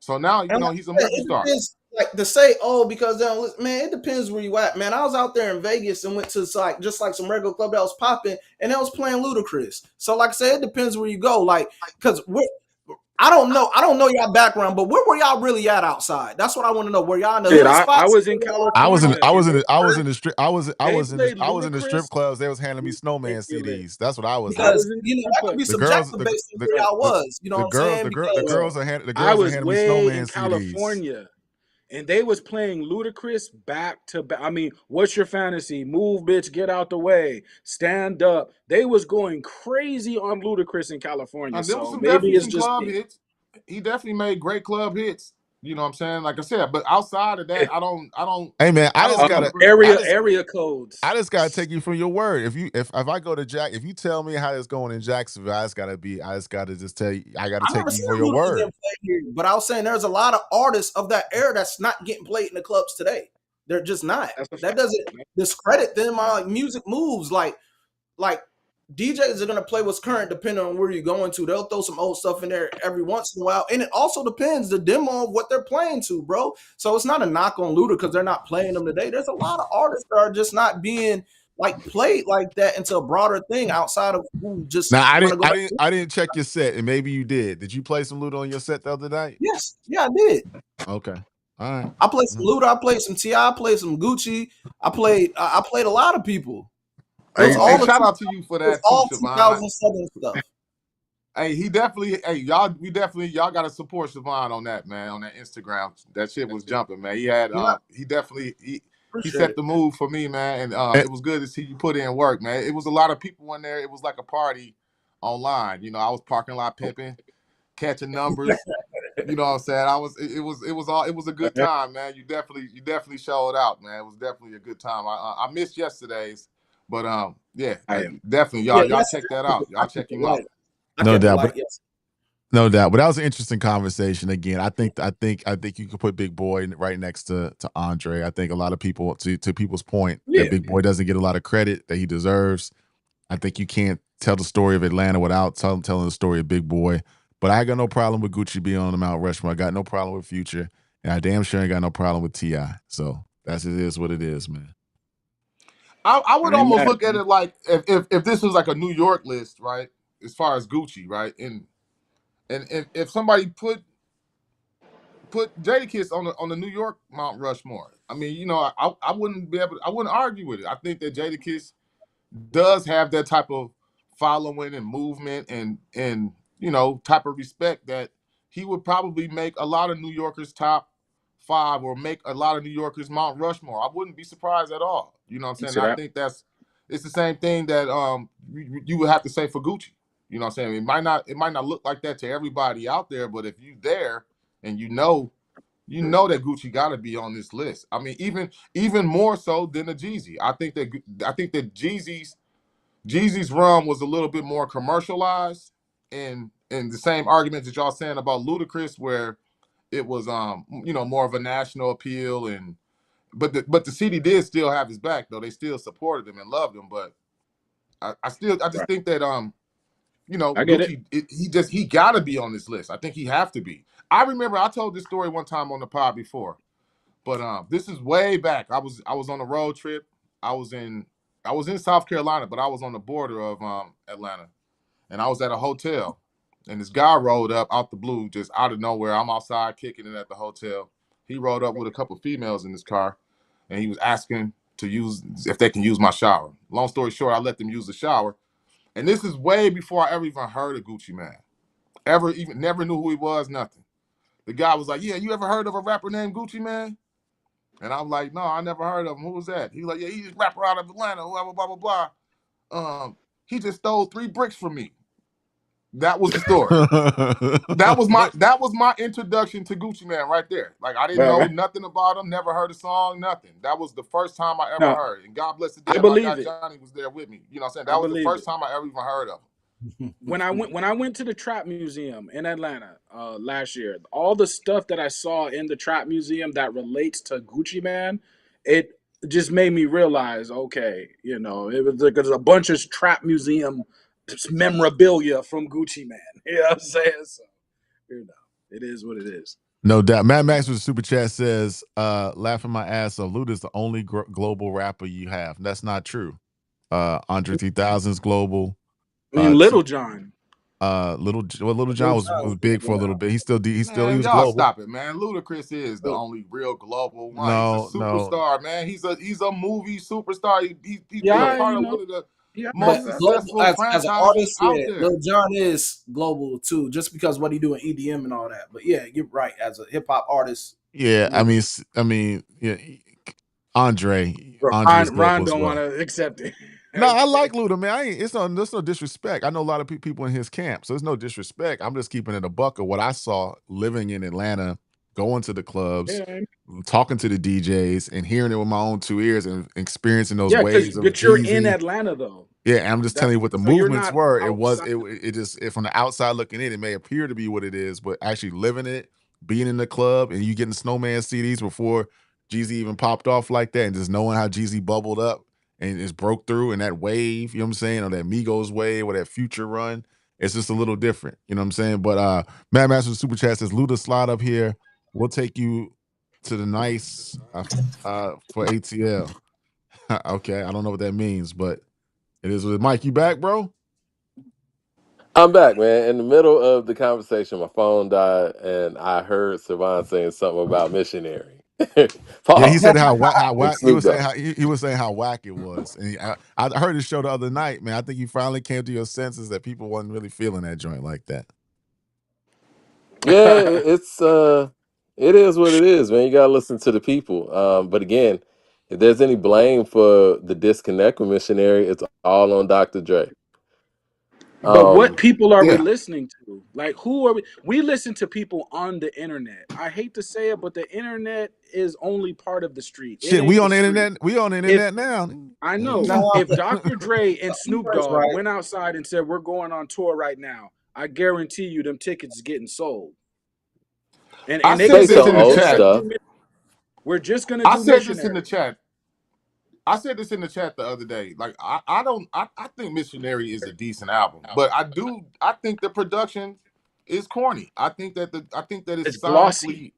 So now And like he's a I said, movie it star. depends. Like to say, oh, because they don't listen, man, it depends where you at, man. I was out there in Vegas and went to like just like some regular club that was popping, and they was playing Ludacris. So like I said, it depends where you go. Like, because I don't know y'all background, but where were y'all really at outside? That's what I want to know. Were y'all in the Shit, hood I spots? was in I was in California. I was And in the, I was in the strip they played I was in the strip Ludacris. clubs. They was handing me Snowman Ridiculous. CDs. That's what I was I at. Because was in you know strip that could club. be The girls subjective based on where Bro, y'all was. You know what I'm saying? the Because girls bro, are the I girls are was handing me way Snowman in CDs. California. And they was playing Ludacris back to back. I mean, what's your fantasy? Move, bitch, get out the way. Stand up. They was going crazy on Ludacris in California. There was So some maybe definitely it's some just club me. hits. He definitely made great club hits. You know what I'm saying? Like I said, but outside of that, Hey man, I don't remember. Area codes. I just gotta take you from your word. If I go to if you tell me how it's going in Jacksonville, I just gotta just tell you, I gotta I've take never you seen for your Ludacris word. getting played here. But I was saying there's a lot of artists of that era that's not getting played in the clubs today. They're just not. That's a That fact. doesn't discredit them. Like music moves. Like DJs are gonna play what's current depending on where you're going to. They'll throw some old stuff in there every once in a while, and it also depends the demo of what they're playing to, bro. So it's not a knock on Luda because they're not playing them today. There's a lot of artists that are just not being like played like that into a broader thing outside of who just Now want to go. I didn't check your set, and maybe you did. Did you play some Luda on your set the other night? Yes, yeah, I did. Okay, all right. I played some Luda, I played some T.I., I played some Gucci. I played a lot of people. It was Hey, all the shout out to you for it was that too, all Siobhan. 2007 stuff. Hey, y'all gotta support Siobhan on that, man, on that Instagram. That shit was jumping, man. He had You know, he appreciate set it. the move for me, man, and Eh, it was good to see you put in work, man. It was a lot of people in there. It was like a party online. You know, I was parking lot pimping, catching numbers. You know what I'm saying? It was a good time, man. You definitely showed out, man. It was definitely a good time. I missed yesterday's, but yeah, I am. definitely Yeah, y'all yes, check that out. Y'all check him out. I no kept it doubt, light, but yes. no doubt. But that was an interesting conversation. Again, I think you could put Big Boy right next to Andre. I think a lot of people, to people's point, that Yeah. Big Boy doesn't get a lot of credit that he deserves. I think you can't tell the story of Atlanta without telling the story of Big Boy. But I got no problem with Gucci being on the Mount Rushmore. I got no problem with Future, and I damn sure ain't got no problem with Ti. So it is what it is, man. I would I ain't almost mad. look at it like if this was like a New York list, right? As far as Gucci, right? And if somebody put Jadakiss on the New York Mount Rushmore, I mean, you know, I wouldn't I wouldn't argue with it. I think that Jadakiss does have that type of following and movement and you know type of respect that he would probably make a lot of New Yorkers top five or make a lot of New Yorkers Mount Rushmore. I wouldn't be surprised at all. You know what I'm You saying? see And I that? think it's the same thing that you would have to say for Gucci. You know what I'm saying? It might not look like that to everybody out there, but if you there and you know that Gucci got to be on this list. I mean, even more so than a Jeezy. I think that Jeezy's run was a little bit more commercialized, and the same argument that y'all saying about Ludacris, where it was you know more of a national appeal, and but the city did still have his back though. They still supported him and loved him, but I just Right. think that you know I get it. Gucci he got to be on this list. I think he have to be. I remember I told this story one time on the pod before. But this is way back. I was on a road trip. I was in South Carolina, but I was on the border of Atlanta, and I was at a hotel, and this guy rolled up out the blue, just out of nowhere. I'm outside kicking it at the hotel. He rolled up with a couple females in his car, and he was asking to use if they can use my shower. Long story short, I let them use the shower, and this is way before I ever even heard of Gucci Man, ever even never knew who he was, nothing. The guy was like, "Yeah, you ever heard of a rapper named Gucci Man?" And I'm like, no, I never heard of him. Who was that? He's like, yeah, he's a rapper out of Atlanta, blah, blah, blah, blah, blah. He just stole 3 bricks from me. That was the story. That was my introduction to Gucci Man right there. Like I didn't Right, know right. nothing about him, never heard a song, nothing. That was the first time I ever No, heard. And God bless the I day my guy believe it. Johnny was there with me. You know what I'm saying? I That was the believe first it. time I ever even heard of him. When I went to the Trap Museum in Atlanta last year, all the stuff that I saw in the Trap Museum that relates to Gucci Man, it just made me realize, okay, you know, it was like there's a bunch of Trap Museum memorabilia from Gucci Man. You know what I'm saying? So, you know, it is what it is. No doubt. Matt Max with the super chat says, laughing my ass off, Luda's the only global rapper you have. That's not true. Andre 3000's global. I mean, Little John. Little John Lil was Jon big for a went little out. bit. He Man, was y'all global. stop it, man. Ludacris is the But only real global one. He's a No. superstar, man. He's a movie superstar. He's been a Yeah, yeah, part of one of the yeah, I but heard most that. global successful as an franchises artist, out yeah, there. Lil Jon is global too, just because what he do in EDM and all that. But yeah, you're right. As a hip hop artist, Yeah, Luda. yeah, Andre is global Ron as don't want well. to accept it. No, I Okay. like Luda, man. I ain't. There's no disrespect. I know a lot of people in his camp, so there's no disrespect. I'm just keeping it a buck of what I saw living in Atlanta, going to the clubs, Yeah, talking to the DJs, and hearing it with my own 2 ears and experiencing those yeah, because waves of but you're in Jeezy. Atlanta though. Yeah, and I'm just That telling you what the so you're movements not were. outside. From the outside looking in, it may appear to be what it is, but actually living it, being in the club, and you getting Snowman CDs before Jeezy even popped off like that, and just knowing how Jeezy bubbled up and just broke through and that wave, you know what I'm saying, or that Migos wave or that Future run, it's just a little different, you know what I'm saying? But Mad Master Super Chat says, Luda slide up here. We'll take you to the nice for ATL. Okay, I don't know what that means, but it is with Mike. You back, bro? I'm back, man. In the middle of the conversation, my phone died, and I heard Savon saying something about missionary. Yeah, he Pause. said how And whack he Snoop was saying Dogg. he was saying how whack it was, and I heard his show the other night, man. I think you finally came to your senses that people wasn't really feeling that joint like that. Yeah, it is what it is, man. You gotta listen to the people. But again, if there's any blame for the disconnect with missionary, it's all on Dr. Dre. But what Um, people are we Yeah. listening to? Like, who are we? We listen to people on the internet. I hate to say it, but the internet is only part of the street. It Shit, we ain't the on the street. internet. We on the If internet now. I know No, if Dr. Dre and Snoop that's Dogg right. went outside and said we're going on tour right now, I guarantee you them tickets is getting sold. I And they can said say say this some in we're the old just gonna chat. stuff. do we're just gonna I do said this in the missionary. chat. I said this in the chat the other day. Like I think Missionary is a decent album, but I think the production is corny. I think that It's it's glossy. sonically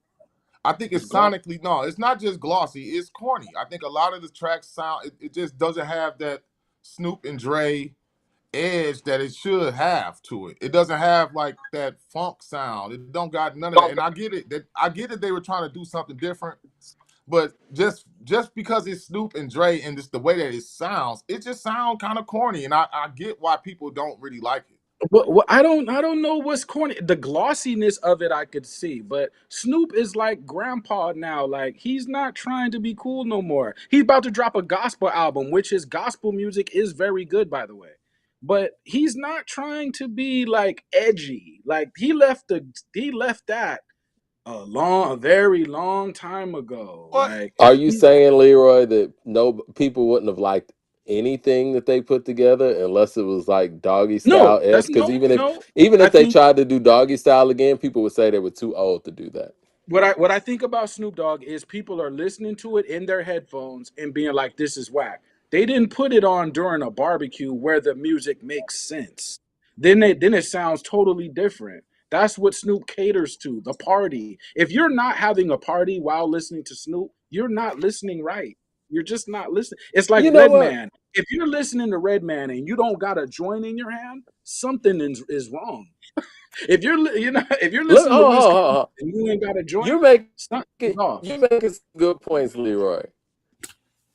I think It's it's glossy. sonically no, it's not just glossy, it's corny. I think a lot of the tracks sound it just doesn't have that Snoop and Dre edge that it should have to it. It doesn't have like that funk sound. It don't got none of that. And I get it they were trying to do something different. But just because it's Snoop and Dre and just the way that it just sounds kind of corny. And I get why people don't really like it. But I don't know what's corny. The glossiness of it I could see, but Snoop is like grandpa now. Like he's not trying to be cool no more. He's about to drop a gospel album, which his gospel music is very good, by the way. But he's not trying to be like edgy. Like he left that a very long time ago. But Like Are you he's saying, Leroy, that no people wouldn't have liked anything that they put together unless it was like doggy no, style esque? that's Because no. even I if they think tried to do doggy style again, people would say they were too old to do that. what I think about Snoop Dogg is people are listening to it in their headphones and being like, "This is whack." They didn't put it on during a barbecue where the music makes sense. Then it sounds totally different. That's what Snoop caters to, the party. If you're not having a party while listening to Snoop, you're not listening right. You're just not listening. It's like You know what? Redman. If you're listening to Redman and you don't got a joint in your hand, something is wrong. If if you're Look, listening to oh, Wiz oh, Khalifa oh, oh. and you ain't got a joint, You're making something's off. you're making some good points, Leroy.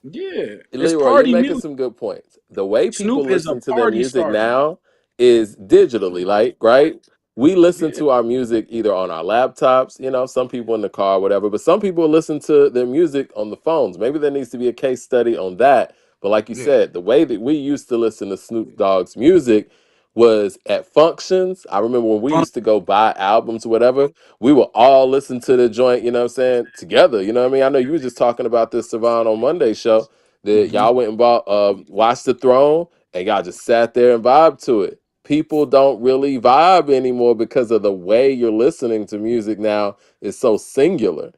Yeah, it's Leroy, you're party making music. some good points. The way people Snoop is a listen to their party music starter. now is digitally, like, right? We listen Yeah, to our music either on our laptops, some people in the car, whatever, but some people listen to their music on the phones. Maybe there needs to be a case study on that. But like you yeah. said, the way that we used to listen to Snoop Dogg's music was at functions. I remember when we fun. used to go buy albums or whatever, we would all listen to the joint, you know what I'm saying, together. You know what I mean? I know you were just talking about this, Savon, on Monday's show that Hmm. y'all went and bought Watch the Throne and y'all just sat there and vibed to it. People don't really vibe anymore because of the way you're listening to music now is so singular.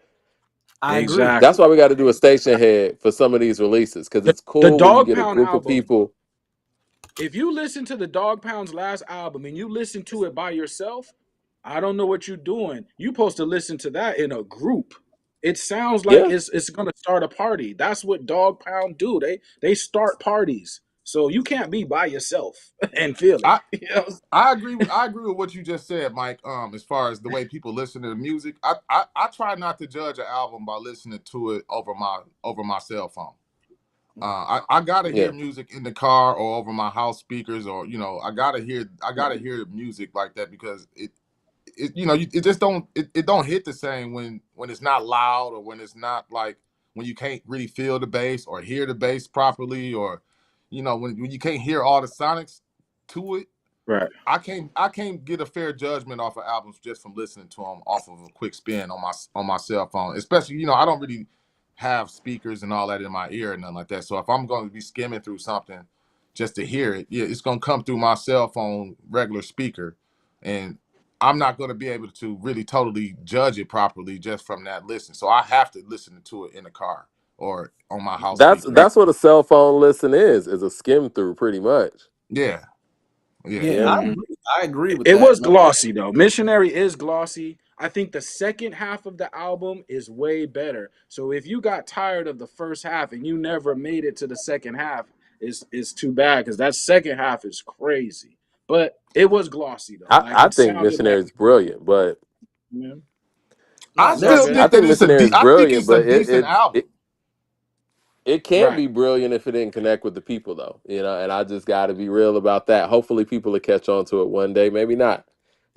I agree. That's Exactly. why we got to do a station head for some of these releases because it's The cool when you Dog get a Pound group of album. people. If you listen to the Dog Pound's last album and you listen to it by yourself, I don't know what you're doing. You're supposed to listen to that in a group. It sounds like Yeah. it's gonna start a party. That's what Dog Pound do. They start parties. So you can't be by yourself and feel it. I You know? I agree with what you just said, Mike. As far as the way people listen to the music, I try not to judge an album by listening to it over my cell phone. I gotta hear Yeah. music in the car or over my house speakers, or I gotta hear music like that, because it just it don't hit the same when it's not loud, or when it's not like when you can't really feel the bass or hear the bass properly, or when you can't hear all the sonics to it. Right. I can't get a fair judgment off of albums just from listening to them off of a quick spin on my cell phone. Especially, I don't really have speakers and all that in my ear or nothing like that. So if I'm going to be skimming through something just to hear it, yeah, it's going to come through my cell phone regular speaker, and I'm not going to be able to really totally judge it properly just from that listen. So I have to listen to it in the car or on my house speakers. That's what a cell phone listen is a skim through, pretty much. Yeah, yeah. Yeah, Yeah. I agree with It that, was man. glossy though. Missionary is glossy. I think the second half of the album is way better. So if you got tired of the first half and you never made it to the second half, is too bad, because that second half is crazy. But it was glossy though. Like I it think sounded like, Missionary is brilliant, but yeah, No, I it's still definitely. good. I think that think Missionary is I think brilliant, it's a but decent album. it can Right. be brilliant if it didn't connect with the people, though. And I just got to be real about that. Hopefully, people will catch on to it one day, maybe not.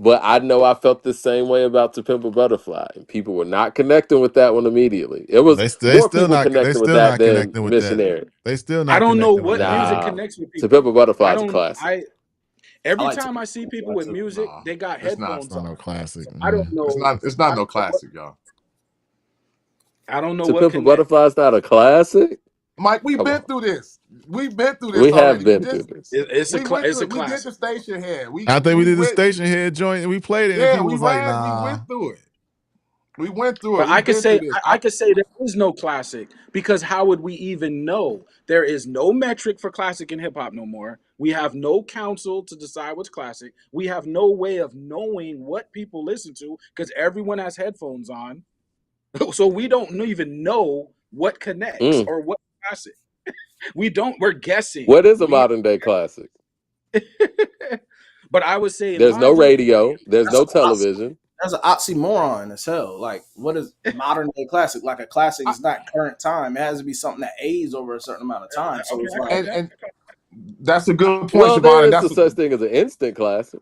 But I know I felt the same way about To Pimp a Butterfly. People were not connecting with that one immediately. It was They more still people not they connecting with still that not than connecting with that. Missionary. They still I not don't know connecting with what that music album. Nah, connects with To Pimp people. a Butterfly I is a don't classic. I I every like to time I see people that with too. music, No, they got it's not. It's headphones not no on. classic. So I don't know. It's not I no don't know what classic, y'all. I don't know To what Pimp a connects. Butterfly is not a classic. Mike, we've Come been on, through this. We've been through we this have already. been through this. We went It's through a it. We did the classic. station head. I think we We did the went. station head joint and we played it and Yeah, people was like, we nah. went through it. We went through it. But I We've could been say through this. I could say there is no classic, because how would we even know? There is no metric for classic in hip hop no more. We have no council to decide what's classic. We have no way of knowing what people listen to because everyone has headphones on. So we don't even know what connects Mm. or what classic. We don't. We're guessing. What is a We. modern day classic? But I would say, in There's my no opinion, radio. There's That's no an television. that's an oxymoron as hell. Like, what is modern day classic? Like, a classic I, is not current time. It has to be something that aged over a certain amount of time. So okay, it's I caught like, that. and that's a good point, Well, Siobhan. there And is that's the such thing as an instant classic.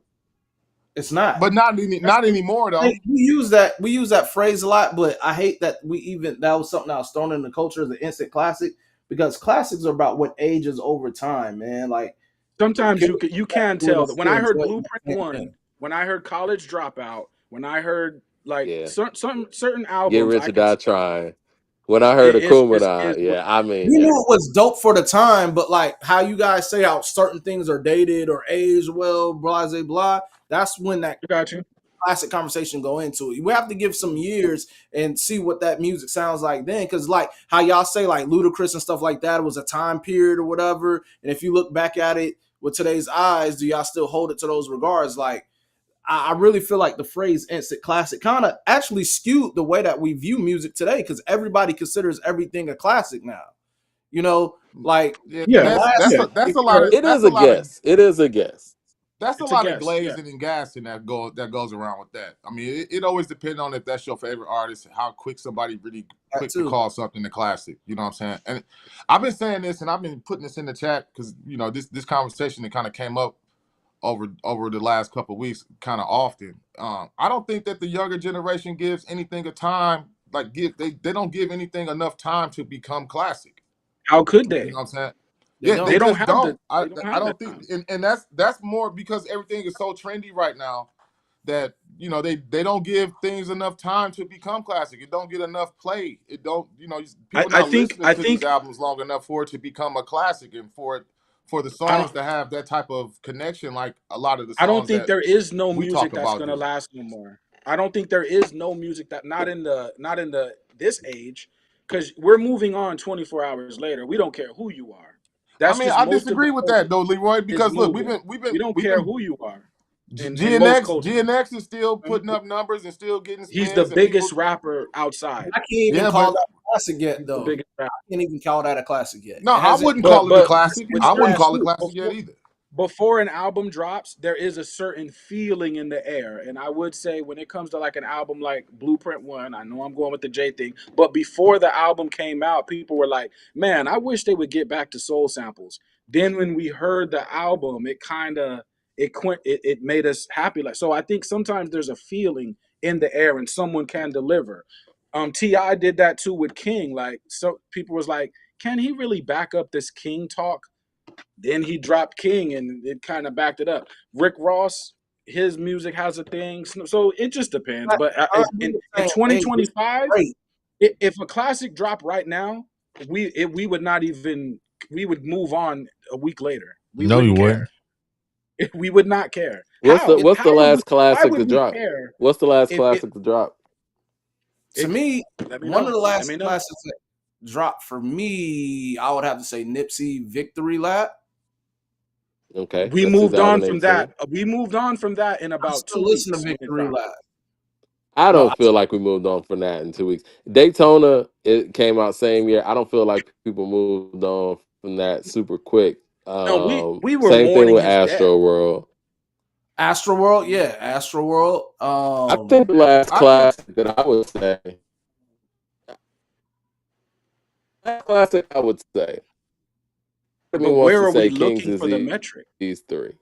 it's not. but not anymore though. We use that phrase a lot, but I hate that that was something that was thrown in the culture as an instant classic, because classics are about what ages over time, man. Like, Sometimes can we you go back can to it tell and that. When still I heard enjoy it? Blueprint One, when I heard College Dropout, when I heard like Yeah. certain Get albums, Rich I or can Die tell Trying. When I heard it Akumina, is yeah, I mean, We yeah. knew it was dope for the time, but like how you guys say how certain things are dated or aged well, blah blah blah. That's when that I got you. classic conversation go into it. We have to give some years and see what that music sounds like then, because like how y'all say like Ludacris and stuff like that was a time period or whatever. And if you look back at it with today's eyes, do y'all still hold it to those regards? Like, I really feel like the phrase instant classic kind of actually skewed the way that we view music today, because everybody considers everything a classic now. You know, like Yeah, Yeah, last yeah. that's a lot of It is a guess. It is a guess. that's a It's a lot of guess. Yeah, glazing and gassing that goes around with that. I mean, it always depends on if that's your favorite artist, how quick somebody really that quick to too. call something a classic. You know what I'm saying? And I've been saying this, and I've been putting this in the chat because this conversation that kind of came up over the last couple of weeks kind of often. I don't think that the younger generation gives anything a time, like they don't give anything enough time to become classic. how could You know they? what I'm saying? They Yeah, they They don't. don't just have don't. the. They don't I have don't that think, time. and that's more because everything is so trendy right now that they don't give things enough time to become classic. It don't get enough play. It don't people I not think listening I to these think albums long enough for it to become a classic, and for the I songs don't to have that type of connection like a lot of the I don't songs think that there is no we music talk that's about gonna do. last no more. I don't think there is no music that not in the this age, because we're moving on 24 hours later. We don't care who you are. I That's mean, just I most of the disagree with that culture though, Leroy, is because look, moving. We don't we've care been who you are in most GNX cultures. GNX is still putting up numbers and still getting He's the spins, and people. biggest rapper outside. I can't even Yeah, call but that classic yet, the though. biggest rap. I can't even call that a classic yet. No, It I hasn't. wouldn't call it a But classic. It's I wouldn't trash call it too. classic yet either. before an album drops, there is a certain feeling in the air. And I would say when it comes to like an album like Blueprint One, I know I'm going with the J thing, but before the album came out, people were like, man, I wish they would get back to soul samples. Then when we heard the album, it kind of it made us happy. Like so I think sometimes there's a feeling in the air and someone can deliver. T.I. did that too with King. Like so people was like, can he really back up this King talk? Then he dropped King, and it kind of backed it up. Rick Ross, his music has a thing, so it just depends. But I do in the same thing. It's 2025, great. if a classic dropped right now, we would not even we would move on a week later. We No, you wouldn't wouldn't. care. We would not care. What's the It, what's the How would we? last Why classic would to we drop? care What's the last if it? classic to drop? to it me, let me one know. of the Let last me know. classics that dropped for me, I would have to say Nipsey Victory Lap. Okay, We that's moved on from that. 2018. We moved on from that in I about still 2 listen to weeks when it Victory dropped. Lap. I No, don't feel like we moved on from that in 2 weeks. Daytona, it came out same year. I don't feel like people moved on from that super quick. No, we were Same thing mourning with his death. Astro World. Astro World, yeah, Astro World. I think the last I think classic that I would say, last classic I would say, I But mean, wants where to are we say Kings looking is for the metric? these three.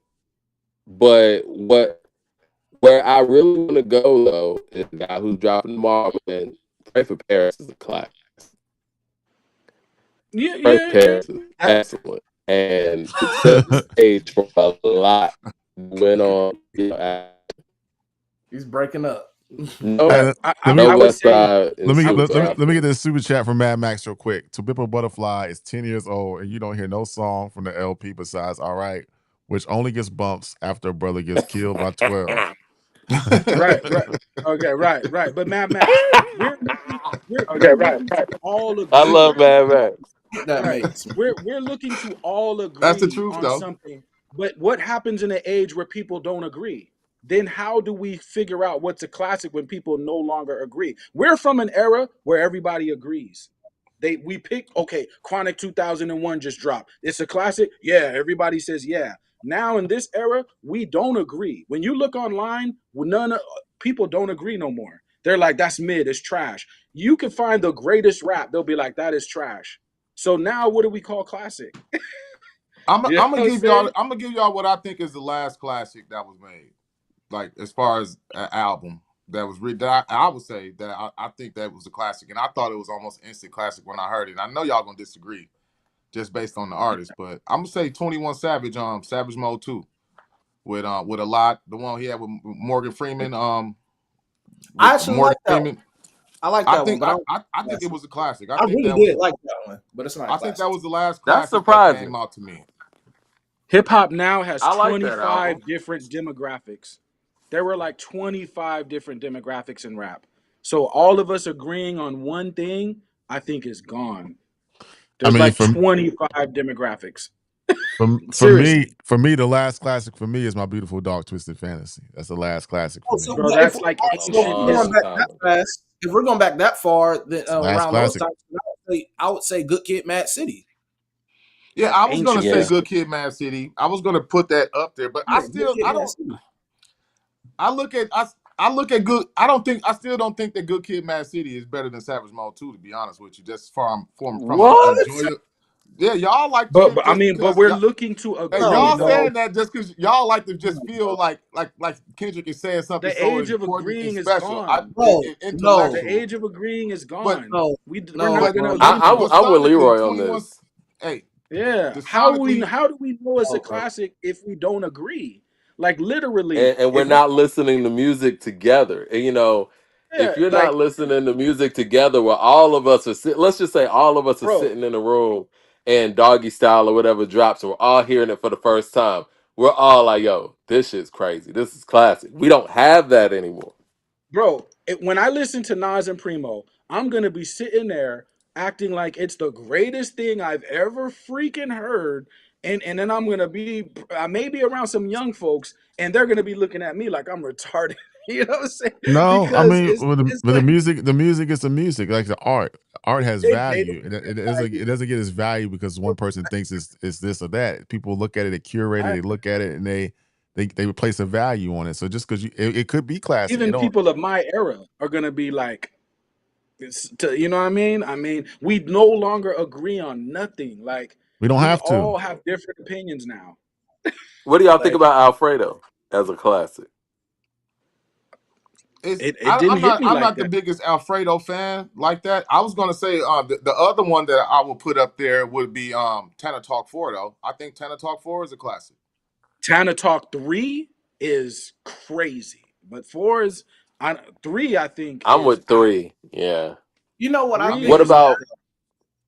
But where I really want to go though is the guy who's dropping tomorrow, man. Pray for Paris is a classic. Yeah, Pray for yeah, yeah. Paris is excellent, and it set the stage for a lot that went on. He's breaking up. No, Hey, let no me I would West say Side let is me I would let, super let me say let me get after. this super chat from Mad Max real quick. To Bippo Butterfly is 10 years old, and you don't hear no song from the LP besides "All Right," which only gets bumps after a brother gets killed by 12. right. Okay, right. But Mad Max, we're looking to all I agree. love Mad Max. That Right. makes me. We're looking to all that's the agree truth on though. something. But what happens in an age where people don't agree? Then how do we figure out what's a classic when people no longer agree? We're from an era where everybody agrees. We pick okay, Chronic 2001 just dropped. It's a classic. Yeah, everybody says yeah. Now in this era, we don't agree. When you look online, none of people don't agree no more. They're like that's mid, it's trash. You can find the greatest rap, they'll be like that is trash. So now what do we call classic? I'm You know I'm what gonna I'm give y'all saying? I'm gonna give y'all what I think is the last classic that was made. Like as far as an album that was I would say that I think that was a classic, and I thought it was almost instant classic when I heard it. I know y'all gonna disagree just based on the artist, but I'm gonna say 21 Savage, Savage Mode 2 with a lot, the one he had with Morgan Freeman, I with actually Morgan like that one. Freeman. I like I that one, think but I don't I think think it's it a classic. was a classic. I really did like that one, but it's not a I think classic. that was the last That's classic that came surprising. out to me. Hip hop now has I like that album. 25 different demographics. There were like 25 different demographics in rap. So all of us agreeing on one thing, I think is gone. I There's mean, like from 25 demographics. from for Seriously, me, for me, the last classic for me is My Beautiful Dark Twisted Fantasy. That's the last classic for Oh, me. so bro, if that's we're, like all right, A so if ancient we're going long back history. time that ago. fast, if we're going back that far, then It's the last around those classic. times, I would say Good Kid, Mad City. Yeah, That's I was gonna ancient say Yeah. Good history. Kid, Mad City. I was gonna put that up there, but Yeah, Good Kid, I Mad don't. City. I look at I look at good. I still don't think that Good Kid, Mad City is better than Savage Mode 2. To be honest with you, just from an What? enjoyer. Yeah, y'all like to But think I just mean, but because we're y'all. looking to Hey, agree No, y'all bro. though. saying that just because y'all like to No, just bro. feel like Kendrick is saying something The so age of important and agreeing is special. gone. No, no, The Intellectual, age of agreeing is but gone. no, We're no, not but gonna bro. agree. I'm but I'm with sonically Leroy on 21. this. Hey, Yeah. the sonically. How do we know it's a No, bro. classic if we don't agree? Like literally, And we're if we not listening to music together. And, yeah, if you're like not listening to music together where all of us are let's just say all of us are bro, sitting in a room and Doggy Style or whatever drops and we're all hearing it for the first time, we're all like, yo, this shit's crazy, this is classic. We don't have that anymore. when I listen to Nas and Primo, I'm gonna be sitting there acting like it's the greatest thing I've ever freaking heard. And then I'm gonna be maybe around some young folks, and they're gonna be looking at me like I'm retarded. You know what I'm saying? No, I Because mean, it's with like the music is the music. Like the art, art has they value. don't It doesn't get its value because one person thinks it's this or that. People look at it, they curate it, I, they look at it, and they place a value on it. So just because it could be classic, it even don't. people of my era are gonna be like, you know what I mean? I mean, we no longer agree on nothing. Like We don't we have to. all have different opinions now. What do y'all think Like about Alfredo as a classic? it didn't hit me I'm like not the that. biggest Alfredo fan like that. I was gonna say the other one that I would put up there would be Tana Talk 4 though. I think Tana Talk 4 is a classic. Tana Talk 3 is crazy, but 4 is I, 3. I think I'm is with out. three. Yeah. You know what I 3 think What is is a about?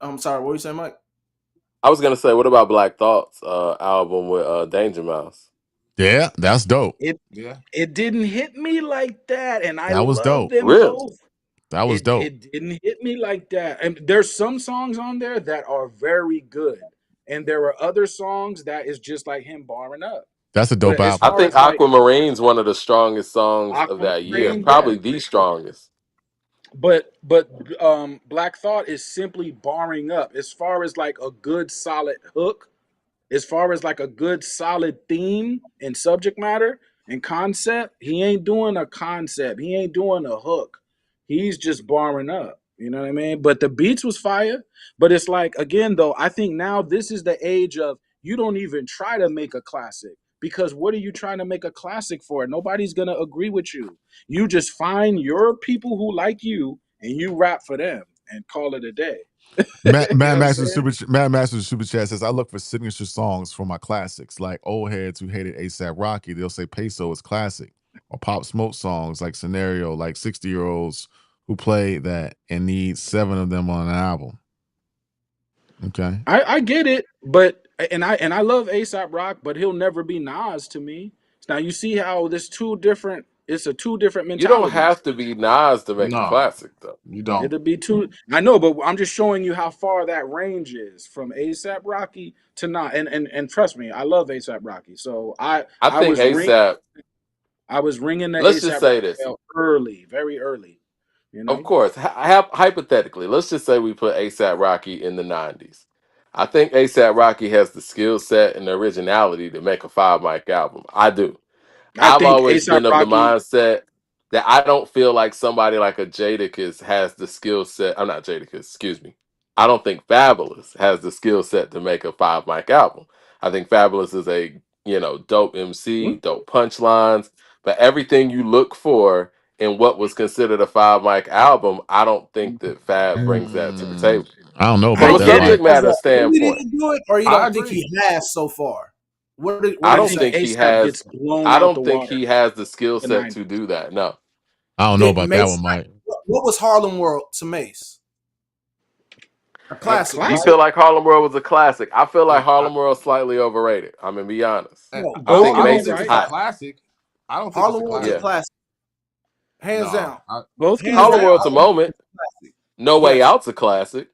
I'm sorry, what were you saying, Mike? I was gonna say, what about Black Thought's album with Danger Mouse? Yeah, that's dope. it. Yeah. It didn't hit me like that, and I That was love dope. them Really? both. That was dope. It didn't hit me like that. And there's some songs on there that are very good, and there are other songs that is just like him barring up. That's a dope But as I album. far think as like Aquamarine's one of the strongest songs of that year. Aquamarine, yeah, Probably the for sure. strongest. But Black Thought is simply barring up as far as like a good solid hook, as far as like a good solid theme and subject matter and concept. He ain't doing a concept. He ain't doing a hook. He's just barring up. You know what I mean? But the beats was fire. But it's like again though, I think now this is the age of you don't even try to make a classic because what are you trying to make a classic for? Nobody's gonna agree with you. You just find your people who like you and you rap for them and call it a day. You know what I'm saying? Mad Master Super Chat says I look for signature songs for my classics, like old heads who hated ASAP Rocky. They'll say Peso is classic, or Pop Smoke songs like Scenario, like 60-year-olds who play that and need 7 of them on an album. Okay, I get it, but and I love ASAP Rock, but he'll never be Nas to me. Now you see how this two different. It's a two different You don't mentalities. have to be Nas to make a No, classic, though. you don't. It'll be two. I know, but I'm just showing you how far that range is from ASAP Rocky to not. And trust me, I love ASAP Rocky. So I I think was ring ASAP. I was ringing the Let's just ASAP Rocky say this. bell early, very early. You Of know, course, hypothetically, let's just say we put ASAP Rocky in the '90s. I think ASAP Rocky has the skill set and the originality to make a five mic album. I do. I I've think always ASAP been of the Rocky. mindset that I don't feel like somebody like a Jadakiss has the skill set. I'm not Jadakiss, excuse me. I don't think Fabulous has the skill set to make a five mic album. I think Fabulous is a dope MC, dope punchlines, but everything you look for in what was considered a five mic album, I don't think that Fab brings that to the table. I don't know I From about a that, get it. subject Mike. As matter an ability standpoint, to do it, or you I don't think he agree. has so far? What I do you I don't think? think think he ASAP has gets blown I out the don't think water he has the skill in the set to '90s. do that. No. I don't know Did about that Mace one, like Mike. what was Harlem World to Mace? A A classic, You right? feel classic. like Harlem World was a classic. I feel like Yeah, Harlem World's slightly overrated. I'm gonna be honest. No, I Both think I can be don't Mace think is right. it's a hot. classic. I don't think it's a Harlem World's a Yeah. classic. classic, hands No, down, Both can be hands Harlem down. right. World's I a would say moment. it's a classic. No Way Yes, Out's a classic.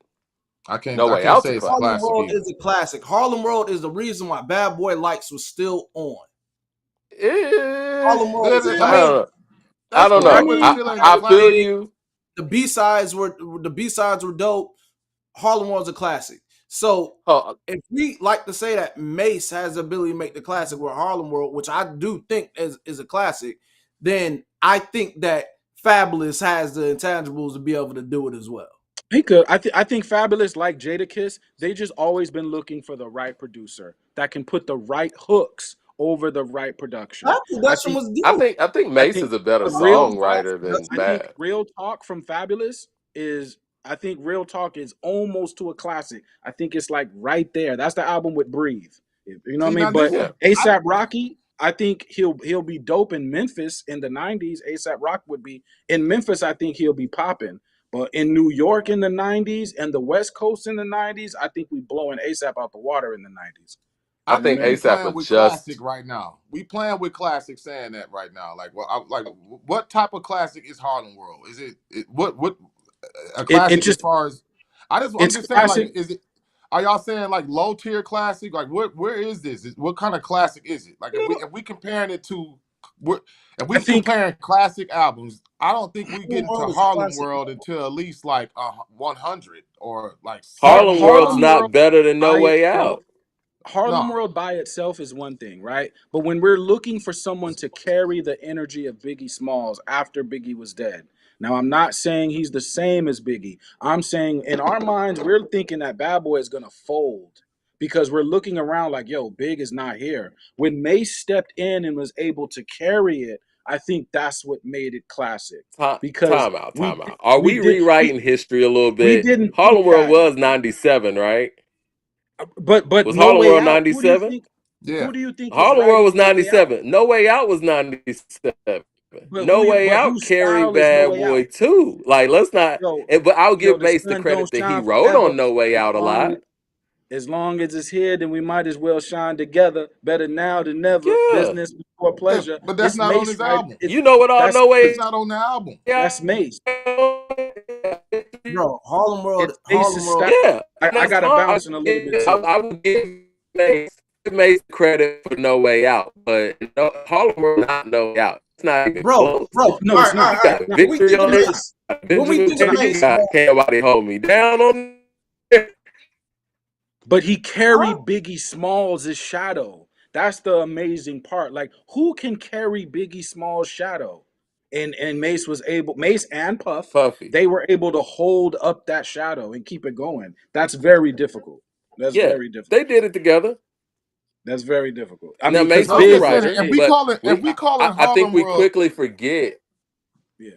No I Way can't Out's a say it's a classic. Harlem classic World either. is a classic. Harlem World is the reason why Bad Boy Likes was still on. Eh, Harlem World is a I I classic. mean, don't know. I that's don't I cool, know. but it mean, still ain't a I feel classic. Authentic. you. The B sides were dope. Harlem World's a classic. So Oh, if we like to say that Mace has the ability to make the classic with Harlem World, which I do think is a classic, then I think that Fabulous has the intangibles to be able to do it as well. he could. I think Fabulous like Jadakiss. They just always been looking for the right producer that can put the right hooks over the right production. That production was dope. I think I Mace think is a better but real talk. songwriter than I think Bad. real talk from Fabulous is. I think real talk is almost to a classic. I think it's like right there. That's the album with Breathe. You know what I See, mean? now But this Yeah. is I ASAP Rocky, I think he'll be dope in Memphis in the '90s. ASAP Rock would be in Memphis. I think he'll be popping. But in New York in the '90s and the West Coast in the '90s, I think we blowing ASAP out the water in the '90s. I I You know what think think I we mean? ASAP playing with classic adjust. right now. We playing with classic, saying that right now. Like, what type of classic is Harlem World? Is it what a It classic as just far as I'm it's just saying, like, classic. is it? Are y'all saying like low tier classic? Like, where is this? What kind of classic is it? Like, You know, if we comparing it to if I we think comparing classic albums, I don't think we get Harlem into World is Harlem classic. World until at least like 100 or like Harlem 70 World's Harlem something. World not better than No by Way itself, Out. Harlem No, World by itself is one thing, right? But when we're looking for someone to carry the energy of Biggie Smalls after Biggie was dead, now I'm not saying he's the same as Biggie. I'm saying in our minds, we're thinking that Bad Boy is gonna fold because we're looking around like, yo, Big is not here. When Mace stepped in and was able to carry it, I think that's what made it classic because Time out, we time out. Are we we did rewriting history a little we bit? didn't think Harlem World that, was 97, right? but Was No Harlem Way World Out. Who do you 97? think? yeah. Who do you think is Harlem World writing was No Way Out? 97. No Way Out was 97. No Way But Out whose carried style is No Bad Way Boy Out? too. Like, let's not. Yo, But I'll yo, give the Mace the sun don't credit that he shine wrote forever. on No Way Out a lot. As long as it's here, then we might as well shine together. Better now than never. Yeah. Business before Yeah, pleasure. but that's It's not on Mace, his right? album. It's You know what all No It's Way not on the album. that's Out? Mace. Bro, Harlem World, It's Harlem Mace's World. style. Yeah, I that's gotta fine. bounce in a little bit too. I would give Mace credit for No Way Out, but no, Harlem World not No Way Out. It's not even Bro, close. bro. All No, right, it's all right, not. all right. You got When we Victory think on of there. Mace, when we Benjamin think It's of not. Baby Mace, got bro, Can't Nobody Hold Me Down on there. But he huh? carried Biggie Smalls' shadow. That's the amazing part. Like, who can carry Biggie Smalls' shadow? And Mace was able, Mace and Puff, Puffy. they were able to hold up that shadow and keep it going. That's very difficult. That's Yeah, very difficult. they did it together. That's very difficult. I Now mean, because Mace No, was I'm the Big just was saying writer, if big. if we call it I think Harlem we World, quickly forget. Yeah,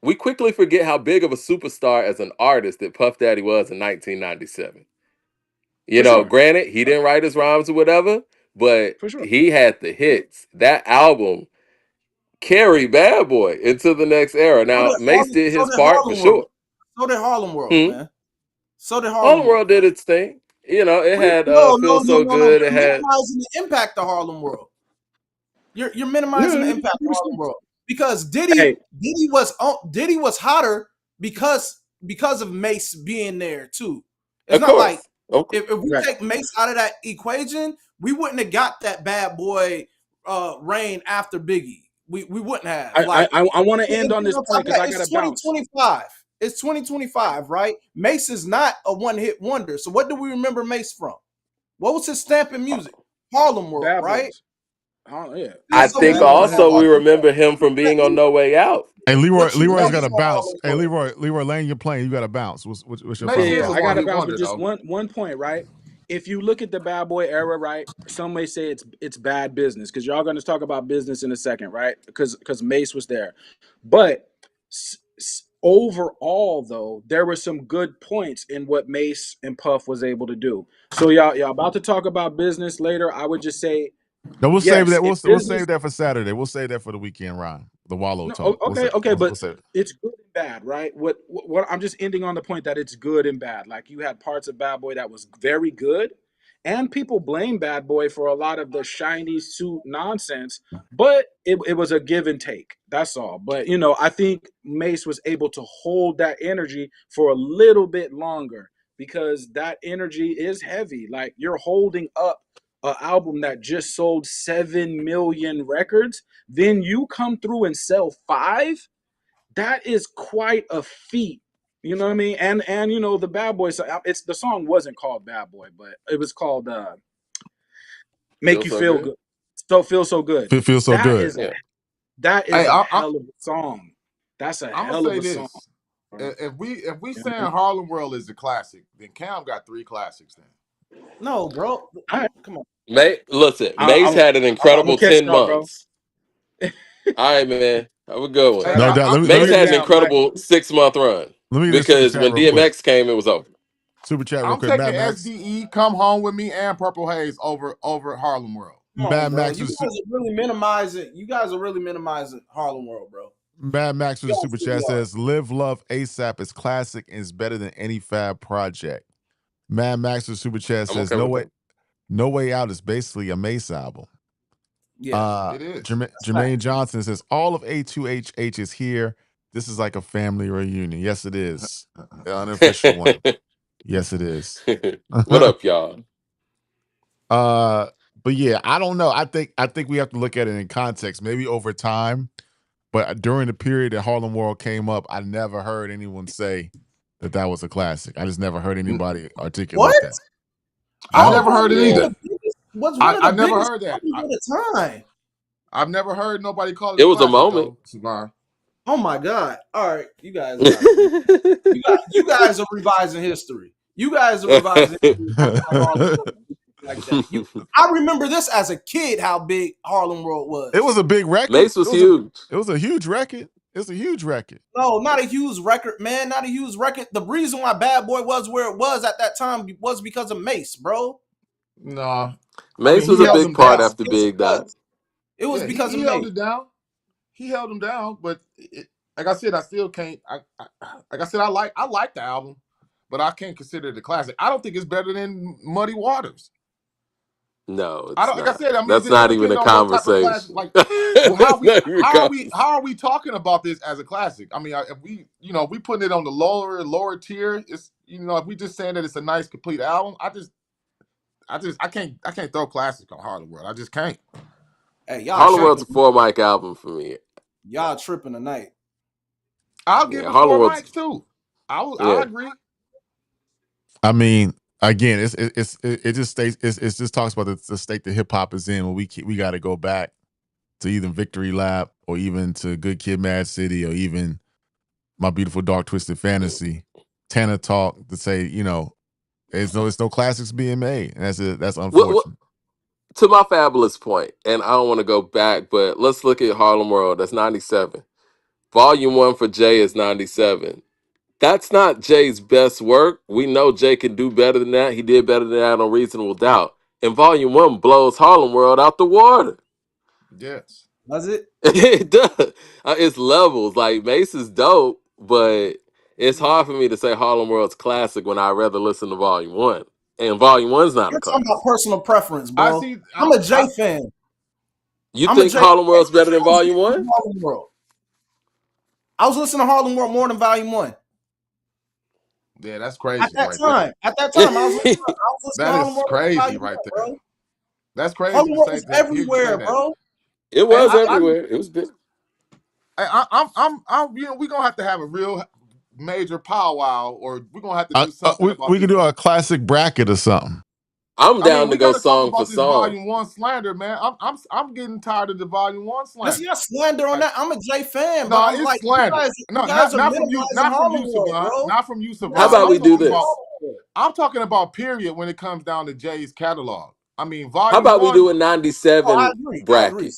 We quickly forget how big of a superstar as an artist that Puff Daddy was in 1997. You for know, sure. granted, he didn't write his rhymes or whatever, but For sure. he had the hits. That album carried Bad Boy into the next era. Now, Mace did So his did part for Harlem World. sure. So did Harlem World, Hmm? man. So did Harlem Harlem World, World bro. did its thing. You know, it had No, Feel no, no, So no, no. Good. It You're had minimizing the impact of Harlem World. You're minimizing Yeah, the it impact of makes Harlem sense. World because Hey, Diddy was hotter because of Mace being there too. It's of not like course. Okay. if we right. take Mace out of that equation, we wouldn't have got that Bad Boy reign after Biggie. We wouldn't have like. I want to end And on then this on top point of because that, I it's gotta bounce. 2025. It's 2025, right? Mace is not a one-hit wonder. So what do we remember Mace from? What was his stamp in music? Harlem World, Bad right? boys. Oh yeah, Yeah, I so we think Bad know boy he's had also from we bars. Harlem World. remember him from being on No Way Out. Hey, What you Leroy's know got he's to on bounce. Harlem Hey, World. Leroy, laying your plane. You got to bounce. What's your Yeah, Mace final yeah. is a thought? I one gotta hit bounce with wonder just though. one point, right? If you look at the Bad Boy era, right, some may say it's bad business because y'all gonna talk about business in a second, right? Because Mace was there, but overall though, there were some good points in what Mace and Puff was able to do. So y'all about to talk about business later. I would just say No, we'll save yes, that. in We'll save business. that for Saturday. We'll save that for the weekend rhyme. The Wallow No, talk. okay, okay, We'll but save it. it's good and bad, right? What I'm just ending on the point that it's good and bad. Like you had parts of Bad Boy that was very good, and people blame Bad Boy for a lot of the shiny suit nonsense, but it was a give and take. That's all. But I think Mace was able to hold that energy for a little bit longer because that energy is heavy. Like you're holding up an album that just sold 7 million records, then you come through and sell five. That is quite a feat. You know what I mean? And the Bad Boy. It's the song wasn't called Bad Boy, but it was called "Make Feel You so Feel good. Good." So feel so good. Feels so That good. is Yeah. that is Hey, a hell of a song. That's a I'm gonna hell of say a song. this: Bro. if we You know what I saying mean? Harlem World is a classic, then Cam got three classics. Then No, bro. All right, Come on. Listen, I, Mace I'm had an I'm gonna incredible catch 10 y'all, bro. months. All right, man. Have a good one. hey, Shout No out. doubt. I'm Let Mace me Hands had an down, Black. incredible 6-month run let me get this super because chat when real quick. DMX came, it was over. Super chat real I'm quick. taking Mad Max. SDE, Come Home with Me, and Purple Haze over Harlem World. Come on, Mad bro. Max You was guys are really minimizing. You guys are really minimizing Harlem World, bro. Mad Max with You a guys super really chat are. says, "Live Love ASAP is classic and is better than any Fab project." Mad Max with a super chat I'm says, okay with that. No Way Out is basically a Mace album." Yeah, It is. that's Jermaine fact. Johnson says, "All of A2HH is here. This is like a family reunion." Yes, it is. The unofficial one. Yes, it is. What up, y'all? But yeah, I don't know. I think we have to look at it in context. Maybe over time, but during the period that Harlem World came up, I never heard anyone say that was a classic. I just never heard anybody What? articulate that. I No. never heard it Yeah. either. Was one of the I never biggest heard that. parties at the time. I've never heard nobody call it It a was a classic moment. though, Savon. Oh my God! All right, you guys got you guys are revising history. You guys are revising history like that. I remember this as a kid how big Harlem World was. It was a big record. Mace was huge. It was a huge record. It's a huge record. No, not a huge record, man. Not a huge record. The reason why Bad Boy was where it was at that time was because of Mace, bro. No, Mace was he a held big them part down. after Big Dot. It was Yeah, because he of held Mace. it down. He held them down, but like I said, I still can't. Like I said, I like the album, but I can't consider it a classic. I don't think it's better than Muddy Waters. No, I it's don't. Like I not. said, I mean, That's it not even depends a on what type of classic. conversation. Like, well, That's not even a conversation. how are we talking about this as a classic? I mean, if we, if we putting it on the lower tier, it's if we just saying that it's a nice complete album, I can't throw classic on Harlem World. I just can't. Hey, y'all Harlem World's a tripping. 4 mic album for me. Y'all tripping tonight. I'll give it Harlem 4 World's. mics too. I Yeah. agree. I mean, again, it just states it just talks about the state that hip hop is in. When we got to go back to either Victory Lap or even to Good Kid, Mad City, or even My Beautiful Dark Twisted Fantasy. Tana Talk to say, there's no classics being made, and that's unfortunate. To my fabulous point, and I don't want to go back, but let's look at Harlem World. That's 97. Volume 1 for Jay is 97. That's not Jay's best work. We know Jay can do better than that. He did better than that on Reasonable Doubt. And Volume 1 blows Harlem World out the water. Yes. Does it? It does. It's levels. Like, Mace is dope, but it's hard for me to say Harlem World's classic when I'd rather listen to Volume 1. And Volume 1's not a You're talking classic. about personal preference, I bro. see. I'm a J fan. You I'm a think J Harlem World's fan. better than Volume 1? Harlem World. I was listening to Harlem World more than Volume 1. Yeah, that's crazy. At that right time, there. I was listening to That Harlem is World crazy Volume right 1, there. bro. That's crazy Harlem to World say was that. Hear you say everywhere, that. bro. It was everywhere. It was big. I'm we're gonna have to have a real major powwow, or we're gonna have to do something about We this. could do a classic bracket or something. I'm down to we go got to talk song for about this song. Volume 1 slander, man. I'm getting tired of the Volume 1 slander. That's not slander on that. I'm a J fan, No, but I'm it's like, slander. you guys are Not from you, minimizing not from Harlem you, World, Savon. bro. Not from you, Savon. How about we do this? I'm talking about period when it comes down to Jay's catalog. I mean, Volume How about 1, we do a 97 I agree. bracket?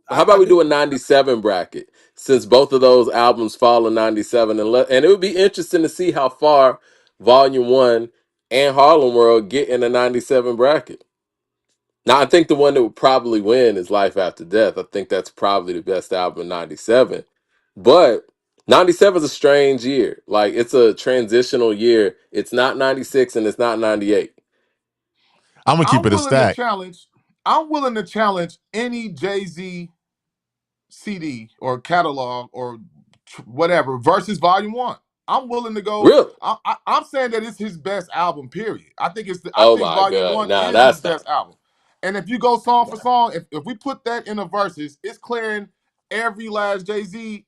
I How about we do. do a 97 bracket, since both of those albums fall in 97, and it would be interesting to see how far Volume 1 and Harlem World get in the 97 bracket. Now, I think the one that would probably win is Life After Death. I think that's probably the best album in 97. But 97 is a strange year. Like, it's a transitional year. It's not 96 and it's not 98. I'm gonna keep it a willing to stack. challenge. I'm willing to challenge any Jay-Z CD or catalog or whatever versus Volume 1. I'm willing to go. Really? I'm saying that it's his best album. Period. I think Oh think my Volume God. 1 Nah, is his that's not. best album. And if you go song for song, if we put that in the verses, it's clearing every last Jay-Z,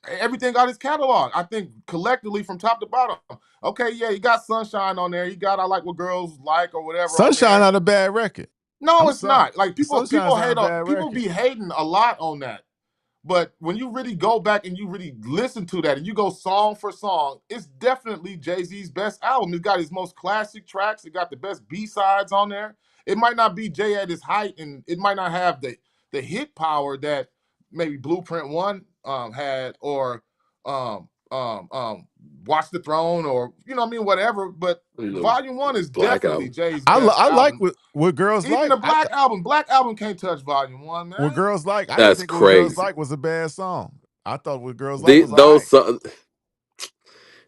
everything out his catalog. I think collectively from top to bottom. Okay, yeah, he got Sunshine on there. He got I Like What Girls Like or whatever. Sunshine not a bad record. No, it's not. Like people hate on people be hating a lot on that. But when you really go back and you really listen to that and you go song for song, it's definitely Jay-Z's best album. It's got his most classic tracks. It got the best B-sides on there. It might not be Jay at his height, and it might not have the hit power that maybe Blueprint 1 had, or Watch the Throne, or whatever. But Volume 1 is Black definitely album. Jay's best album. I like what Girls Even Like. the Black album can't touch Volume 1, man. What Girls Like. I That's didn't think What Girls crazy. Like was a bad song. I thought What Girls Like was Those all right.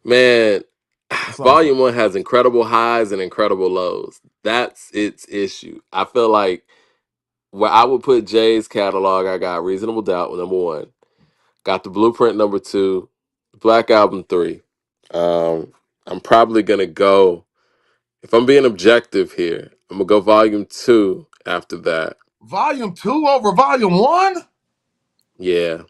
man, That song was Volume 1 has incredible highs and incredible lows. That's its issue. I feel like where I would put Jay's catalog, I got Reasonable Doubt number 1, got the Blueprint number 2, Black Album 3. I'm probably gonna go, if I'm being objective here, I'm gonna go Volume 2, after that. Volume 2 over Volume 1? Yeah.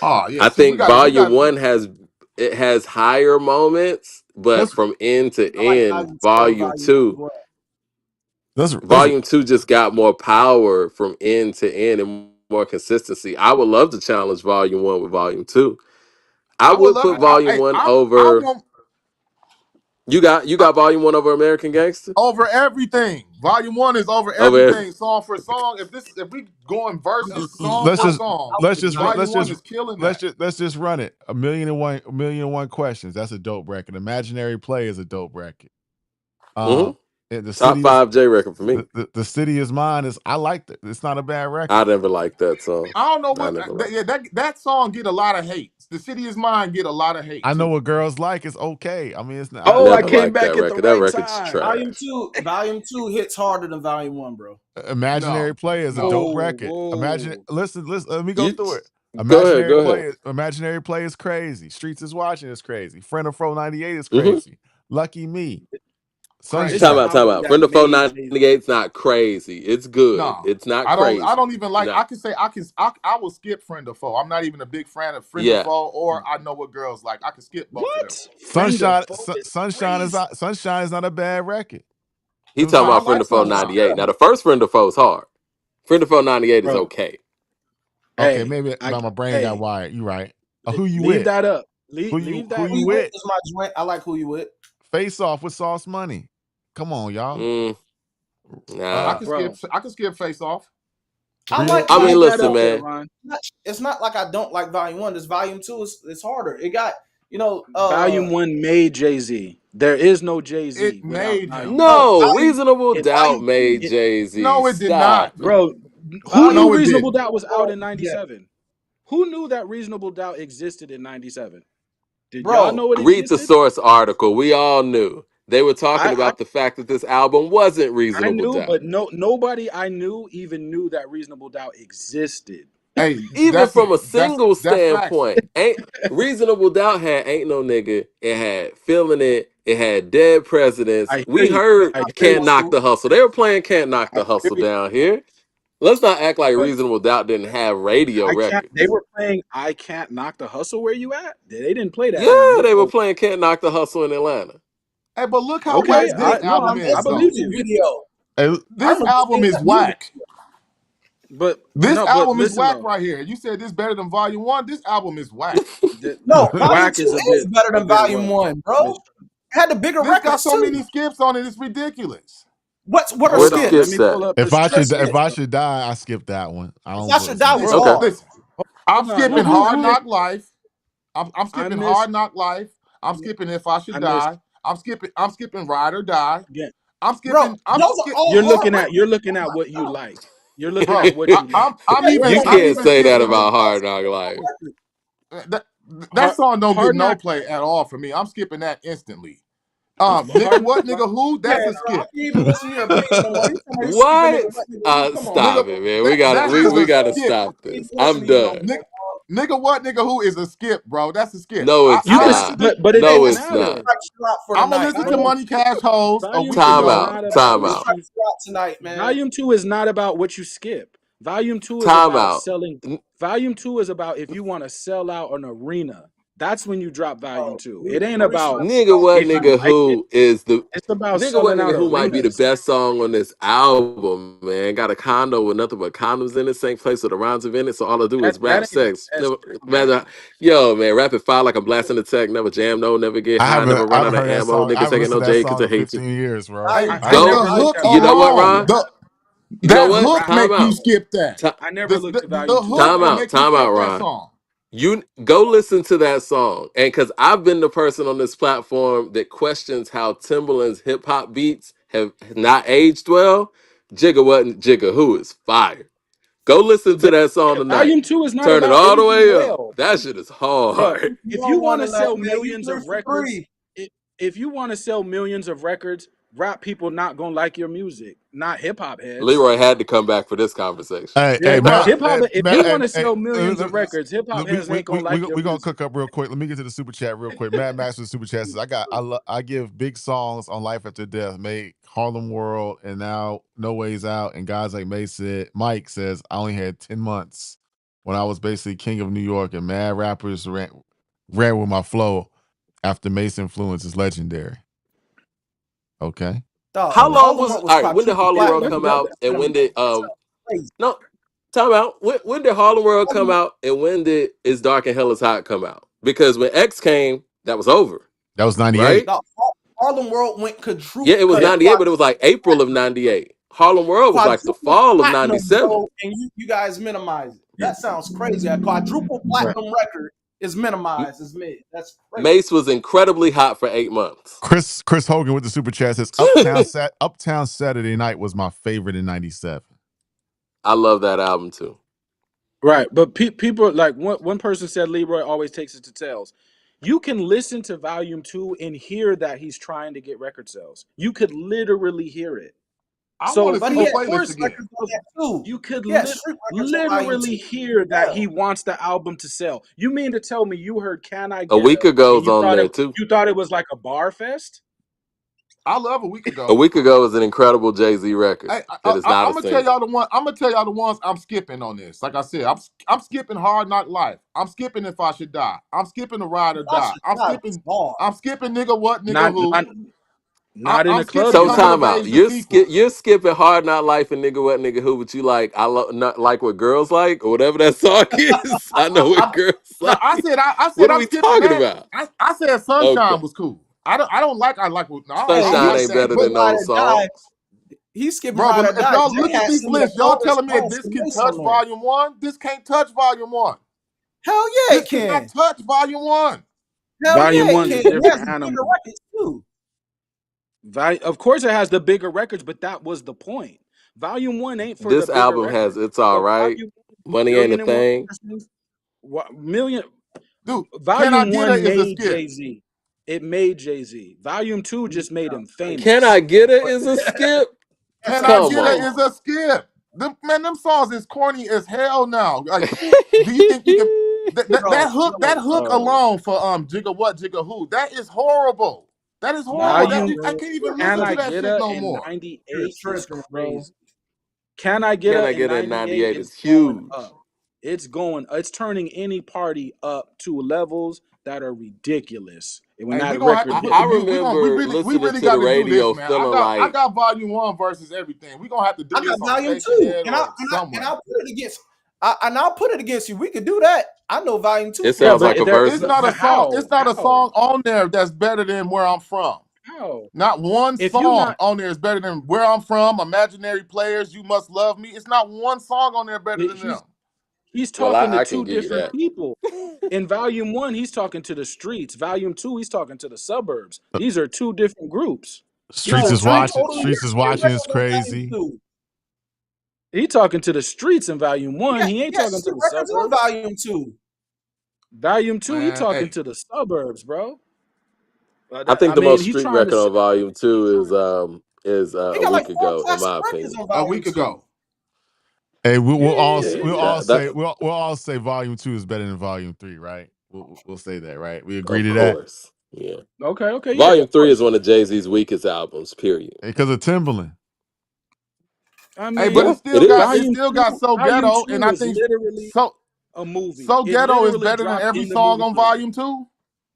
Oh yeah. I See, we think got Volume 1 has higher moments, but Let's from end to I like end, Volume 2 over Volume Volume 2 as 2 well. let's Volume 2 just got more power from end to end and more consistency. I would love to challenge Volume 1 with Volume 2. I I would would love. put Volume Hey, 1 I over. want You got Volume 1 over American Gangster? over everything. Volume 1 is over Over. everything, song for song. If we going versus song let's for just song, I let's would just deny Volume let's 1 just is killing let's that. just let's just run it. A million and one questions. That's a dope record. Imaginary Play is a dope record. Mm-hmm. The Top city is 5 J record for me. the city is mine is I like it. It's not a bad I record. never liked that song. I don't know I what. never liked Yeah, that song get a lot of hate. The City Is Mine get a lot of hate I know too. what girls like. It's okay. I mean, it's not. Oh, I Never came liked that back at the record. That right record's time. Volume trash. 2 hits harder than Volume 1, bro. Imaginary No, Play is a no. dope Whoa, record. whoa. Listen. Let me go You through it. go ahead, go ahead. Imaginary Play is crazy. Streets is Watching is crazy. Friend of Fro 98 is Mm-hmm. crazy. Lucky Me. This is Time the Sunshine. out, time album out. that Friend of made Jay Z. 498's not crazy. It's good. No, It's not I crazy. don't even like. No. I can say I will skip Friend or Foe. I'm not even a big fan of Friend or Yeah. Foe or I Know What Girls Like. I can skip both of them. What? Friend of Foe is crazy. Sunshine is not a bad record. He Them talking I about songs. Friend like of Foe Sunshine. 98. Now the first Friend of Foe is hard. Friend of Foe 98 is Bro, okay. Okay, hey, maybe my brain got hey, wired. You right. Who you leave with? that up. Who Leave that. Who you You With with? is my joint. I like Who You With. Face Off with Sauce Money. Come on, y'all. Mm, I nah. can skip. Bro, I can skip Face Off. I Real like I mean, leave Volume that 2. listen, up there, man. Ron. It's not like I don't like Volume 1. This Volume 2 is harder. It got, you know, Volume 1 made Jay Z. There is no Jay It Z without made him. Volume 1. no, No, Volume Reasonable It, Doubt Volume made 2, it, Jay Z. No, it did not. Stop it. bro, who Volume knew No, it 2, Reasonable didn't. Doubt was out in yeah, 97? Who knew that Reasonable Doubt existed in 97? Did y'all bro. know it Read the existed? source article. We all knew. They were talking I, about the fact that this album wasn't I Reasonable knew, Doubt. but nobody I knew even knew that Reasonable Doubt existed. Hey, Even that's from a that's single that's facts. standpoint, ain't Reasonable Doubt had Ain't No Nigga. It had Feeling It. It had Dead Presidents. I hear We you. heard I hear Can't you. Knock the Hustle. They were playing Can't Knock I the hear Hustle you. down here. Let's not act like But Reasonable Doubt didn't have radio I can't. They records. were playing "I Can't Knock the Hustle." Where you at? They didn't play that down Yeah, here. they were So phaking Can't Knock the Hustle in Atlanta. Hey, but look how okay, whack Yes, this they no, album I is, the believe though. music you. video. Hey, I This remember album seeing is that music whack. video. But This no, but album is listen whack though, right here. You said this better than Volume 1. This album is whack. No, Volume whack 2 is is better a than bit Volume rough. 1, bro. It's- It had the bigger This got records so too. many skips on it. It's ridiculous. What are Where the Hold on, let skips? me skips at? pull up if this I What are track should if skips? I list. should die, I skip that one. I If don't I put should die some. was Bro, Okay. hard. Listen, I'm hold on. skipping Hard Knock Life. I'm I skipping miss Hard Knock Life. I'm skipping If I I Should miss Die. I'm skipping Ride or Die. again. Bro, I'm those are skip all hard You're records. looking Oh at my what you god. like. You're looking bro. at what you like. Yeah, You those I'm are can't even say that skipping about those Hard Knock are Life. records. that, that Hard song don't get Hard no Knock play at all for me. I'm skipping that instantly. Nigga Hard what, Knock. nigga who? Man, That's a I skip. can't even listen to your opinion no more. You somebody skipping nigga, What? what nigga who? Come on, Nigga, Stop bro. it, man. that Come is We a on, gotta bro. skip. stop I can't this. listen I'm to you no done. more, Nigga, dog. nigga what, nigga who is a skip, bro. That's a skip. No, it's You I can, listen not. to but it No, don't it's This is matter. not. strike you out for the I'm gonna night, listen to Volume bro. Money Cash Hoes a Volume week 2 Time is ago. out. not about Time This what out. strike you. you out tonight, man. Volume 2 is not about what you skip. Volume 2 is Time about out. selling. Volume 2 is about if you want to sell out an arena. That's when you drop Volume Bro, 2. It we ain't about respect Nigga what if you nigga like it. who is the It's about nigga what selling nigga out who might be the arenas. best song on this album, man. Got a condo with nothing but condoms in it, same place with the rounds of in it, so all I do is That rap ain't the sex. best Never song. matter yo, man, rapid fire like I'm blasting the tech, never jam, no, never get high, never I run haven't out of heard that ammo, song. I niggas haven't taking listened no to that J cause song they in hate you. 15 years, bro. Volume Hey, I hey, two, Go never the looked hook at you know Volume what, 2 alone, Ron? either. You know that what? hook Rap, Time make you out. skip that. I never looked at Volume The 2 hook Time either. will out. make you Time out, skip that Ron. song. You go listen to that song, and because I've been the person on this platform that questions how Timbaland's hip hop beats have not aged well. Jigga wasn't Jigga who is fire. Go listen to But that song tonight. Volume 2 is not Turn it about all the aging way up. well. That shit is Bro, hard. if you if you don't want want to to let sell man, you millions 3 of for records, 3. if you want to sell millions of records, rap people not gonna like your music, not hip hop heads. Leroy had to come back for this conversation. Hey, Yeah, hey, nah, Matt, hip hop. If Matt, you want to hey, sell millions of records, hip hop heads ain't gonna like your we gonna music. cook up real quick. Let me get to the super chat real quick. Matt Max with the super chat says, I give big songs on Life After Death, made Harlem World, and now No Ways Out. And guys like Mike says, I only had 10 months when I was basically king of New York, and mad rappers ran with my flow. After Mace influence is legendary. Okay. Dog, How So long Harlem was World was all right? When did quadruple Harlem World platinum. come Let, out, and when did That's crazy. no time out? When did Harlem World come Harlem out, and when did It's Dark and Hell Is Hot come out? Because when X came, that was over, that was 98. right? Dog, Harlem World went Yeah, it was 98, but it was like April of 98. Harlem World was like the quadruple fall of platinum, 97. bro, and you guys minimize it. That sounds crazy. A quadruple platinum record is M- minimized as mid. That's crazy. Mace was incredibly hot for 8 months. Chris Hogan with the super chat says Uptown Saturday Night was my favorite in 97. I love that album too. right, but people like one person said Leroy always takes it to tails. You can listen to Volume 2 and hear that he's trying to get record sales. You could literally hear it. I want So to But see he the of had playlist course, street again. records on that too. you could He had street records on volume literally 2. hear that Yeah. he wants the album to sell. You mean to tell me you heard "Can I A Get week a" ago and was on there too. you thought it was like a bar fest? I love A Week A Ago. week ago was an incredible Jay-Z record Hey, that is not I'm a gonna tell single. y'all the one. I'm gonna tell y'all the ones I'm skipping on this. Like I said, I'm skipping Hard Knock Life. I'm skipping If I Should Die. I'm skipping The Ride or I Die. should die was hard. I'm skipping Nigga What Nigga Not Who. not in I'm the club. skipping So You're Coming not. of time out. Age the sequel. You're skipping Hard Not Life and Nigga What Nigga Who, but you like not like what girls like or whatever that song is. I know what I, girls No, like. I said What are I'm we skipping talking that. about? I said Okay, Sunshine was cool. I like no, I hey, don't Sunshine he's like ain't that. better skipping But than Ride those or Die. songs. He's skipping bro, Ride but or if Die. y'all Jay look at has these some of the lists, y'all coldest telling me songs this for can Mace touch on there. volume one? This can't touch volume one. Hell yeah, This it cannot can. touch volume one. Hell Volume yeah, it one can. is He has different the bigger animal. records too. Of course, it has the bigger records, but that was the point. Volume one ain't for the This bigger album has records. It's All The Right. volume Money Ain't a million and one Thing. persons, million. Dude, Can I Volume Get Her one is a made skip. Jay Z. It made Jay Z. Volume two just made him Can famous. I Get It But is a skip? That Can I sounds Come Get Her crazy. is on. a skip. Them songs is corny as hell now. Like, do you think you can Bro, that no. hook alone for Jigga What Jigga Who, that is horrible. That is horrible. Nah, volume I bro. can't even You're Can listen I to tripping. that Get shit her no in more. You're '98 is tripping, bro. crazy. Can I Get Can Her I in Get It in '98 98 is is going huge. up. It's turning any party up to levels that are ridiculous. And when Hey, that we're gonna have to record I, hit, I put we remember really listening really to got the to do this, radio man. feeling I like got volume one versus everything. We're gonna have to I do got this on volume Station two, Head and or I'll somewhere. put it against. And I'll put it against you. We could do that. I know volume two it for a yeah, sounds but like a fact. there, It's versus. not a but song. how? It's not a How? song on there that's better than Where I'm From. How? Not one If you song not, on there is better than Where I'm From, Imaginary Players, You Must Love Me. It's not one song on there better than them. he's Well, talking to I can two give you different that. people. In volume one, he's talking to the streets. Volume two, he's talking to the suburbs. These are two different groups. These Yo, are two. Streets is Street watching is records on volume crazy. two. He talking to the streets in volume one. He ain't Yeah, talking to street the records on suburbs. volume two. Volume two, he Man, talking hey, to the suburbs, bro. I think I the mean, most he's street trying to record sell. on volume two is He a got like week 4 ago, in classic my records opinion. on a volume week two. ago. Hey, Yeah, we'll all say volume 2 is better than volume 3, right? We'll say that, right? We agree of to that course. Yeah. Okay, yeah, Volume of three is course. one of Jay-Z's weakest albums, period. because of Timberland. I Hey, but Yeah, mean, it it is. still got So volume Ghetto, and two I is think literally so a movie. So It Ghetto is literally better than dropped every in the song movie on theater. volume two.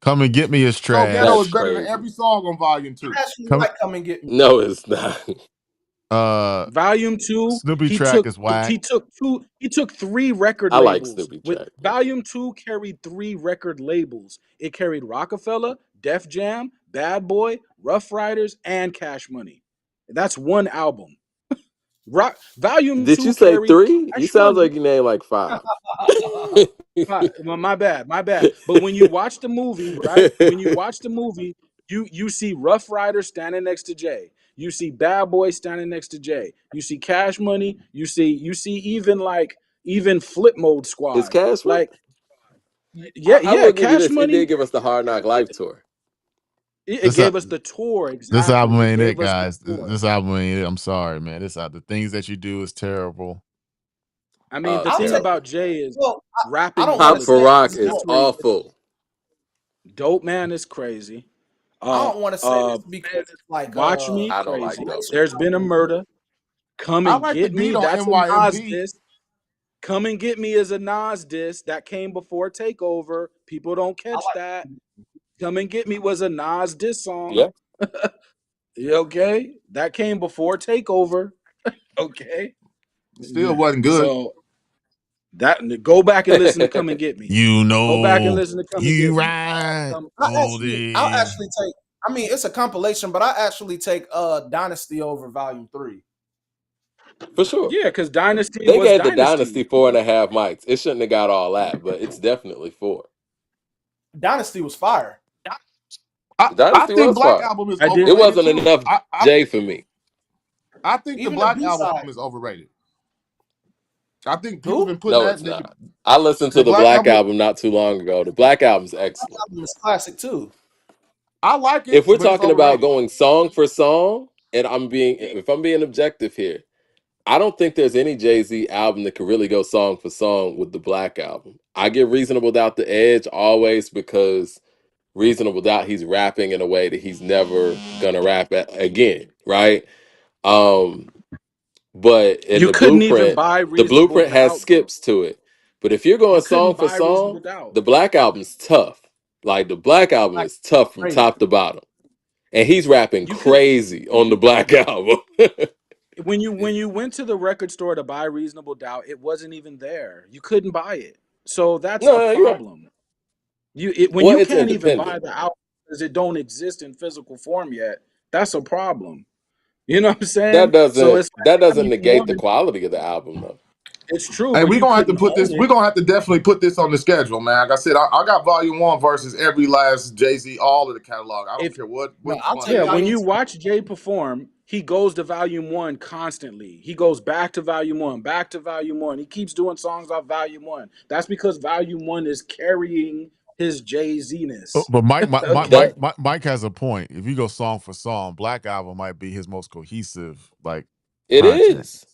Come and Get Me is So Ghetto That's is trash. better than crazy. every song on volume two. I actually Come like Come and Get Me. No, it's not. uh Volume two, Snoopy track is whack. he took three record I like labels. Snoopy With track. volume two carried three record labels. It carried Rockefeller, Def Jam, Bad Boy, Rough Riders, and Cash Money. That's one album. Volume Did you two say carried three? You Cash sounds Money. like you named like five. My bad, my bad. But when you watch the movie, right? When you watch the movie, you see Rough Rider standing next to Jay. You see Bad Boy standing next to Jay. You see Cash Money. You see even Flip Mode Is Squad. Cashman? Like yeah, I yeah, will give you Cash this. It Money. did give us the Hard Knock Life tour. It This gave us the tour this album exactly. It ain't it, gave us the guys. tour. This album ain't it. I'm sorry, man. The things that you do is terrible. I mean, Oh, the I'll thing take. terrible. about Jay is Well, I rapping don't is want Hot to for say Rock it's is dope. history. awful. Dope Man is crazy. I Uh, don't want to say uh, this because it's like Watch Me, I don't like crazy. Dope original. Man. There's Been a Murder. Come I and like the Get beat Me. on That's a Nas NYMD. diss. Come and Get Me is a Nas diss that came before Takeover. People don't I catch like. that. Come and Get Me was a Nas diss song. Yeah. You okay? That came before Takeover. Okay. Still wasn't good. So that go back and listen to Come and Get Me. You Go back and know, listen to Come and you Get Me. right Come, all I'll day. actually take. I mean, it's a compilation, but I actually take Dynasty over Volume 3. For sure. yeah, because Dynasty They was gave the Dynasty Dynasty. 4.5 mics. It shouldn't have got all that, but it's definitely four. Dynasty was fire. The I Dynasty think was Black fire. Album is I did. It overrated wasn't too. enough J for me. I think the Even the Black B Album side. is overrated. I think people Who? been putting No, that it's not. I listened to the the Black Black Album. Album not too long ago. The Black Album's excellent. Album is classic too. I like it, If we're but it's talking about overrated. going song for song, and if I'm being objective here, I don't think there's any Jay-Z album that could really go song for song with the Black Album. I give Reasonable Doubt the edge always because Reasonable Doubt he's rapping in a way that he's never gonna again, right? Um, but in You couldn't even buy the Reasonable blueprint has Doubt, though. skips to it. But if you're You going couldn't song for buy Reasonable song, Doubt. the Black Album's tough. Like the Black Album Like is tough from crazy. top to bottom. And he's rapping You could crazy on the Black Album. when you went to the record store to buy Reasonable Doubt, it wasn't even there. You couldn't buy it. So that's a No, you're right. problem. When Well, you it's can't even buy independent. the album because it don't exist in physical form yet, that's a problem. You know what I'm That saying? So doesn't it's that like how do doesn't you negate want the it? quality of the album though. It's true, Hey, but we're you gonna have to couldn't put own this. it. We're gonna have to definitely put this on the schedule, man. Like I said, I got Volume One versus every last Jay Z, all of the catalog. I don't If care what No, which I'll one it take Yeah, when Volume is. you 2. watch Jay perform, he goes to volume one constantly. He goes back to volume one, back to volume one. He keeps doing songs off volume one. That's because volume one is carrying his Jay Z ness. But Okay. That Mike has a point. If you go song for song, Black Album might be his most cohesive like it project. is.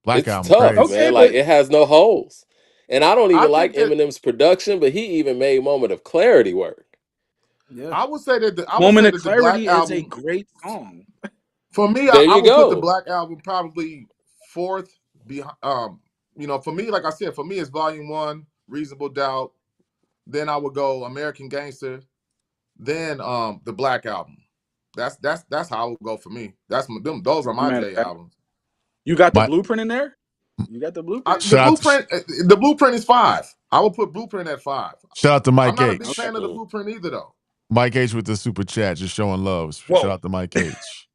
Black It's Album tough, crazy. Okay, man. Like but it has no holes. And I don't I even like think that Eminem's production, but he even made Moment of Clarity work. Yeah. I would Moment say of that the Black Clarity is a Album great song. for me, There I you would put the go. Black Album probably fourth. Behind, for me, like I said, for me, it's Volume One, Reasonable Doubt. Then I would go American Gangster. Then the Black Album. That's how I would go for me. That's them. Those are my Man, J albums. you got the My blueprint in there? You got the blueprint? The shout out to Blueprint. The Blueprint is five. I would put Blueprint at five. shout out to I'm Mike not a big Okay. H. fan of the Mm. Blueprint either, though. Mike H with the super chat, just showing love. Shout Whoa. out to Mike H.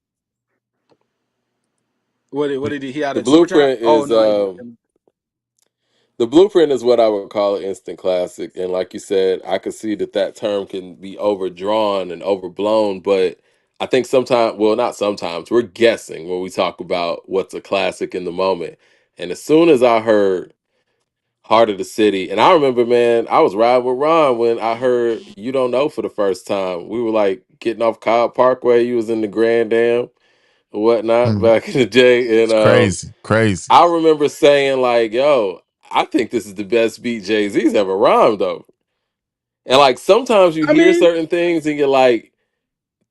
What did he had The a super chat? blueprint Oh is no, he the blueprint is what I would call an instant classic. And like you said, I could see that term can be overdrawn and overblown, but I think sometimes, well, not sometimes, we're guessing when we talk about what's a classic in the moment. And as soon as I heard Heart of the City, and I remember, man, I was riding with Ron when I heard You Don't Know for the first time. We were like getting off Cobb Parkway. You was in the Grand Dam or whatnot Mm, back in the day. And it's crazy, crazy. I remember saying, like, yo, I think this is the best beat Jay-Z's ever rhymed over. And like sometimes you I hear mean, certain things and you're like,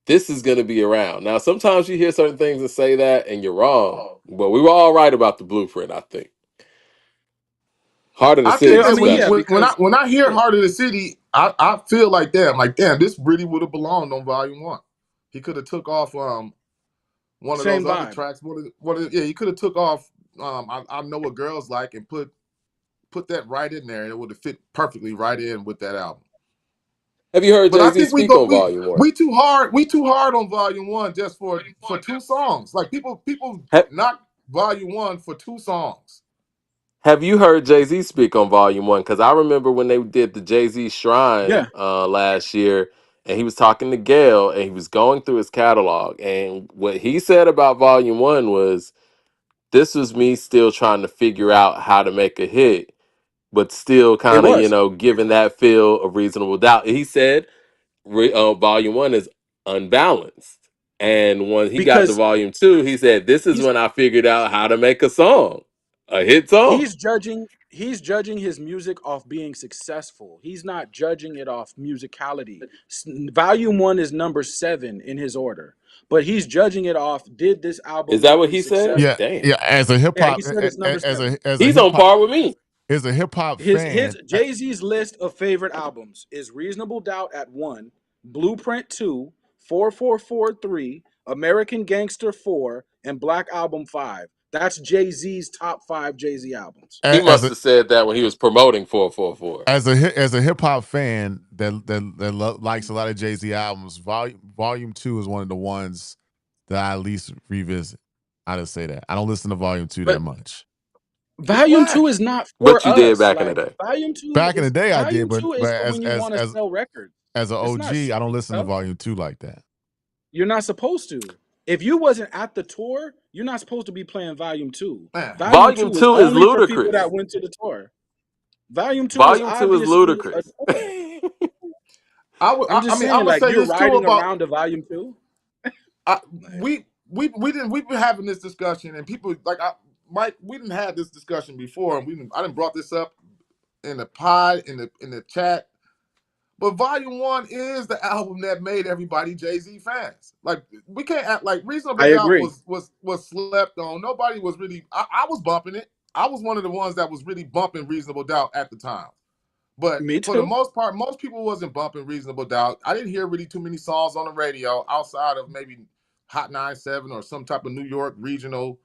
this is gonna be around. Now sometimes you hear certain things and say that and you're wrong. But we were all right about the blueprint, I think. Heart of the I City think I that mean, is yeah, special. because when I hear yeah, Heart of the City, I feel like damn, this really would have belonged on Volume One. He could have took off one of those same other vibe. tracks. Yeah, he could have took off I know what girls like and put that right in there, and it would have fit perfectly right in with that album. Have you heard But I Jay-Z think speak on Volume One? we too hard on Volume One just for two songs. Like people Have, knock Volume One for two songs. have you heard Jay-Z speak on Volume One? Because I remember when they did the Jay-Z Shrine Yeah, last year, and he was talking to Gail, and he was going through his catalog, and what he said about Volume One was, "This was me still trying to figure out how to make a hit, but still it kind of, was. giving that feel of Reasonable Doubt." He said, Volume One is unbalanced. And when he got to because volume 2, he said, "This is he's when I figured out how to make a song, a hit song." he's judging his music off being successful. He's not judging it off musicality. Volume 1 is number 7 in his order, but he's judging it off, did this Is album that make what me he said? Yeah, successful? Damn, yeah. As a hip Yeah, he hop, said it's number 7. as a he's hip on hop, par with me. as a hip hop His fan, Jay-Z's list of favorite albums is Reasonable Doubt at 1, Blueprint 2, 4443, American Gangster 4, and Black Album 5. That's Jay-Z's top 5 Jay-Z albums. He as must a have said that when he was promoting 444. as a hip hop fan that likes a lot of Jay Z albums, volume 2 is one of the ones that I at least revisit. I just say that I don't listen to volume 2 that But much. It's Volume 2 whack. is not But for you did us. back in the Like day. Back in the day, I did, Volume 2 but is for when you want to sell records. as an It's not OG, I don't street listen to stuff. volume 2 like that. You're not supposed to. If you wasn't at the tour, you're not supposed to be playing Volume 2. Man, Volume Volume 2 is 2 is only for people that ludicrous. went to the tour. Volume 2 is Volume 2 is obviously a ludicrous. tour. I'm I just mean, I saying, would like, say you're this too riding about around to Volume 2. I, Like, we've been having this discussion, and people like Mike. We didn't have this discussion before, and I didn't brought this up in the pod in the chat. But Volume 1 is the album that made everybody Jay-Z fans. Like we can't act like Reasonable I Doubt agree. was slept on. Nobody was really. I was bumping it. I was one of the ones that was really bumping Reasonable Doubt at the time. But Me for the too. most part, most people wasn't bumping Reasonable Doubt. I didn't hear really too many songs on the radio outside of maybe Hot 97 or some type of New York regional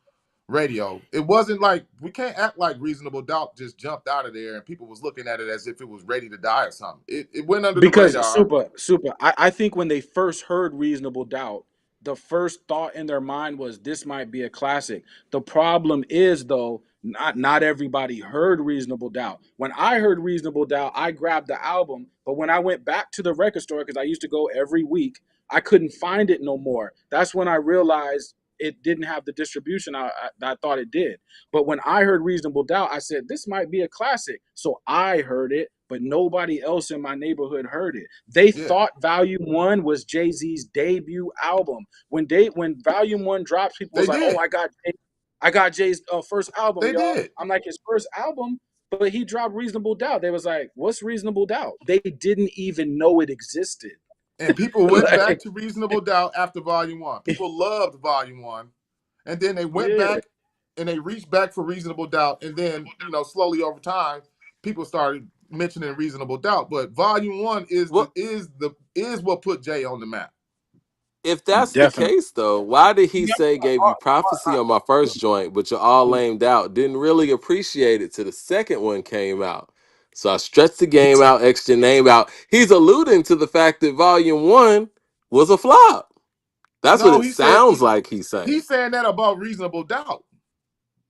radio. It wasn't like we can't act like Reasonable Doubt just jumped out of there and people was looking at it as if it was ready to die or something. It went under the Because radar. super. I think when they first heard Reasonable Doubt, the first thought in their mind was this might be a classic. The problem is though, not everybody heard Reasonable Doubt. When I heard Reasonable Doubt, I grabbed the album, but when I went back to the record store because I used to go every week, I couldn't find it no more. That's when I realized it didn't have the distribution I thought it did. But when I heard Reasonable Doubt, I said, this might be a classic. So I heard it, but nobody else in my neighborhood heard it. They Yeah, thought Volume 1 was Jay-Z's debut album. When Volume 1 dropped, people they was like, oh, did. I got Jay's first album, They y'all. did. I'm like, his first album? But he dropped Reasonable Doubt. They was like, what's Reasonable Doubt? They didn't even know it existed. And people went back Like, to Reasonable Doubt after Volume 1. People loved Volume 1. And then they went yeah. back and they reached back for Reasonable Doubt. And then, slowly over time, people started mentioning Reasonable Doubt. But Volume 1 Well, is what put Jay on the map. if that's the Definitely. case, though, why did he say gave you prophecy on my first joint, but you're all lamed out? Didn't really appreciate it till the second one came out. So I stretched the game out, extra name out. He's alluding to the fact that Volume 1 was a flop. That's what No, it sounds like he's saying. he's saying that about Reasonable Doubt.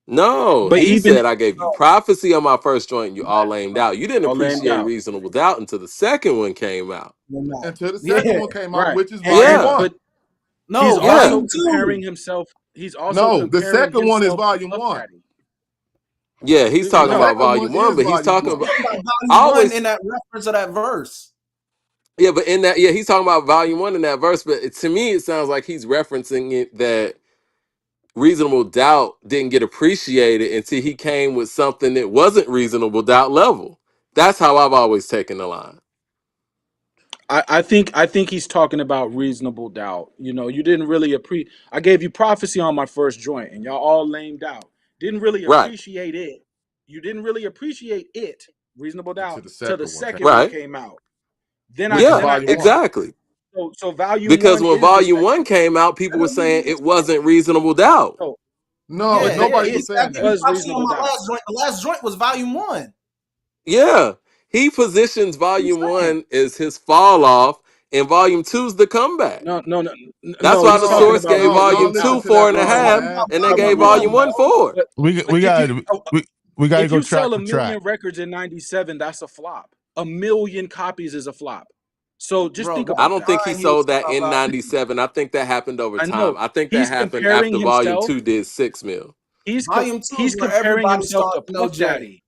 No, But he even said I gave you prophecy on my first joint, and you all lamed out. You didn't all named appreciate out. Reasonable Doubt until the second one came out. Until the second Yeah. one came out, Right. which is Volume And Yeah, 1. but he's No, yeah, also volume comparing two. himself. He's also No, the comparing second one is himself to Volume Puff 1. Daddy. yeah. He's The talking No, about second one Volume 1, is but he's Volume talking 1. about. Talking about I volume one in always, that reference of that verse. yeah, but in that, yeah, he's talking about Volume 1 in that verse. But to me, it sounds like he's referencing it that Reasonable Doubt didn't get appreciated until he came with something that wasn't Reasonable Doubt level. That's how I've always taken the line. I think he's talking about Reasonable Doubt. You didn't really appreciate. I gave you prophecy on my first joint, and y'all all lamed out. Didn't really Right, appreciate it. You didn't really appreciate it, Reasonable Until Doubt, the till the second one came second one out, right. came out. Then I which is Yeah, then I Volume 1. exactly. so volume Because one when is the Volume second 1 one. came out, people That were doesn't saying even make it sense. wasn't Reasonable Doubt. So, No, Yeah, but yeah. nobody it was I saying gave that. you was prophecy on Reasonable my Doubt. last joint. The last joint was volume one. Yeah. He positions What are you Volume saying? 1 as his fall off, and Volume 2's the comeback. That's No. why He's the talking No, source about gave no, Reasonable Volume y'all listen 2 Doubt. to that four and a I'm wrong, half, talking man. about and they Talking volume about gave Reasonable Volume one, 1 Doubt. bro. 4. But We if got you we got to if go you sell track a for track. million records in '97, that's a flop. A million copies is a flop. So just Bro, think I that's about don't that. think he fine. He was sold talking that about in volume. 97. I think that happened over I time. know I think that he's happened comparing after Volume himself. 2 did 6 mil. Volume two is He's where comparing everybody himself to started to know Puff Jay. Daddy.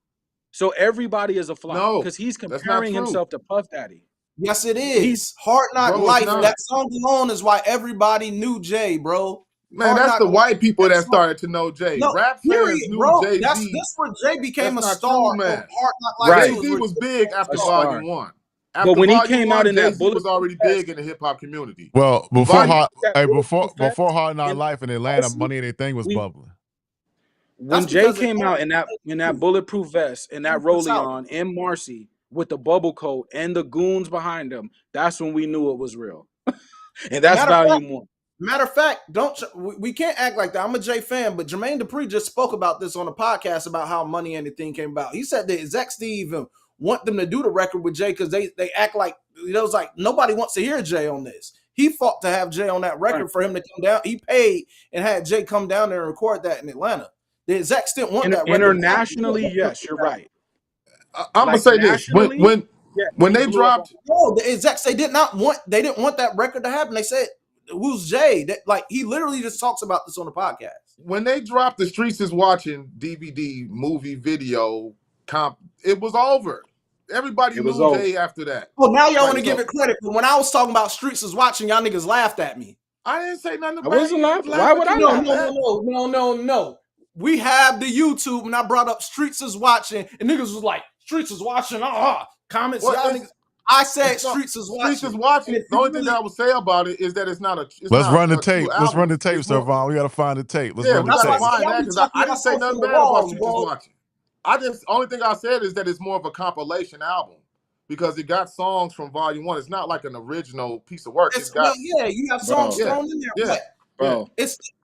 So everybody is a flop No, because he's that's not comparing true. himself to Puff Daddy. Yes, it He's is. Hard Knock Bro, it's Life. not. That song alone is why everybody knew Jay, bro. Man, Hard that's Knock the Life. white people That that song. started to know Jay. No, Rap fans period, knew bro. Jay That's Z. this where Jay became That's a not star true, on man. Hard Knock Life right, too. Jay Is Z where was Jay big became a after a star. star. Volume One. But After when he Volume came out One, in Jay that Z was bulletproof already vest, big in the hip hop community. Well, Volume that bulletproof vest, before Hard Knock and Life in Atlanta, Marcy, Money Anything was we bubbling. when That's Jay because it came out in that bulletproof vest and that came from the South. rollie on in Marcy with the bubble coat and the goons behind him, that's when we knew it was real. And that's volume one. Matter of fact, we can't act like that. I'm a Jay fan, but Jermaine Dupri just spoke about this on a podcast about how Money Anything came about. He said the execs didn't even want them to do the record with Jay because they act like it was like nobody wants to hear Jay on this. He fought to have Jay on that record Right. for him to come down. He paid and had Jay come down there and record that in Atlanta. The execs didn't want that record. Internationally, yes, you're right. I'm gonna Like say this: nationally, yeah, when he they blew up on dropped No, the execs they didn't want that record to happen. They said, "Who's Jay?" That like he literally just talks about this on the podcast. the Streets is Watching DVD movie video comp, it was over. Everybody it was knew over. Jay after that. Well, now y'all Like, want to give it credit, but when I was talking about Streets is Watching, y'all niggas laughed at me. I didn't say nothing I about wasn't you. laughing. Laugh Why what would I you No, laugh? laugh no, at. no. We have the YouTube, and I brought up Streets is Watching, and niggas was like, Streets is Watching, comments, Well, y'all niggas. I said no, Streets is Streets is Watching. And Watching. if The you only thing really, that I would say about it is that it's not Let's run the a true tape. Let's run album. the tape, It's more. Servon. We gotta find the tape. Let's Yeah, run we the that's gotta why I tape. said find y'all that be because talking I didn't say yourself from nothing the bad about walls, Streets is bro. Watching. Only thing I said is that it's more of a compilation album because it got songs from Volume One. It's not like an original piece of work. It's got You have songs Bro, yeah, thrown in there, yeah, yeah. bro.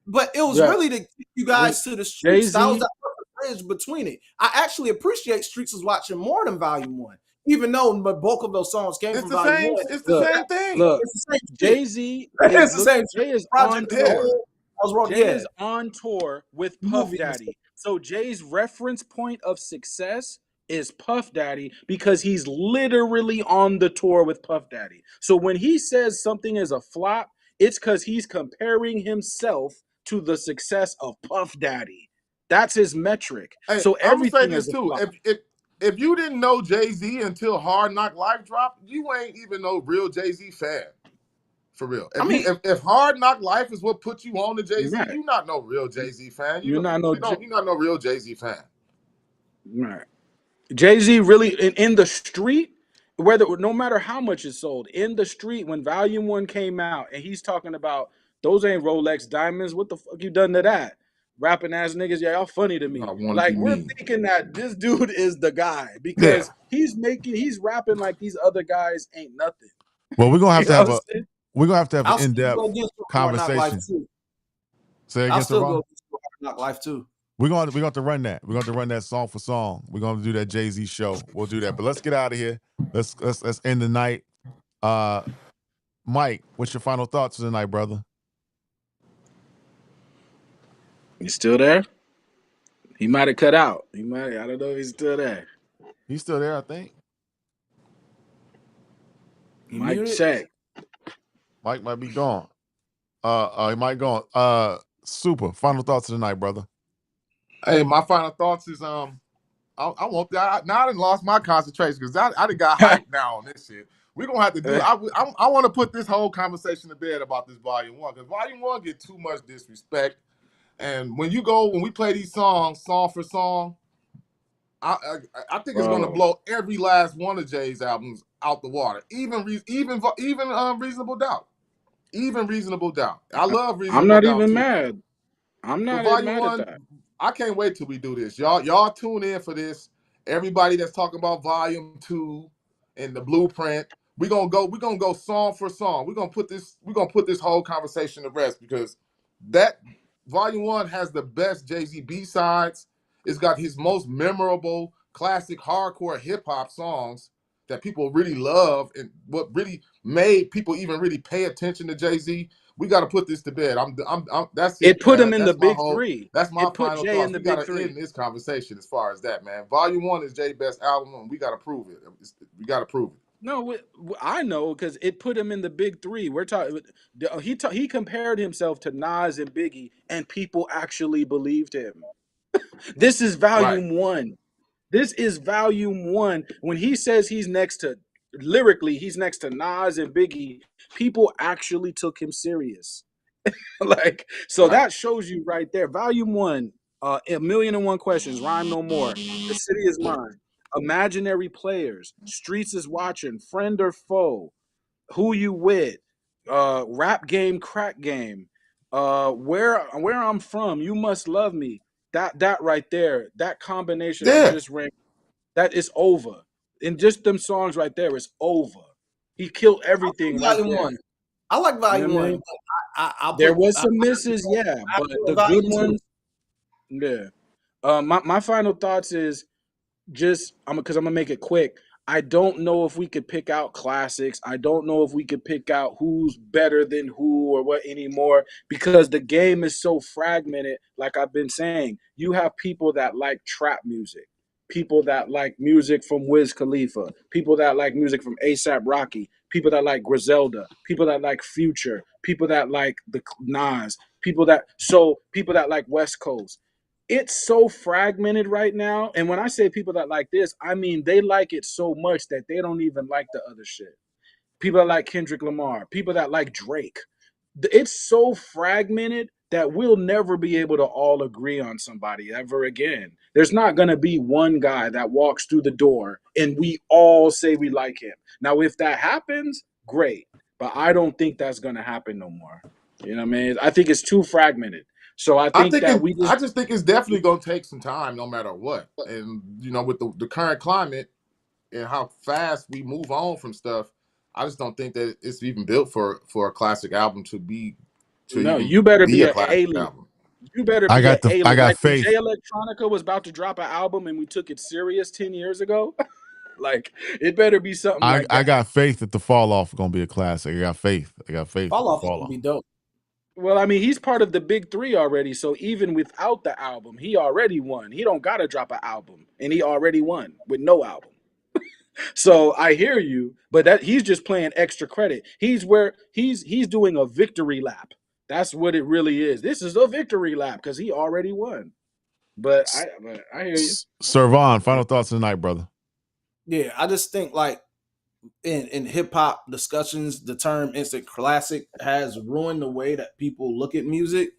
but it was Yeah. really to get you When guys to the streets. That was Jay-Z, that bridge between it. I actually appreciate Streets is Watching more than Volume One, even though the bulk of those songs came It's from the Volume same. One. It's the look, same thing. look, It's the same shit. Jay-Z is It's the same Jay is project on as a Yeah. tour. whole. I was wrong. Jay Yeah, is on tour with Puff movie. Daddy. So Jay's reference point of success is Puff Daddy because he's literally on the tour with Puff Daddy. So when he says something is a flop, it's because he's comparing himself to the success of Puff Daddy. That's his metric. Hey, So I'm gonna say everything this is a too. flop. If you didn't know Jay Z until Hard Knock Life dropped, you ain't even no real Jay Z fan. For real. I mean, If Hard Knock Life is what put you on to Jay Z, Right. you not no real Jay Z fan. You're not no You're not no real Jay Z fan. right. Jay-Z really in the street, whether no matter how much is sold, in the street when Volume One came out and he's talking about those ain't Rolex diamonds. What the fuck you done to that? Rapping ass niggas, yeah, y'all funny to I me. want to Like be we're me. thinking that this dude is the guy Yeah. because he's rapping like these other guys ain't nothing. Well, we're gonna have You to know have what a I'm saying? we're gonna have to have an I'll still go in-depth against Hard Knock Life conversation. too. Say I'll again, still go Servon. against Hard Knock Life too. We're gonna have to run that. We're gonna have to run that song for song. We're gonna do that Jay-Z show. We'll do that. But let's get out of here. Let's end the night. Mike, what's your final thoughts for the night, brother? You still there? He might have cut out. He might. I don't know if he's still there. He's still there, I think. You Mike muted? check. Mike might be gone. He might gone. Super. Final thoughts of the night, brother. Hey, my final thoughts is I won't. Now I done lost my concentration because I done got hyped now on this shit. We're gonna have to do. I want to put this whole conversation to bed about this Volume One because Volume One get too much disrespect. And when we play these songs, song for song, I think it's gonna Bro. blow every last one of Jay's albums out the water. Even Reasonable Doubt. Even Reasonable Doubt. I love I'm Reasonable not Doubt even too. mad. I'm But not Volume mad at One, that. I can't wait till we do this. Y'all tune in for this. Everybody that's talking about Volume 2 and the blueprint, we're gonna go song for song. We're gonna put this whole conversation to rest because that Volume 1 has the best Jay-Z B-sides. It's got his most memorable classic hardcore hip-hop songs that people really love and what really made people even really pay attention to Jay-Z. We got to put this to bed. That's It it, put him man. in the big three. That's my It put final Jay in thoughts. the We got big to three. end this conversation as far as that, man. Volume 1 is Jay's best album, and we got to prove it. We got to prove it. No, I know because it put him in the big three. We're talking. He compared himself to Nas and Biggie, and people actually believed him. This is Right. Volume One. This is Volume One. When he says he's next to lyrically, he's next to Nas and Biggie. People actually took him serious. Like, so Right. that shows you right there. Volume one, A Million and One Questions, Rhyme No More, The City Is Mine, Imaginary Players, Streets Is Watching, Friend or Foe, Who You With, Rap Game, Crack Game, Where I'm From, You Must Love Me. That right there, that combination I Yeah. just ran, that is over. And just them songs right there is over. He killed I everything like right volume there. one. I like You know volume what I one. mean? But I'll There put was some misses, yeah, I but put the good volume two. ones, yeah. My final thoughts is just because I'm gonna make it quick. I don't know if we could pick out classics. I don't know if we could pick out who's better than who or what anymore because the game is so fragmented. Like I've been saying, you have people that like trap music, people that like music from Wiz Khalifa, people that like music from ASAP Rocky, people that like Griselda, people that like Future, people that like the Nas, people that like West Coast. It's so fragmented right now. And when I say people that like this, I mean they like it so much that they don't even like the other shit. People that like Kendrick Lamar, people that like Drake. It's so fragmented that we'll never be able to all agree on somebody ever again. There's not going to be one guy that walks through the door and we all say we like him. Now, if that happens, great. But I don't think that's going to happen no more. You know what I mean? I think it's too fragmented. So I think that we I just just think it's definitely gonna take some time, no matter what. And with the current climate and how fast we move on from stuff, I just don't think that it's even built for a classic album to no, even you better be be a an classic alien. album. You better I be an got I alien. got Like when Jay faith. Electronica was about to drop an album and we took it serious 10 years ago. Like it better be something like I that. got faith that the fall off is gonna be a classic. I got faith. I got faith that Fall the off is fall gonna off. be dope. Well, I mean, he's part of the big three already. So even without the album, he already won. He don't gotta drop an album. And he already won with no album. So I hear you, but that he's just playing extra credit. He's where he's doing a victory lap. That's what it really is. This is a victory lap because he already won. But I hear you. Servan, final thoughts tonight, brother. Yeah, I just think like in hip hop discussions, the term instant classic has ruined the way that people look at music.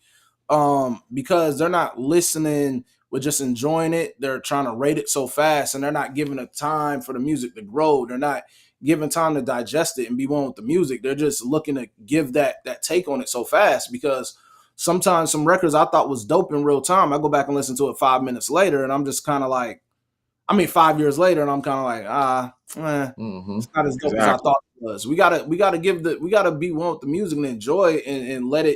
Because they're not listening with just enjoying it. They're trying to rate it so fast, and they're not giving it time for the music to grow. They're not giving time to digest it and be one with the music. They're just looking to give that take on it so fast because sometimes some records I thought was dope in real time, I go back and listen to it 5 minutes later, and I'm just kind of like, I mean, 5 years later, and I'm kind of like, Mm-hmm. it's not as dope as I Exactly. thought it was. We gotta be one with the music and enjoy it and let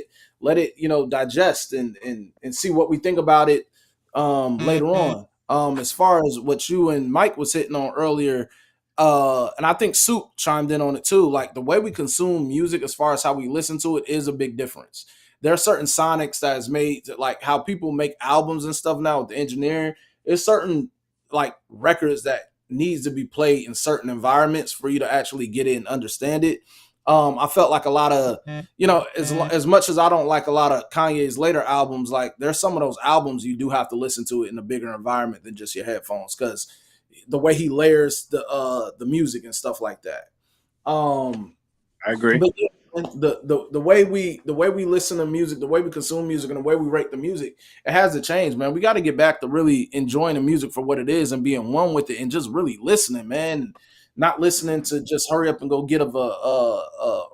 it digest and see what we think about it later on. As far as what you and Mike was hitting on earlier, and I think Soup chimed in on it too. Like the way we consume music, as far as how we listen to it, is a big difference. There are certain sonics that is made like how people make albums and stuff now with the engineering. There's certain like records that needs to be played in certain environments for you to actually get it and understand it. I felt like a lot of, as much as I don't like a lot of Kanye's later albums, like there's some of those albums you do have to listen to it in a bigger environment than just your headphones because the way he layers the music and stuff like that. Um, I agree. but yeah, the way we listen to music, the way we consume music, and the way we rate the music, it has to change, man. We got to get back to really enjoying the music for what it is and being one with it, and just really listening, man. Not listening to just hurry up and go get a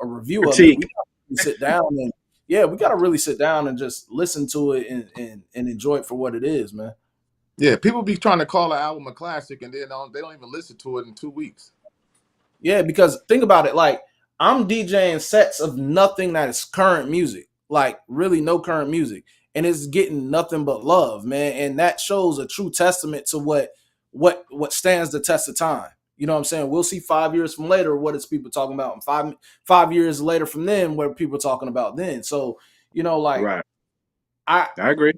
review of it. We Critique. got to sit down and yeah, we got to really sit down and just listen to it and enjoy it for what it is, man. Yeah, people be trying to call an album a classic, and then they don't even listen to it in 2 weeks. Yeah, because think about it, like I'm DJing sets of nothing that is current music, like really no current music, and it's getting nothing but love, man. And that shows a true testament to what stands the test of time. You know what I'm saying? We'll see 5 years from later what is people talking about, and five years later from then what are people talking about then. So like Right. I I agree.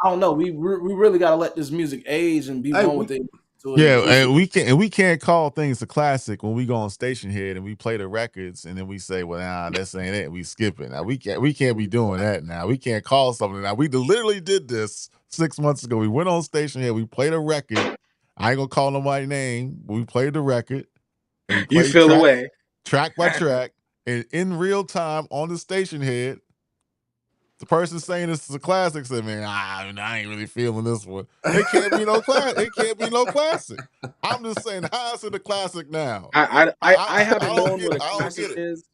I don't know. We really got to let this music age and be Hey, one we with it, so it and Yeah, appreciate. and we can't call things a classic when we go on station head and we play the records and then we say, well, nah, this ain't it. We skip it. Now we can't be doing that now. We can't call something now. We literally did this 6 months ago. We went on station head, we played a record. I ain't gonna call nobody's name, but we played the record and we You play feel away. track by track, and in real time on the station head, the person saying this is a classic said, "Man, I ain't really feeling this one. It can't be no class. It can't be no classic." I'm just saying, how is it a classic now? I I haven't don't known get what it. a I don't classic get it. is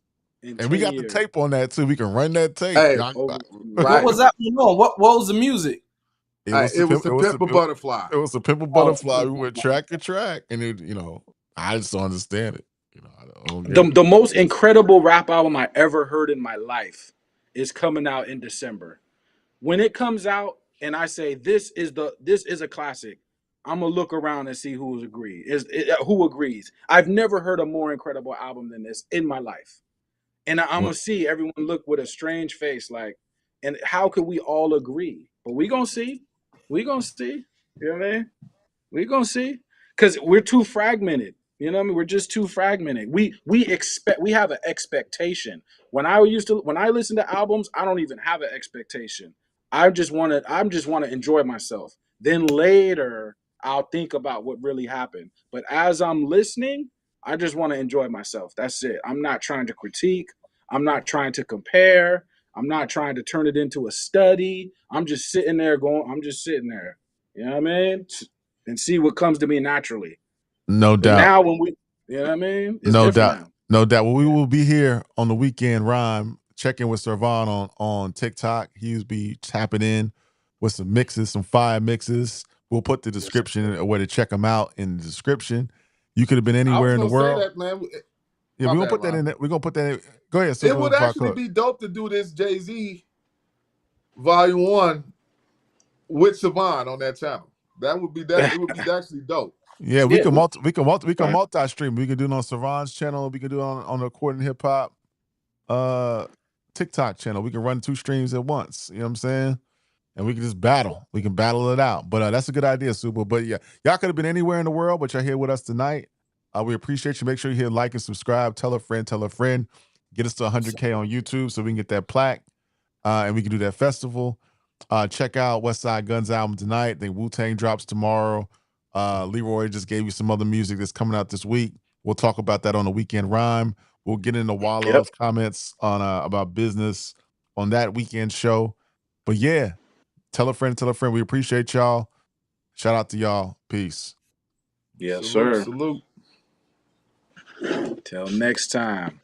in And we 10 got the years. tape on that too. We can run that tape. Hey, Over, What right. was that one on? What was the music? It was It was the Pimple it, Butterfly. it was a pimple Oh, butterfly. We went track to track, and it, I just don't understand it. I don't get the it. the most incredible rap album I ever heard in my life is coming out in December. When it comes out and I say this is a classic, I'm gonna look around and see who agrees. I've never heard a more incredible album than this in my life, and I'm Well, gonna see everyone look with a strange face, like, and how could we all agree? But we gonna see. You know what I mean? We gonna see, because we're too fragmented. You know what I mean? We're just too fragmented. We have an expectation. When I listen to albums, I don't even have an expectation. I just want to enjoy myself. Then later I'll think about what really happened. But as I'm listening, I just want to enjoy myself. That's it. I'm not trying to critique. I'm not trying to compare. I'm not trying to turn it into a study. I'm just sitting there. You know what I mean? And see what comes to me naturally. no But doubt. now you know what I mean? It's No different doubt. now. No doubt. Well, we Yeah. will be here on the weekend rhyme, checking with Servon on TikTok. He'll be tapping in with some mixes, some fire mixes. We'll put the Yes, description sir. or where to check them out in the description. You could have been I anywhere was in the gonna say world. that, man. Yeah, My we're gonna bad, put that Ron. in. We're gonna put that in. Go ahead, It Super would actually Park. be dope to do this Jay-Z Volume 1 with Savon on that channel. It would be actually dope. Yeah, we Yeah. can Right. multi-stream. We can do it on Savon's channel. We can do it on the According Hip Hop TikTok channel. We can run 2 streams at once. You know what I'm saying? And we can just battle. We can battle it out. But that's a good idea, Super. But yeah, y'all could have been anywhere in the world, but you're here with us tonight. We appreciate you. Make sure you hit like and subscribe. Tell a friend. Tell a friend. Get us to 100K on YouTube so we can get that plaque, and we can do that festival. Check out Westside Gunn's album tonight. I think Wu-Tang drops tomorrow. Leroy just gave you some other music that's coming out this week. We'll talk about that on the weekend rhyme. We'll get into Yep. Wallow's comments on about business on that weekend show. But yeah, tell a friend, tell a friend. We appreciate y'all. Shout out to y'all. Peace. Yes, Salute, sir. salute. Till next time.